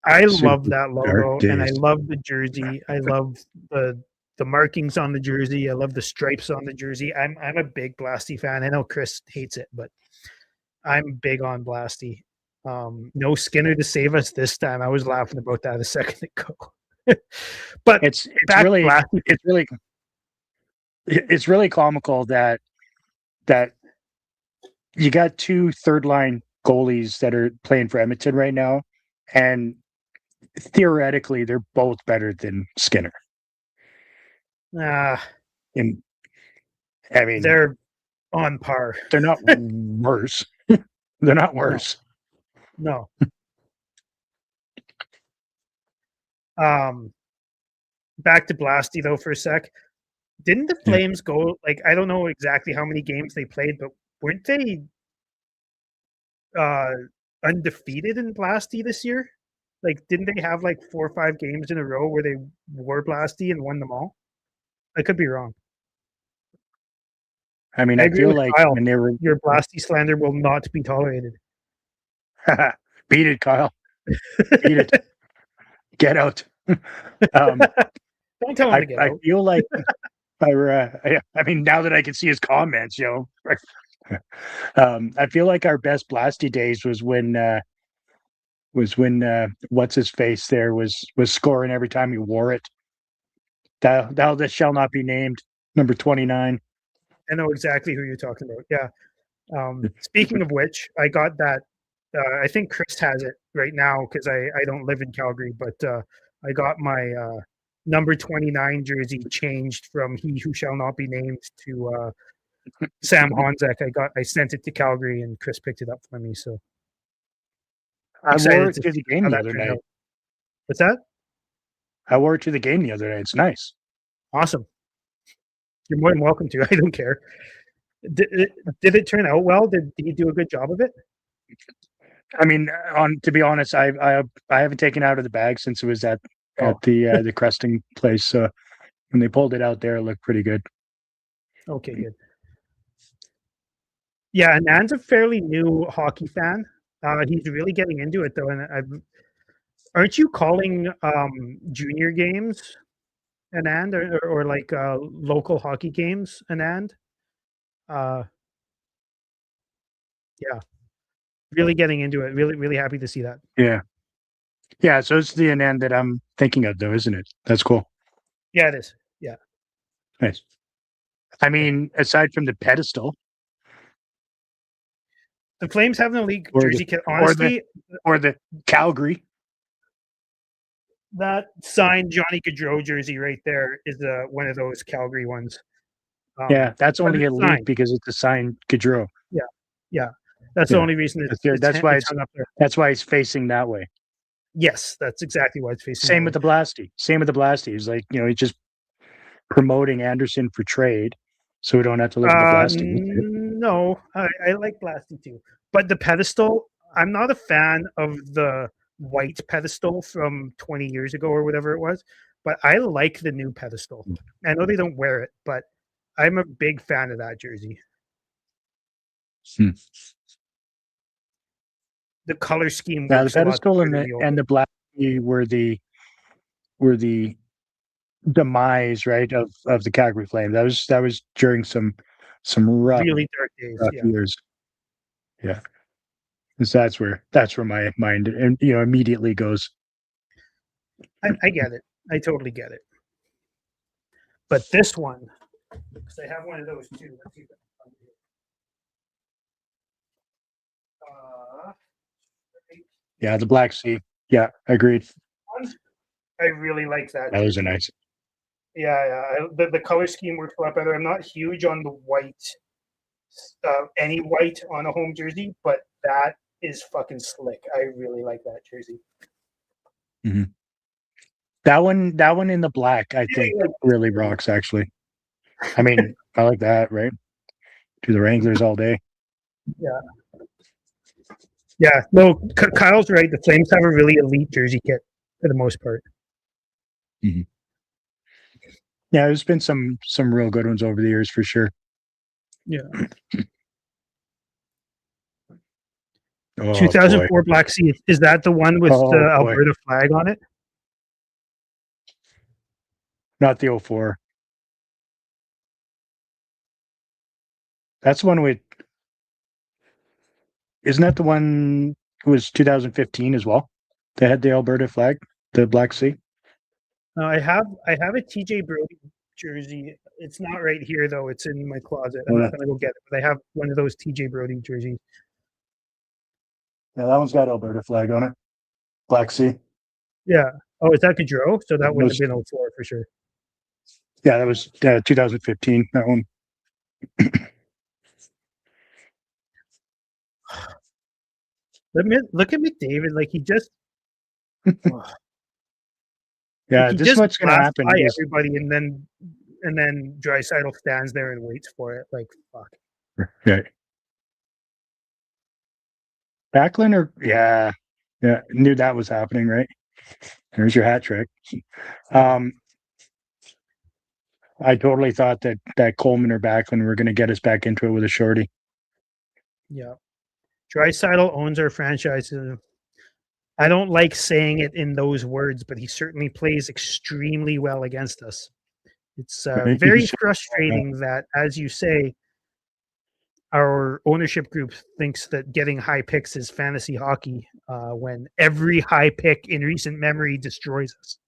I love that logo, and I love the jersey. I love the markings on the jersey. I love the stripes on the jersey. I'm a big Blasty fan. I know Chris hates it, but I'm big on Blasty. No Skinner to save us this time. I was laughing about that a second ago. But it's really comical that you got two third line goalies that are playing for Edmonton right now, and theoretically they're both better than Skinner. And I mean, they're on par. They're not worse. They're not worse. No. Back to Blasty though for a sec. Didn't the Flames go, like, I don't know exactly how many games they played, but weren't they uh, undefeated in Blasty this year. Like, didn't they have like 4 or 5 games in a row where they wore Blasty and won them all? I could be wrong. I mean, I I agree feel with like Kyle. when they were Your Blasty slander will not be tolerated. beat it, Kyle, beat it, get out. um, Don't tell him to get I out. feel like I mean, now that I can see his comments, I feel like our best Blasty days was when what's his face there was scoring every time he wore it. That shall not be named. Number 29. I know exactly who you're talking about. Yeah. Speaking of which, I got that. I think Chris has it right now because I don't live in Calgary, but I got my number 29 jersey changed from "He Who Shall Not Be Named" to Sam Honzek. I sent it to Calgary, and Chris picked it up for me. So I wore excited it to to see the game how the that other turned night. out. What's that? I wore it to the game the other night. It's nice. Awesome. You're more than welcome to. I don't care. Did it turn out well? Did he do a good job of it? I mean, on to be honest, I haven't taken it out of the bag since it was at Oh, the cresting place. So when they pulled it out there, it looked pretty good. okay, good. Yeah, and Nan's a fairly new hockey fan. He's really getting into it though, and aren't you calling junior games Anand or like local hockey games Anand? Uh, yeah, really getting into it. Really happy to see that. Yeah, yeah. So it's the end that I'm thinking of, though, isn't it? That's cool. Yeah, it is. Yeah, Nice. I yeah. mean, aside from the pedestal The Flames have an elite or the jersey kit. or the Honestly, or the Calgary. that signed Johnny Gaudreau jersey right there is one of those Calgary ones. Yeah, that's But only it's elite signed. because it's a signed Gaudreau. Yeah, yeah. That's the Yeah, only reason that's good. it's hung up there. That's why it's facing that way. Yes, that's exactly why it's facing that Same way. with the Blasty. Same with the Blasty. He's like, he's just promoting Anderson for trade, so we don't have to look at the Blasty. No, I like Blasty too, but the pedestal, I'm not a fan of the white pedestal from 20 years ago or whatever it was, but I like the new pedestal. I know they don't wear it, but I'm a big fan of that jersey. Hmm. The color scheme Now the works a lot pedestal better than the old. and the Blasty were the demise, right, of the Calgary Flame. That was during some Really dark days. rough Yeah, years. Yeah, 'cause that's where my mind and immediately goes. I get it. I totally get it. But this one, because I have one of those too. Let's see if I can find it. Uh, Yeah, the Black Sea. Yeah, agreed. I really like that That was a jersey. nice. Yeah. The color scheme works a lot better. I'm not huge on the white, any white on a home jersey, but that is fucking slick. I really like that jersey. Mm-hmm. That one in the black, I think, really rocks. Actually, I mean, I like that. Right, to the Wranglers all day. Yeah, yeah. No, Kyle's right. The Flames have a really elite jersey kit for the most part. Mm-hmm. Yeah, there's been some real good ones over the years for sure. Yeah. Oh 2004 Black Sea. Is that the one with the boy, Alberta flag on it? not the 04. That's the one with. Isn't that the one? It was 2015 as well. They had the Alberta flag, the Black Sea. I have a TJ Brody jersey. It's not right here though. It's in my closet. I'm Yeah, not gonna go get it, but I have one of those TJ Brody jerseys. yeah, that one's got Alberta flag on it. Black Sea. Yeah. Oh, is that Gaudreau? So that That wouldn't have was, been 04 for sure. yeah, that was 2015. That one. Look at McDavid. Like he just Yeah, this is what's going to blasts happen. by Is everybody, and then Draisaitl stands there and waits for it. Like fuck. right. Backlund or yeah, knew that was happening, right? There's your hat trick. Um, I totally thought that Coleman or Backlund were going to get us back into it with a shorty. Yeah. Draisaitl owns our franchise. I don't like saying it in those words, but he certainly plays extremely well against us. It's very frustrating that, as you say, our ownership group thinks that getting high picks is fantasy hockey when every high pick in recent memory destroys us.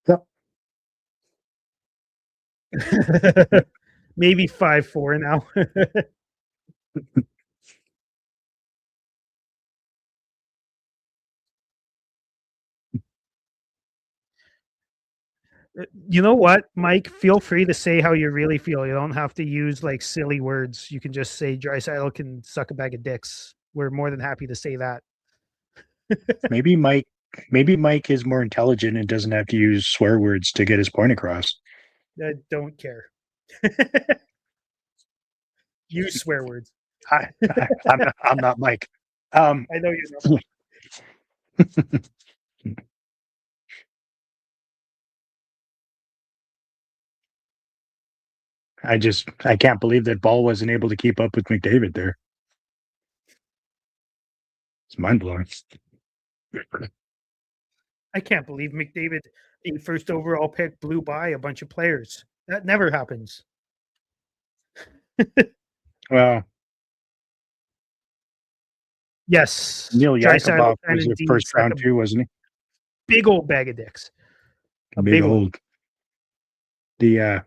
Yep. Maybe 5-4 now. You know what, Mike? Feel free to say how you really feel. You don't have to use like silly words. You can just say Draisaitl can suck a bag of dicks. We're more than happy to say that. maybe Mike is more intelligent and doesn't have to use swear words to get his point across. I don't care. Use swear words. I'm not Mike. I know you know. I can't believe that Ball wasn't able to keep up with McDavid there. It's mind blowing. I can't believe McDavid, a first overall pick, blew by a bunch of players. That never happens. Well, Yes, Neil Draisaitl Yakupov can was the indeed first suck round a too, wasn't big old bag of dicks. he? A Big big one. old. The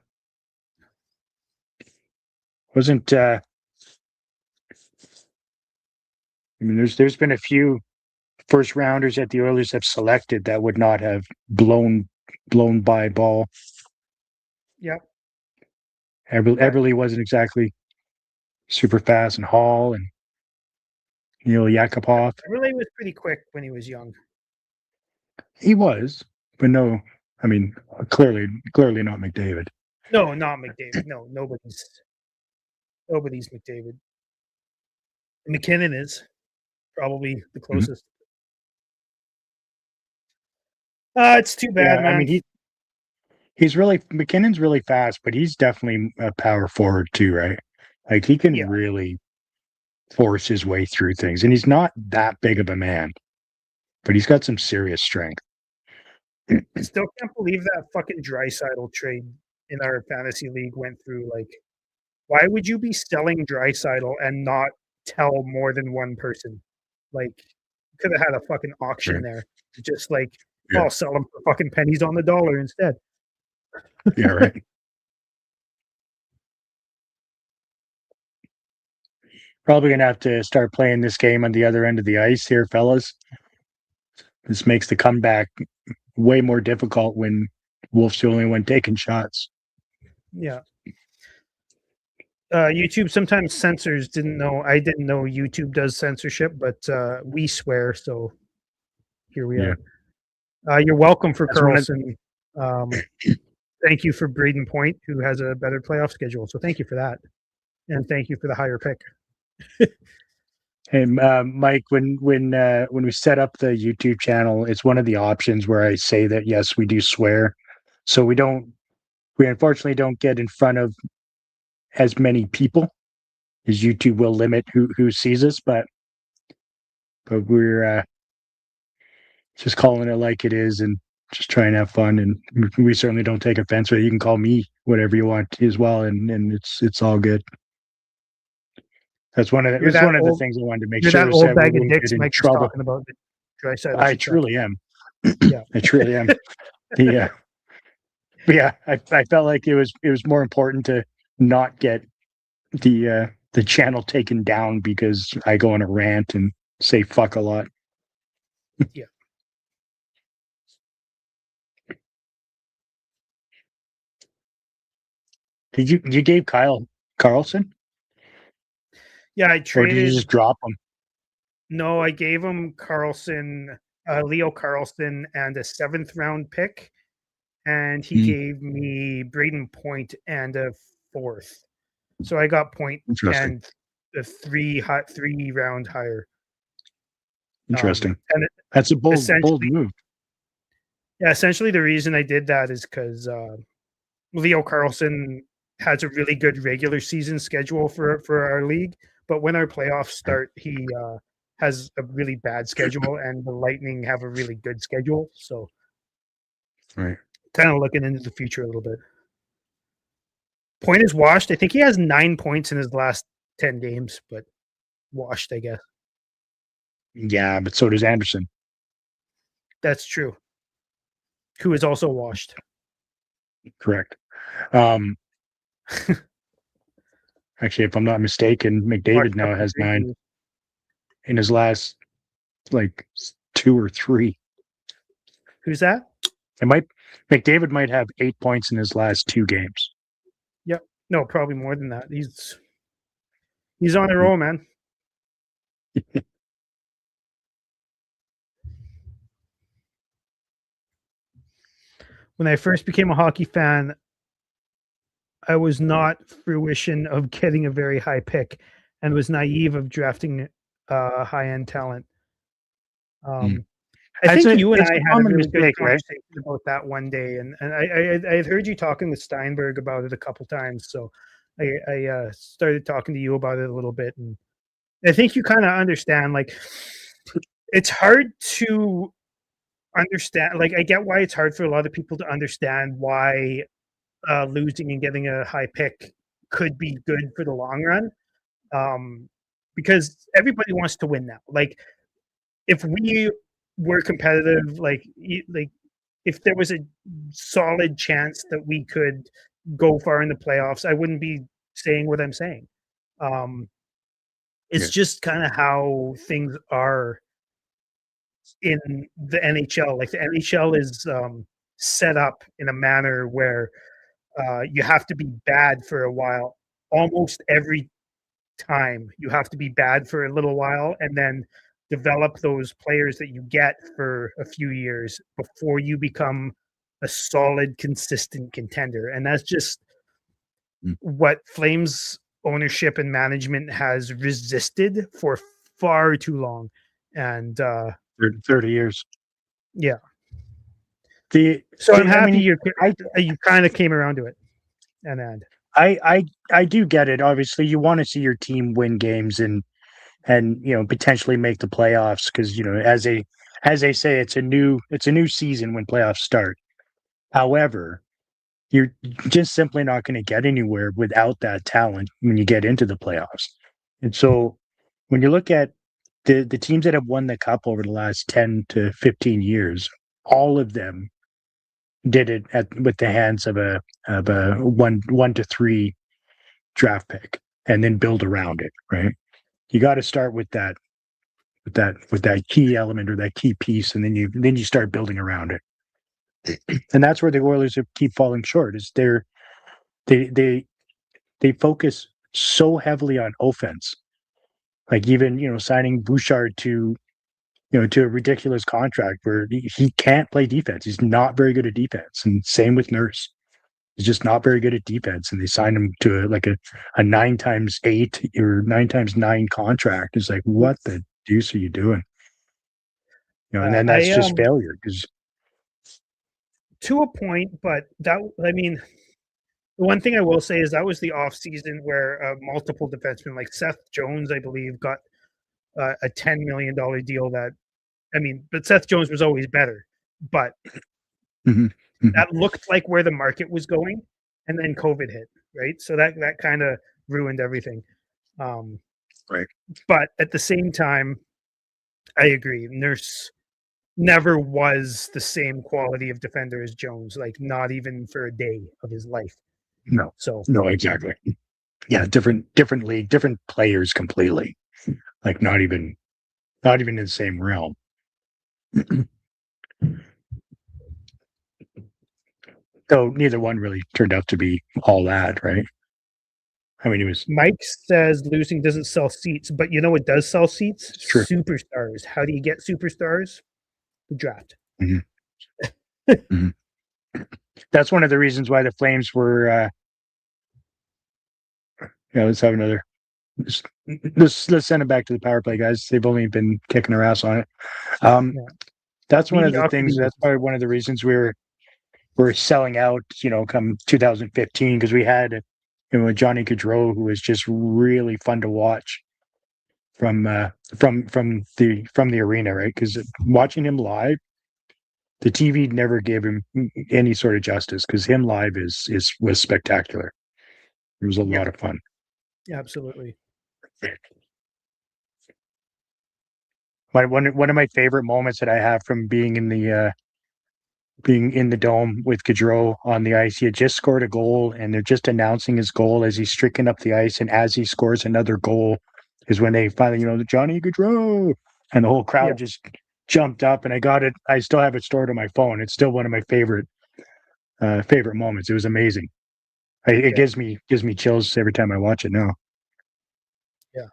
wasn't. I mean, there's been a few first rounders that the Oilers have selected that would not have blown by Ball. Yep. Eberle wasn't exactly super fast, and Hall and Neil Yakupov. Really was pretty quick when he was young. He was, but no, I mean, clearly not McDavid. No, not McDavid. No, nobody's McDavid. McKinnon is probably the closest. It's too bad, Yeah, I man. mean he's really McKinnon's really fast, but he's definitely a power forward too, right? Like he can Yeah. really force his way through things, and he's not that big of a man, but he's got some serious strength. I still can't believe that fucking Draisaitl trade in our fantasy league went through. Like, why would you be selling Draisaitl and not tell more than one person? Like, you could have had a fucking auction Right. there to just like, Yeah. I'll sell them for fucking pennies on the dollar instead. Yeah, right. Probably gonna have to start playing this game on the other end of the ice here, fellas. This makes the comeback way more difficult when Wolf's the only one taking shots. Yeah. YouTube sometimes censors. I didn't know YouTube does censorship, but we swear, so here we are. You're welcome for Carlson. Thank you for Braden Point, who has a better playoff schedule. So thank you for that, and thank you for the higher pick. Hey, Mike, when we set up the YouTube channel, it's one of the options where I say that yes, we do swear, so we unfortunately don't get in front of as many people as YouTube will limit who sees us, but we're just calling it like it is and just try and have fun, and we certainly don't take offense with it. You can call me whatever you want as well, and it's all good. That's one of the things I wanted to make You're sure that is old that we bag of wouldn't dicks get in Mike was trouble. talking about. I truly am. Yeah. I truly am. Yeah. Yeah, I felt like it was more important to not get the channel taken down because I go on a rant and say fuck a lot. Yeah. Did you gave Kyle Carlson? Yeah, I Or did you traded. just drop him? No, I gave him Carlson, Leo Carlson, and a 7th round pick, and he gave me Braden Point and a 4th. So I got point Interesting. and the 3 round higher. Interesting. And That's a bold essentially, move. yeah, essentially the reason I did that is because Leo Carlson has a really good regular season schedule for our league, but when our playoffs start, he has a really bad schedule, and the Lightning have a really good schedule. So, Right. kind of looking into the future a little bit. Point is washed. I think he has 9 points in his last 10 games, but washed, I guess. Yeah, but so does Anderson. That's true. Who is also washed. Correct. Actually, if I'm not mistaken, Washed McDavid up now in has 9 preview. in his last like 2 or 3. Who's that? It might McDavid might have 8 points in his last 2 games. Yep. No, probably more than that. He's on a roll, man. When I first became a hockey fan, I was not fruition of getting a very high pick and was naive of drafting high end talent. Mm. I think you and It's I a had a common really good mistake, right? conversation about that one day, and I had heard you talking with Steinberg about it a couple times, so I started talking to you about it a little bit, and I think you kind of understand. Like, it's hard to understand. Like, I get why it's hard for a lot of people to understand why losing and getting a high pick could be good for the long run, because everybody wants to win now. Like, if we were competitive, like if there was a solid chance that we could go far in the playoffs, I wouldn't be saying what I'm saying. Um, it's Yeah. just kind of how things are in the NHL. Like the NHL is set up in a manner where you have to be bad for a while. Almost every time you have to be bad for a little while and then develop those players that you get for a few years before you become a solid, consistent contender. And that's just Mm. what Flames ownership and management has resisted for far too long. And 30 years. yeah, The, so I'm I happy mean, you kind of came around to it. And I do get it. Obviously, you want to see your team win games and potentially make the playoffs because as they say, it's a new season when playoffs start. However, you're just simply not going to get anywhere without that talent when you get into the playoffs. And so when you look at the teams that have won the cup over the last 10 to 15 years, all of them did it with the hands of a one to three draft pick and then build around it, right? You got to start with that key element or that key piece, and then you start building around it. And that's where the Oilers keep falling short. Is they focus so heavily on offense, like even signing Bouchard to a ridiculous contract where he can't play defense. He's not very good at defense, and same with Nurse. He's just not very good at defense, and they signed him to a 9x8 or 9x9 contract. It's like, what the deuce are you doing? And then that's I just failure because to a point, but that I mean, the one thing I will say is that was the off season where multiple defensemen, like Seth Jones, I believe, got a $10 million deal. But Seth Jones was always better, but Mhm, mhm, that looked like where the market was going, and then COVID hit, right? So that kind of ruined everything. Um, right. but at the same time, I agree. Nurse never was the same quality of defender as Jones, like not even for a day of his life. No, So no, exactly. Yeah, different league, different players completely. Like not even in the same realm. So neither one really turned out to be all that, right? I mean, it was Mike says losing doesn't sell seats, but you know what does sell seats? it's true. Superstars. How do you get superstars? The draft. Mhm, mhm. That's one of the reasons why the Flames were Yeah, let's have another. Let's, let's send it back to the power play guys. They've only been kicking our ass on it. Um, Yeah. that's one of the things. Mediocrity. That's probably one of the reasons we're selling out. Come 2015 because we had Johnny Gaudreau who was just really fun to watch from the arena, right? Because watching him live, the TV never gave him any sort of justice because him live is was spectacular. It was a Yeah, lot of fun. absolutely. One of my favorite moments that I have from being in the dome with Gaudreau on the ice. He had just scored a goal, and they're just announcing his goal as he's streaking up the ice. And as he scores another goal, is when they finally, Johnny Gaudreau, and the whole Yeah, crowd just jumped up. And I got it. I still have it stored on my phone. It's still one of my favorite moments. It was amazing. It yeah, gives me chills every time I watch it now. yeah.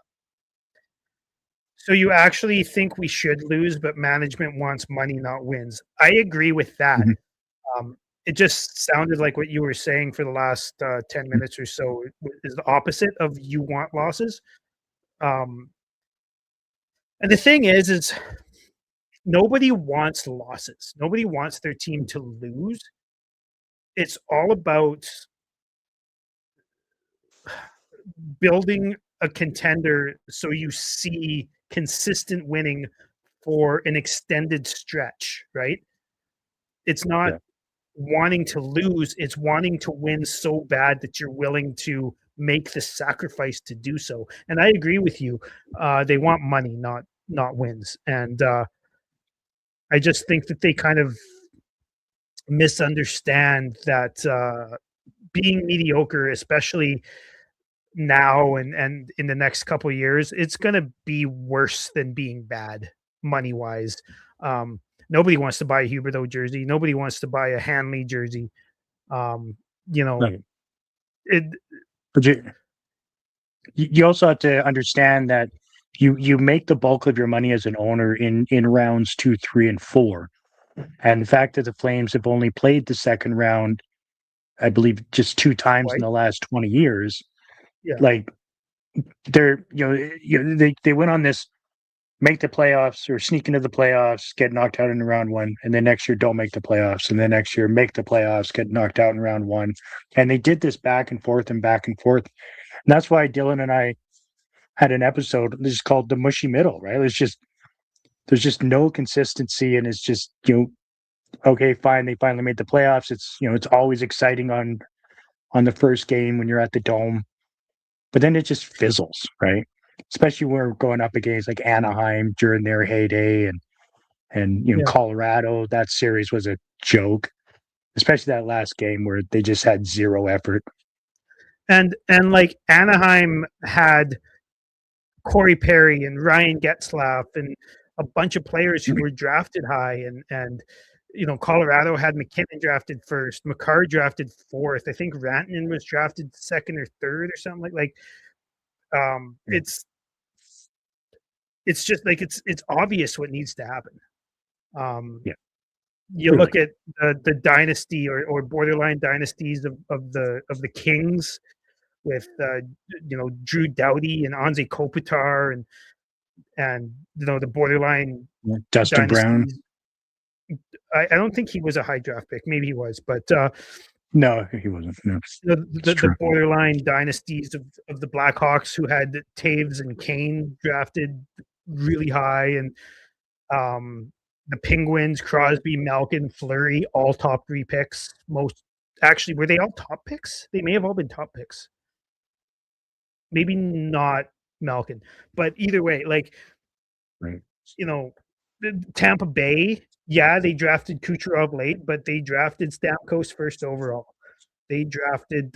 So you actually think we should lose, but management wants money, not wins. I agree with that. Mhm. It just sounded like what you were saying for the last 10 minutes or so is the opposite of you want losses. Um, and the thing is nobody wants losses. Nobody wants their team to lose. It's all about building a contender so you see consistent winning for an extended stretch, right? It's not Yeah. wanting to lose, it's wanting to win so bad that you're willing to make the sacrifice to do so. And I agree with you. They want money, not wins. And I just think that they kind of misunderstand that being mediocre, especially now and in the next couple of years, it's going to be worse than being bad money wise. Um, Nobody wants to buy a Huberto jersey. Nobody wants to buy a Hanley jersey. Um, you know, Right. it, But you also have to understand that you make the bulk of your money as an owner in rounds 2, 3, and 4. And the fact that the Flames have only played the second round, I believe, just 2 times in twice. the last 20 years, Yeah, like they went on this make the playoffs or sneak into the playoffs, get knocked out in round one, and then next year don't make the playoffs, and then next year make the playoffs, get knocked out in round one, and they did this back and forth and back and forth. And that's why Dylan and I had an episode just called the mushy middle, right? There's just no consistency, and it's just okay, fine, they finally made the playoffs. It's always exciting on the first game when you're at the dome, but then it just fizzles, right? Especially when we're going up against like Anaheim during their heyday, and yeah. Colorado. That series was a joke, especially that last game where they just had zero effort. And like Anaheim had Corey Perry and Ryan Getzlaff and a bunch of players who were drafted high, and Colorado had McKinnon drafted first, McCarr drafted fourth. I think Rantanen was drafted second or third or something like. Yeah, It's just like it's obvious what needs to happen. Um, yeah, you look clearly. at the dynasty or borderline dynasties of the Kings with Drew Doughty and Anze Kopitar and the borderline Yeah. Dustin Brown. dynasties. I don't think he was a high draft pick. Maybe he was, but No, he wasn't. No, it's the true. borderline dynasties of the Blackhawks who had Taves and Kane drafted really high, and the Penguins, Crosby, Malkin, Fleury, all top 3 picks. Most actually, were they all top picks? They may have all been top picks. Maybe not Malkin, but either way, like Right. you know, Tampa Bay, yeah, they drafted Kucherov late, but they drafted Stamkos first overall. They drafted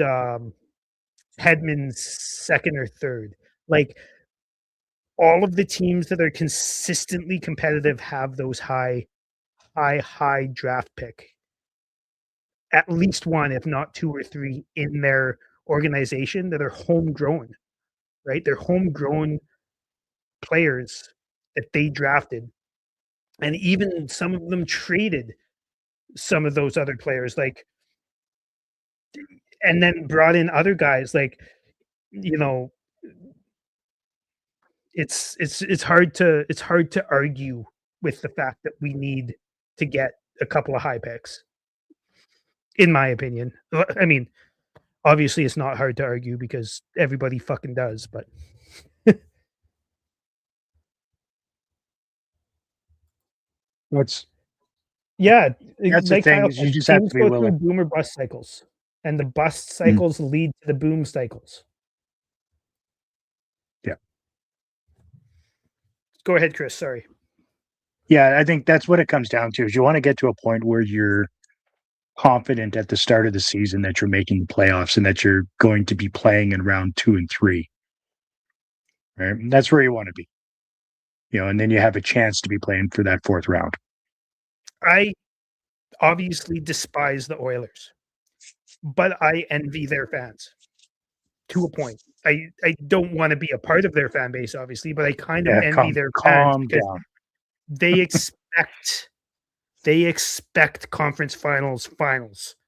Hedman second or third. Like all of the teams that are consistently competitive have those high draft pick. At least one, if not two or three, in their organization that are homegrown, right? They're homegrown players that they drafted. And even some of them traded some of those other players, like, and then brought in other guys. Like, you know, it's hard to argue with the fact that we need to get a couple of high picks, in my opinion. I mean, obviously, it's not hard to argue because everybody fucking does, but What's yeah, that's the like thing Kyle is you said, just have to teams be go through willing. boom or bust cycles, and the bust Mm, cycles lead to the boom cycles. yeah. Go ahead, Chris. Sorry. Yeah, I think that's what it comes down to is you want to get to a point where you're confident at the start of the season that you're making the playoffs and that you're going to be playing in round 2 and 3. Right? And that's where you want to be. And then you have a chance to be playing for that fourth round. I obviously despise the Oilers, but I envy their fans to a point. I don't want to be a part of their fan base, obviously, but I kind of Yeah, envy their fans calm because down. they expect they expect conference finals.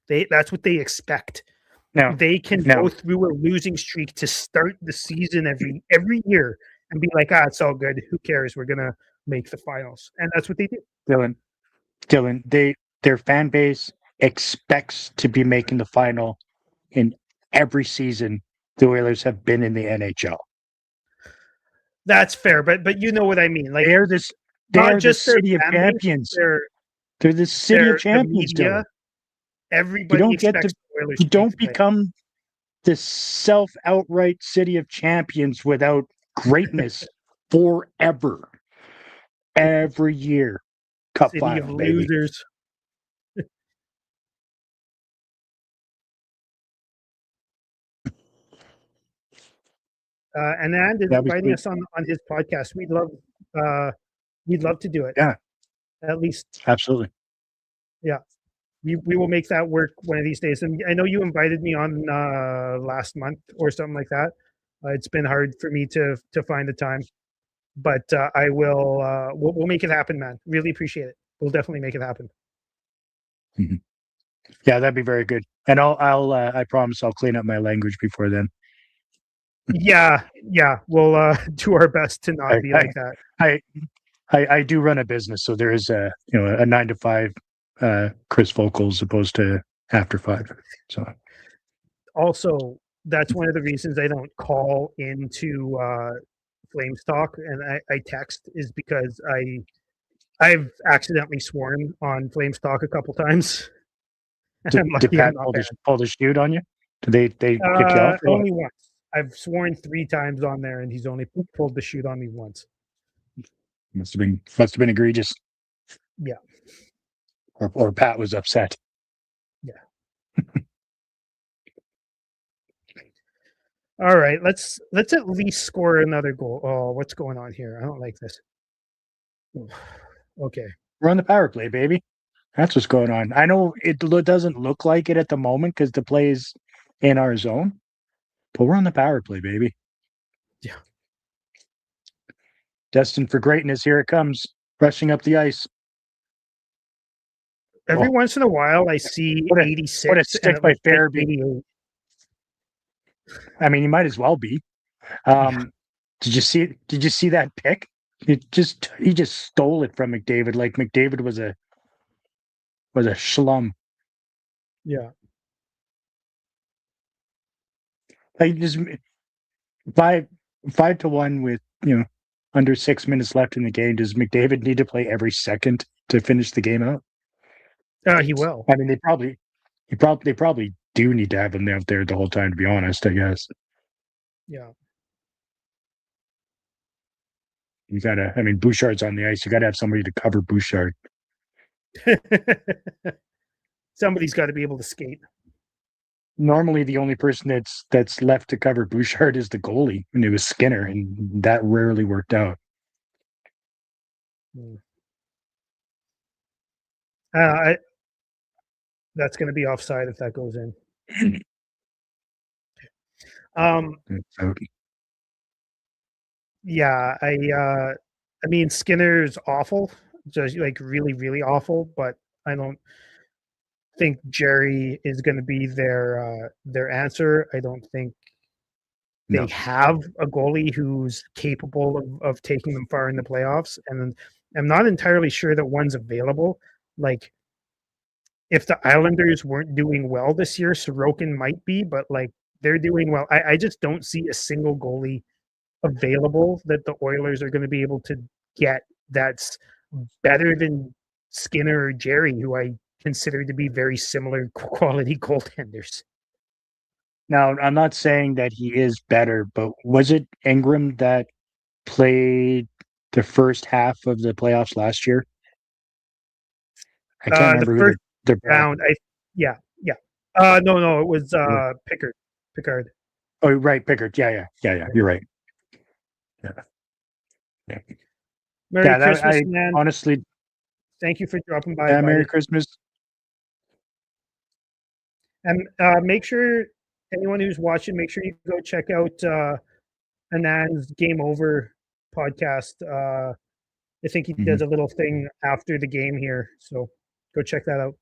That's what they expect. Now, They can go now, through a losing streak to start the season every year and be like, it's all good. Who cares? We're gonna make the finals, and that's what they do. Dylan, their fan base expects to be making the final in every season the Oilers have been in the NHL. That's fair, but you know what I mean. Like, They are this. They not are the just their city of fan base, champions. their They're the city of the champions, Dylan. media. Everybody expects the Oilers You to make don't the play. become the self outright city of champions without greatness forever. Every year, cup City of final, baby. losers. And Anand is That was inviting good. us on his podcast. We'd love to do it. Yeah, At least, absolutely. yeah. We will make that work one of these days. And I know you invited me on last month or something like that. It's been hard for me to find the time, but I will. We'll make it happen, man. Really appreciate it. We'll definitely make it happen. Mhm. Yeah, that'd be very good. And I promise I'll clean up my language before then. Yeah, yeah. We'll do our best to not I, be I, like that. I, I do run a business, so there is a 9 to 5 Chris Vocal as opposed to after 5. So Also, that's one of the reasons I don't call into Flames Talk and I text is because I've accidentally sworn on Flames Talk a couple times, and I'm did lucky I'm Pat not banned. pull the shoot on you? Did they kick you off or what? Only once. I've sworn 3 times on there, and he's only pulled the shoot on me once. Must have been egregious. Yeah, Or Pat was upset. yeah. All right, let's at least score another goal. Oh, what's going on here? I don't like this. Okay. We're on the power play, baby. That's what's going on. I know it doesn't look like it at the moment because the play is in our zone, but we're on the power play, baby. Yeah. Destined for greatness. Here it comes, rushing up the ice. Every Oh, once in a while, I see what a 86, and stick it by looks like Farabee. 88. I mean, he might as well be. Yeah. Did you see? Did you see that pick? He just stole it from McDavid. Like McDavid was a schlum. Yeah. Like just 5-1 with under 6 minutes left in the game. Does McDavid need to play every second to finish the game out? He will. I mean, they probably do need to have him out there the whole time. To be honest, I guess Yeah. you gotta. I mean, Bouchard's on the ice. You gotta have somebody to cover Bouchard. Somebody's got to be able to skate. Normally, the only person that's left to cover Bouchard is the goalie, and it was Skinner, and that rarely worked out. I That's going to be offside if that goes in. So, Yeah, I mean Skinner's awful, just like really, really awful. But I don't think Jerry is going to be their answer. I don't think they No. have a goalie who's capable of taking them far in the playoffs, and I'm not entirely sure that one's available. Like, if the Islanders weren't doing well this year, Sorokin might be, but like they're doing well. I just don't see a single goalie available that the Oilers are going to be able to get that's better than Skinner or Jerry, who I consider to be very similar quality goaltenders. Now, I'm not saying that he is better, but was it Ingram that played the first half of the playoffs last year? I can't The remember who first their back. round, yeah. No, it was Pickard. Oh, right, Pickard. Yeah. You're right. Yeah, yeah. Merry Yeah, that Christmas, I man. honestly, Thank you for dropping by, yeah, Merry buddy. Christmas. And make sure anyone who's watching, make sure you go check out Anand's Game Over podcast. I think he does Mhm. a little thing after the game here, so go check that out.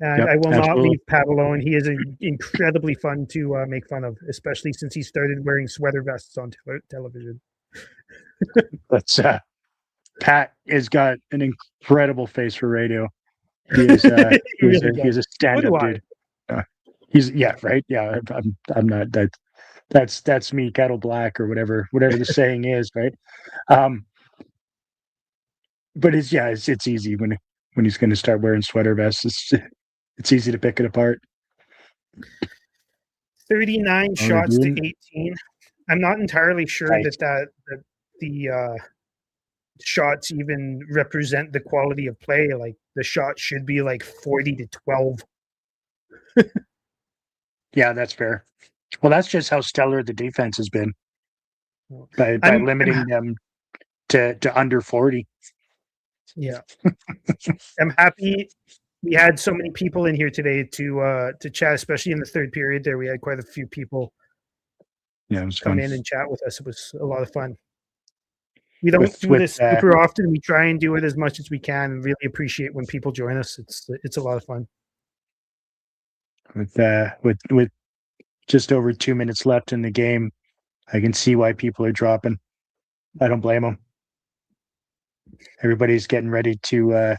And Yep, I will not absolutely. leave Pat alone. He is incredibly fun to make fun of, especially since he started wearing sweater vests on television. That's Pat has got an incredible face for radio. He is He really he's does. a So do stand-up I. dude. He's right. Yeah, I'm not that's me, kettle black or whatever the saying is, right? Um, but it's easy when he's going to start wearing sweater vests. It's easy to pick it apart. 39 Oh, shots to 18. I'm not entirely sure nice. that the shots even represent the quality of play. Like the shot should be like 40 to 12. Yeah, that's fair. Well, that's just how stellar the defense has been by I'm limiting them to under 40. yeah. I'm happy we had so many people in here today to chat, especially in the third period there. We had quite a few people Yeah, it was come fun. in and chat with us. It was a lot of fun. We don't do With this super often. We try and do it as much as we can and really appreciate when people join us. It's a lot of fun. with just over 2 minutes left in the game, I can see why people are dropping. I don't blame them. Everybody's getting ready to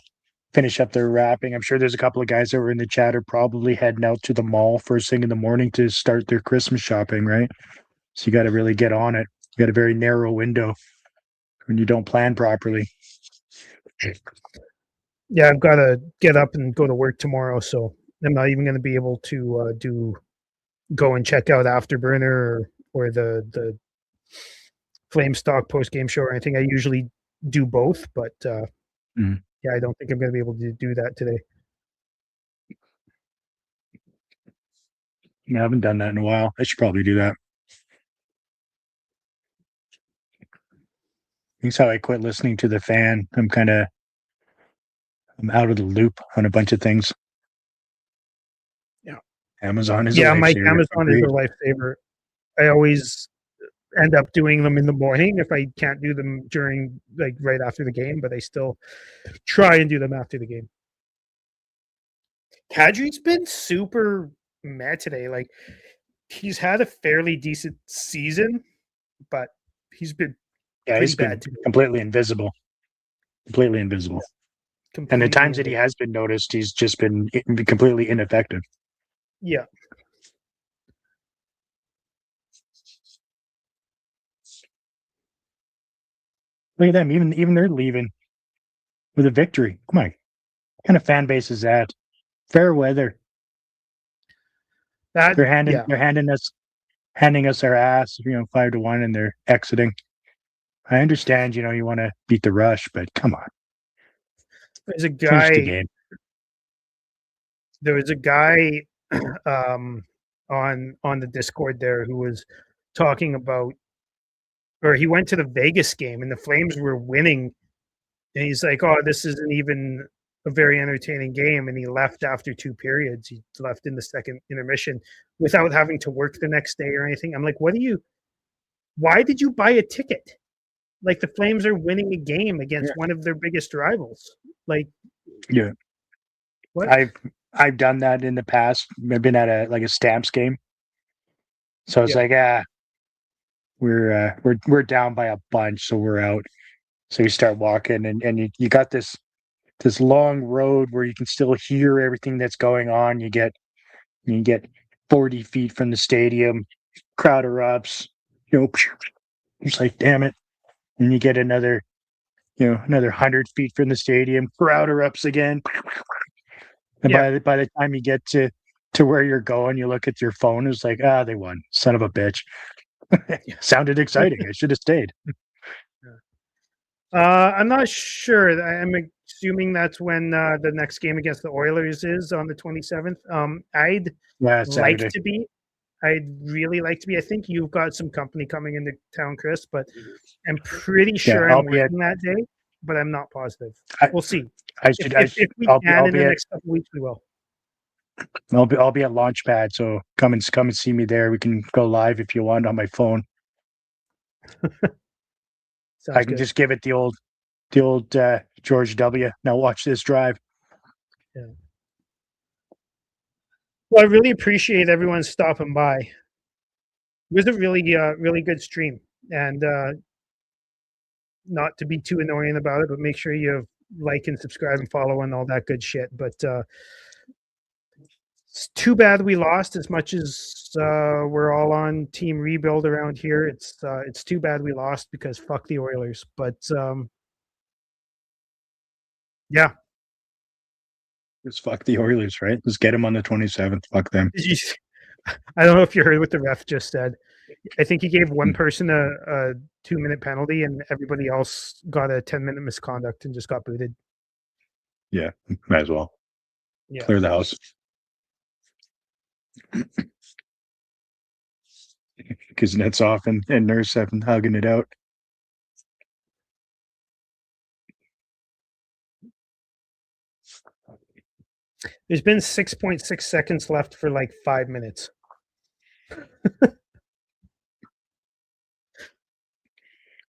finish up their wrapping. I'm sure there's a couple of guys that were in the chat are probably heading out to the mall first thing in the morning to start their Christmas shopping, right? So you got to really get on it. You got a very narrow window when you don't plan properly. Yeah, I've got to get up and go to work tomorrow, so I'm not even going to be able to go and check out Afterburner or the Flamestock post game show or anything. I usually do both, but yeah, I don't think I'm going to be able to do that today. I haven't done that in a while. I should probably do that. That's how I quit listening to the fan. I'm out of the loop on a bunch of things. Yeah. Amazon is a Mike, lifesaver. Amazon is a lifesaver. I always end up doing them in the morning if I can't do them during like right after the game, but I still try and do them after the game. Kadri's been super mad today. Like he's had a fairly decent season, but he's been he's been bad today. completely invisible. Completely invisible. And the times that he has been noticed, he's just been completely ineffective. Yeah. Look at them. Even they're leaving with a victory. Come on. What kind of fan base is that? Fair weather. They're handing us our ass, 5-1, and they're exiting. I understand, you want to beat the rush, but come on. There's a Finish the guy. game. There was a guy on the Discord there who was talking about, or he went to the Vegas game and the Flames were winning, and he's like, "Oh, this isn't even a very entertaining game," and he left after 2 periods. He left in the second intermission without having to work the next day or anything. I'm like, why did you buy a ticket? Like the Flames are winning a game against one of their biggest rivals. Like, yeah, what? I've done that in the past. I've been at a Stamps game, so it's like, we're down by a bunch, so we're out. So you start walking, and you got this long road where you can still hear everything that's going on. You get 40 feet from the stadium, crowd erupts. It's like, damn it. And you get another 100 feet from the stadium, crowd erupts again. And by the time you get to where you're going, you look at your phone. It's like, they won. Son of a bitch. Sounded exciting. I should have stayed. I'm not sure. I'm assuming that's when the next game against the Oilers is on the 27th. I'd like Saturday. to be. I'd really like to be. I think you've got some company coming into town, Chris, but I'm pretty sure I'm working that day, but I'm not positive. We'll see. If we can in the next couple weeks, we will. I'll be at Launchpad, so come and see me there. We can go live if you want on my phone. I can just give it the old George W. Now watch this drive. Yeah. Well, I really appreciate everyone stopping by. It was a really good stream, and not to be too annoying about it, but make sure you like and subscribe and follow and all that good shit. But it's too bad we lost. As much as we're all on team rebuild around here, it's too bad we lost because fuck the Oilers. But yeah, just fuck the Oilers, right? Let's get them on the 27th. Fuck them. I don't know if you heard what the ref just said. I think he gave one person a 2-minute penalty, and everybody else got a 10-minute misconduct and just got booted. Yeah, might as well. Yeah. Clear the house. Because Netsov and Nurse have been hugging it out. There's been 6.6 seconds left for like 5 minutes.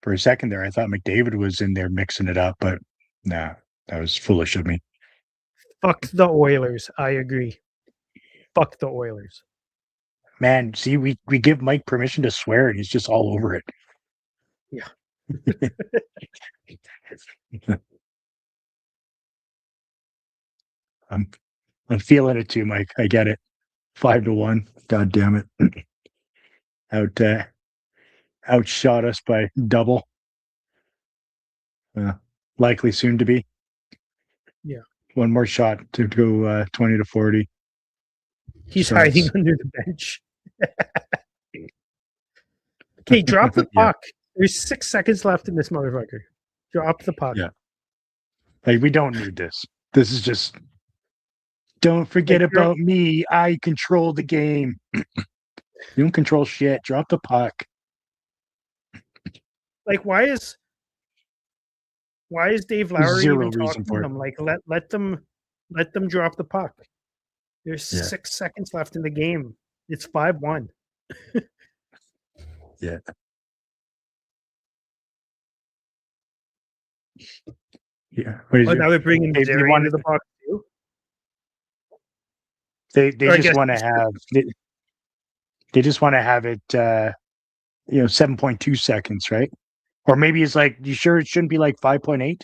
For a second there, I thought McDavid was in there mixing it up, but nah, that was foolish of me. Fuck the Oilers. I agree. Fuck the Oilers. Man, see, we give Mike permission to swear, and he's just all over it. Yeah. I'm feeling it too, Mike. I get it. 5-1. God damn it. Outshot us by double. Likely soon to be. Yeah. One more shot to go 20-40. He's hiding under the bench. Okay, drop the puck. There's 6 seconds left in this motherfucker. Drop the puck. Yeah. Like, we don't need this. This is just, don't forget about me. I control the game. You don't control shit. Drop the puck. Like, why is Dave Lowry even talking to them? Like, let them drop the puck. There's 6 seconds left in the game. It's 5-1. Yeah. Yeah. Now they're bringing Jerry into the box too. They just want to have they just want to have it 7.2 seconds, right? Or maybe it's like, you sure it shouldn't be like 5.8?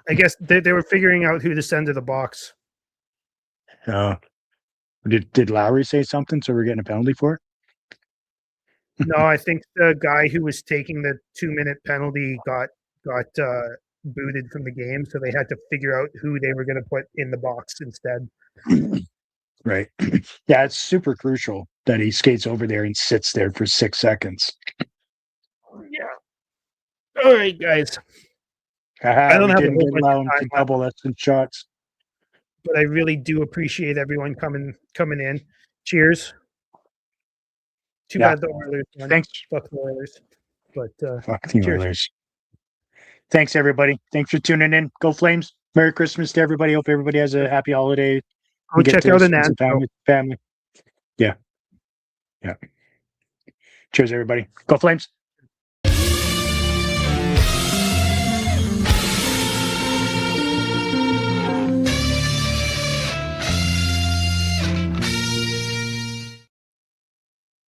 I guess they were figuring out who to send to the box. Did Lowry say something so we're getting a penalty for it? No, I think the guy who was taking the 2-minute penalty got booted from the game, so they had to figure out who they were going to put in the box instead. Right. Yeah, it's super crucial that he skates over there and sits there for 6 seconds. Yeah. All right, guys. I don't have a whole bunch of time double us in shots, but I really do appreciate everyone coming in. Cheers. Too bad the Oilers won. Thanks. Fuck the Oilers. But fuck the Oilers. Thanks, everybody. Thanks for tuning in. Go Flames. Merry Christmas to everybody. Hope everybody has a happy holiday. Go check out an family. Yeah. Cheers, everybody. Go Flames.